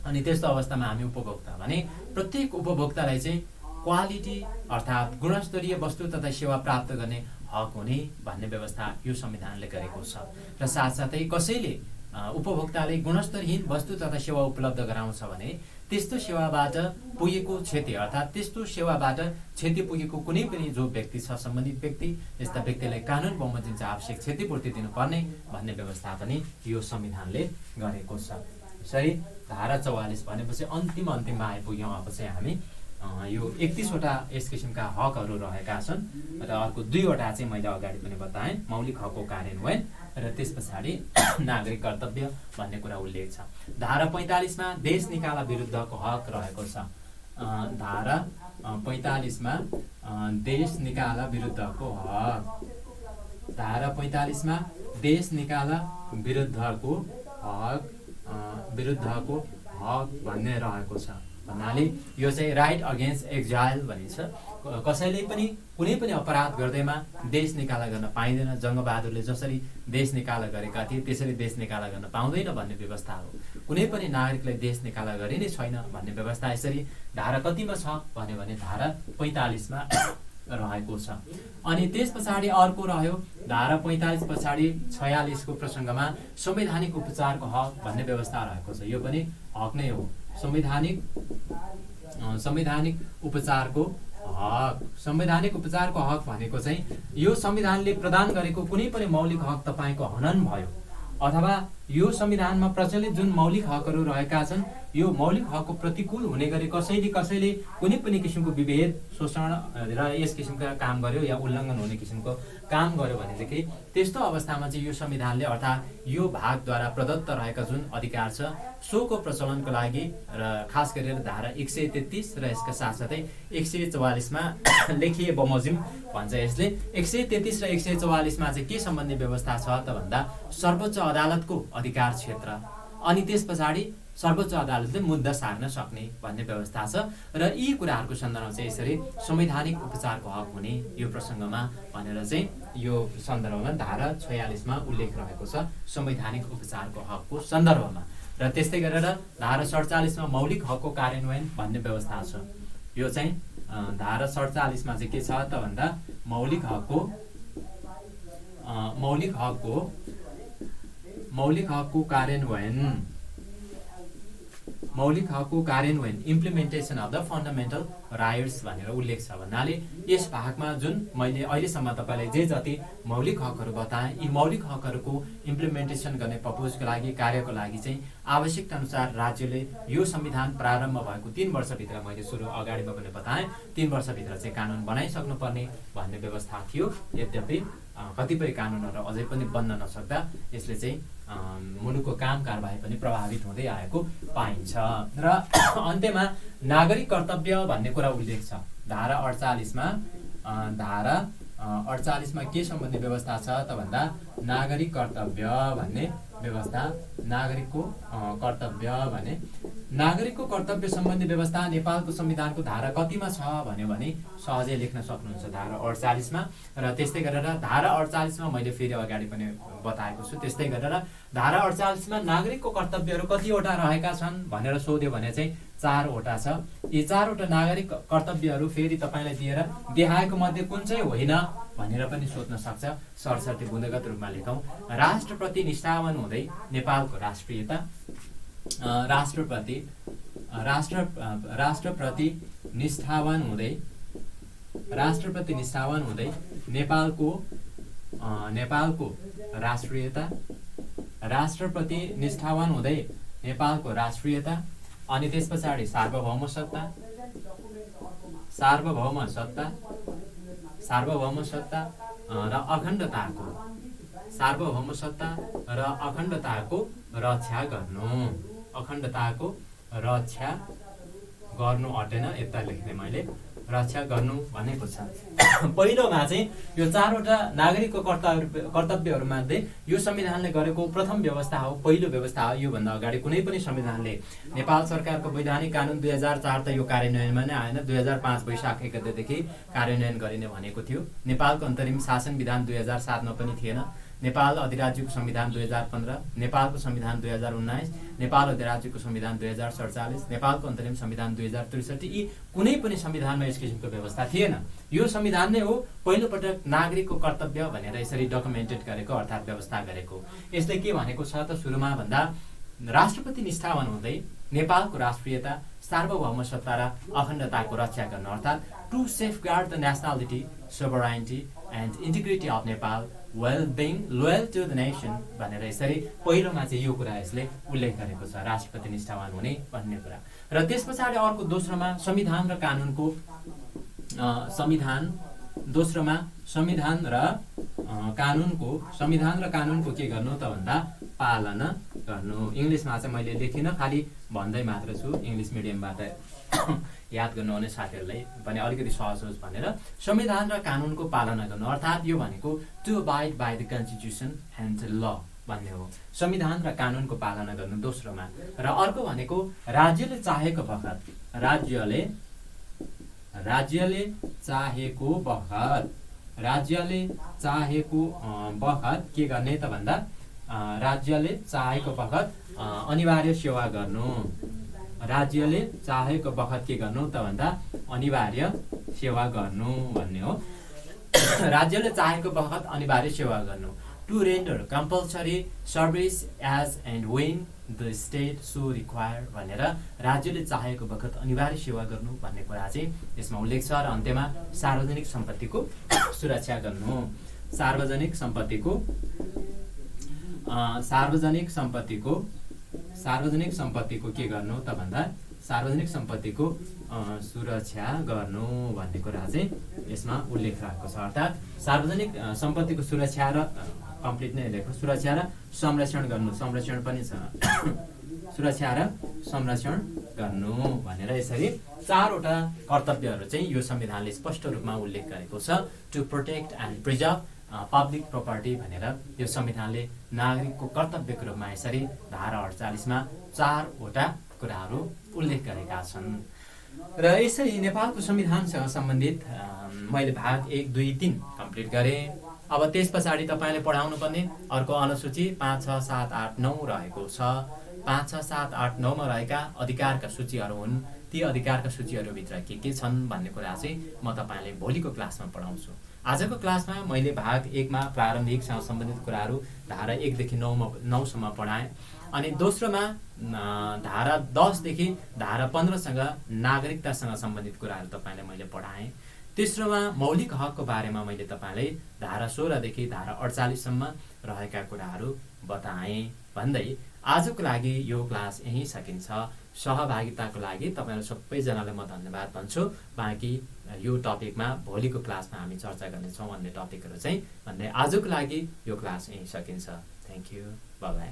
अनि त्यस्तो अवस्थामा हामी उपभोक्ता भने प्रत्येक उपभोक्तालाई चाहिँ क्वालिटी अर्थात् गुणस्तरीय वस्तु तथा सेवा प्राप्त गर्ने हक हुने भन्ने व्यवस्था यो संविधानले गरेको छ। र साथसाथै कसैले उपभोक्ताले गुणस्तरहीन वस्तु तथा सेवा उपलब्ध गराउँछ भने त्यस्तो सेवाबाट पुगेको क्षति अर्थात् त्यस्तो सेवाबाट क्षति पुगेको कुनै पनि जो व्यक्ति छ, सम्बन्धित व्यक्ति, यस्ता व्यक्तिलाई कानुन बमोजिम चाहिँ आवश्यक क्षतिपूर्ति दिनुपर्ने भन्ने व्यवस्था पनि यो संविधानले गरेको छ। यसरी धारा 44 भनेपछि अन्तिममा आइपुग्यौँ। अब चाहिँ हामी यो 31वटा यस किसिमका हकहरू रहेका छन् र अर्को 2वटा चाहिँ मैले अगाडि पनि बताएँ, मौलिक हकको कार्यान्वयन र त्यस पछाडि नागरिक कर्तव्य भन्ने कुरा उल्लेख छ। धारा 45मा देश निकाला विरुद्धको हक रहेको छ। धारा 45मा देश निकाला विरुद्धको हक, धारा 45मा देश निकाला विरुद्धको हक भन्ने रहेको छ। भन्नाले यो चाहिँ राइट अगेन्स्ट एक्जाइल भनिन्छ। कसैले पनि कुनै पनि अपराध गर्दैमा देश निकाला गर्न पाइँदैन। जङ्गबहादुरले जसरी देश निकाला गरेका थिए त्यसरी देश निकाला गर्न पाउँदैन भन्ने व्यवस्था हो। कुनै पनि नागरिकलाई देश निकाला गरिने छैन भन्ने व्यवस्था यसरी धारा कतिमा छ भने धारा 45मा रहेको छ। अनि त्यस पछाडि अर्को रह्यो धारा 45 पछाडि 46को प्रसङ्गमा संवैधानिक उपचारको हक भन्ने व्यवस्था रहेको छ। यो पनि हक नै हो। संवैधानिक उपचारको हक, संवैधानिक उपचारको हक भनेको चाहिँ यो संविधानले प्रदान गरेको कुनै पनि मौलिक हक तपाईँको हनन भयो अथवा यो संविधानमा प्रचलित जुन मौलिक हकहरू रहेका छन् यो मौलिक हकको प्रतिकूल हुने गरी कसैले कुनै पनि किसिमको विभेद शोषण र यस किसिमका काम गर्यो या उल्लङ्घन हुने किसिमको काम गर्यो भनेदेखि त्यस्तो अवस्थामा चाहिँ यो संविधानले अर्थात् यो भागद्वारा प्रदत्त रहेका जुन अधिकार छ सोको प्रचलनको लागि र खास गरेर धारा 133 र यसका साथसाथै 144मा लेखिए बमोजिम भन्छ यसले 133 र 144मा चाहिँ के सम्बन्धी व्यवस्था छ त भन्दा सर्वोच्च अदालतको अधिकार क्षेत्र अनि त्यस पछाडि सर्वोच्च अदालतले मुद्दा सार्न सक्ने भन्ने व्यवस्था छ र यी कुराहरूको सन्दर्भमा चाहिँ यसरी संवैधानिक उपचारको हक हुने यो प्रसङ्गमा भनेर चाहिँ यो सन्दर्भमा धारा 46मा उल्लेख रहेको छ संवैधानिक उपचारको हकको सन्दर्भमा र त्यस्तै गरेर धारा 47मा मौलिक हकको कार्यान्वयन भन्ने व्यवस्था छ यो चाहिँ धारा 47मा चाहिँ के छ त भन्दा मौलिक हकको कार्यान्वयन implementation of the fundamental rights भनेर उल्लेख छ भन्नाले यस भागमा जुन मैले अहिलेसम्म तपाईँलाई जे जति मौलिक हकहरू बताएँ यी मौलिक हकहरूको इम्प्लिमेन्टेसन गर्ने पर्पजको लागि कार्यको लागि चाहिँ आवश्यकता अनुसार राज्यले यो संविधान प्रारम्भ भएको 3 वर्षभित्र मैले सुरु अगाडिमा पनि बताएँ 3 वर्षभित्र चाहिँ कानुन बनाइसक्नुपर्ने भन्ने व्यवस्था थियो। यद्यपि कतिपय कानुनहरू अझै पनि बन्न नसक्दा यसले चाहिँ मुलुकको काम कारबाही पनि प्रभावित हुँदै आएको पाइन्छ। र अन्त्यमा नागरिक कर्तव्य भन्ने कुरा उल्लेख छ धारा 48मा धारा 48मा के सम्बन्धी व्यवस्था छ त भन्दा नागरिक कर्तव्य भन्ने व्यवस्था नागरिकको कर्तव्य सम्बन्धी व्यवस्था नेपालको संविधानको धारा कतिमा छ भन्यो भने सहजै लेख्न सक्नुहुन्छ धारा 48मा र त्यस्तै गरेर धारा 48मा मैले फेरि अगाडि पनि बताएको छु। त्यस्तै गरेर धारा 48मा नागरिकको कर्तव्यहरू कतिवटा रहेका छन् भनेर सोध्यो भने चाहिँ 4 वटा छ। यी 4 वटा नागरिक कर्तव्यहरू फेरि तपाईँलाई दिएर देखाएको मध्ये कुन चाहिँ होइन भनेर पनि सोध्न सक्छ। सरसर्ती बुँदेगत रूपमा लेखौँ राष्ट्रप्रति निष्ठावान हुँदै नेपालको राष्ट्रियता राष्ट्रप्रति निष्ठावान हुँदै नेपालको राष्ट्रियता राष्ट्रप्रति निष्ठावान हुँदै नेपालको राष्ट्रियता अनि त्यस पछाडि सार्वभौम सत्ता र अखण्डताको रक्षा गर्नु अटेन यता लेख्ने मैले रक्षा गर्नु भनेको छ। पहिलोमा चाहिँ यो 4 वटा नागरिकको कर्तव्यहरूमध्ये यो संविधानले गरेको प्रथम व्यवस्था हो पहिलो व्यवस्था हो। योभन्दा अगाडि कुनै पनि संविधानले नेपाल सरकारको वैधानिक कानुन 2004 त यो कार्यान्वयनमा नै आएन 2005 वैशाख 1 गतेदेखि कार्यान्वयन गरिने भनेको थियो। नेपालको अन्तरिम शासन विधान 2007मा पनि थिएन। नेपाल अधिराज्यको संविधान 2015 नेपालको संविधान 2019 नेपाल अधिराज्यको संविधान 2047 नेपालको अन्तरिम संविधान 2063 यी कुनै पनि संविधानमा यस किसिमको व्यवस्था थिएन। यो संविधान नै हो पहिलो पटक नागरिकको कर्तव्य भनेर यसरी डकुमेन्टेड गरेको अर्थात् व्यवस्था गरेको। यसले के भनेको छ त सुरुमा भन्दा राष्ट्रपति निष्ठावान हुँदै नेपालको राष्ट्रियता सार्वभौम सत्ता र अखण्डताको रक्षा गर्न अर्थात् to safeguard the nationality sovereignty and integrity of Nepal well being loyal to the nation भनेर यसरी पहिलोमा चाहिँ यो कुरा यसले उल्लेख गरेको छ राष्ट्रपति निष्ठावान हुने भन्ने कुरा। र त्यस पछाडि अर्को दोस्रोमा संविधान र कानुनको के गर्नु त भन्दा पालना गर्नु। इङ्ग्लिसमा चाहिँ मैले लेखिनँ खालि भन्दै मात्र छु इङ्ग्लिस मिडियमबाट याद गर्नुहुने साथीहरूलाई पनि अलिकति सहज होस् भनेर संविधान र कानुनको पालना गर्नु अर्थात् यो भनेको to abide by the constitution and law भन्ने हो। संविधान र कानुनको पालना गर्नु दोस्रोमा। र अर्को भनेको राज्यले चाहेको बखत के गर्ने त भन्दा राज्यले चाहेको बखत अनिवार्य सेवा गर्नु। राज्यले चाहेको बखत के गर्नु त भन्दा अनिवार्य सेवा गर्नु भन्ने हो। राज्यले चाहेको बखत अनिवार्य सेवा गर्नु to render compulsory service as and when the state so require भनेर राज्यले चाहेको बखत अनिवार्य सेवा गर्नु भन्ने कुरा चाहिँ यसमा उल्लेख छ। र अन्त्यमा सार्वजनिक सम्पत्तिको सुरक्षा गर्नु। सार्वजनिक सम्पत्तिको सार्वजनिक सम्पत्तिको के गर्नु त भन्दा सार्वजनिक सम्पत्तिको सुरक्षा गर्नु भन्ने कुरा चाहिँ यसमा उल्लेख रहेको छ। अर्थात् सार्वजनिक सम्पत्तिको सुरक्षा र कम्प्लिट नै लेख्नु, सुरक्षा र संरक्षण गर्नु, संरक्षण पनि छ सुरक्षा र संरक्षण गर्नु भनेर यसरी 4वटा कर्तव्यहरू चाहिँ यो संविधानले स्पष्ट रूपमा उल्लेख गरेको छ। To protect and preserve public property भनेर यो संविधानले नागरिकको कर्तव्यको रूपमा यसरी धारा 48मा 4वटा कुराहरू उल्लेख गरेका छन्। र यसरी नेपालको संविधानसँग सम्बन्धित मैले भाग 1, 2, 3 कम्प्लिट गरेँ। अब त्यस पछाडि तपाईँले पढाउनु पर्ने अर्को अनुसूची 5, 6, 7, 8, 9 रहेको छ। 5, 6, 7, 8, 9 मा रहेका अधिकारका सूचीहरू हुन्। ती अधिकारका सूचीहरूभित्र के छन् भन्ने कुरा चाहिँ म तपाईँलाई भोलिको क्लासमा पढाउँछु। आजको क्लासमा मैले भाग 1 मा प्रारम्भिकसँग सम्बन्धित कुराहरू धारा 1 देखि 9 सम्म पढाएँ। अनि दोस्रोमा धारा 10 देखि धारा 15 सँग नागरिकतासँग सम्बन्धित कुराहरू तपाईँलाई मैले पढाएँ। तेस्रोमा मौलिक हकको बारेमा मैले तपाईँलाई धारा 16 देखि धारा 48 सम्म रहेका कुराहरू बताएँ भन्दै आजको लागि यो क्लास यहीँ सकिन्छ। सहभागिताको लागि तपाईँहरू सबैजनालाई म धन्यवाद भन्छु। बाँकी यो टपिकमा भोलिको क्लासमा हामी चर्चा गर्नेछौँ अन्य टपिकहरू चाहिँ भन्दै आजको लागि यो क्लास यहीँ सकिन्छ। Thank you, bye bye.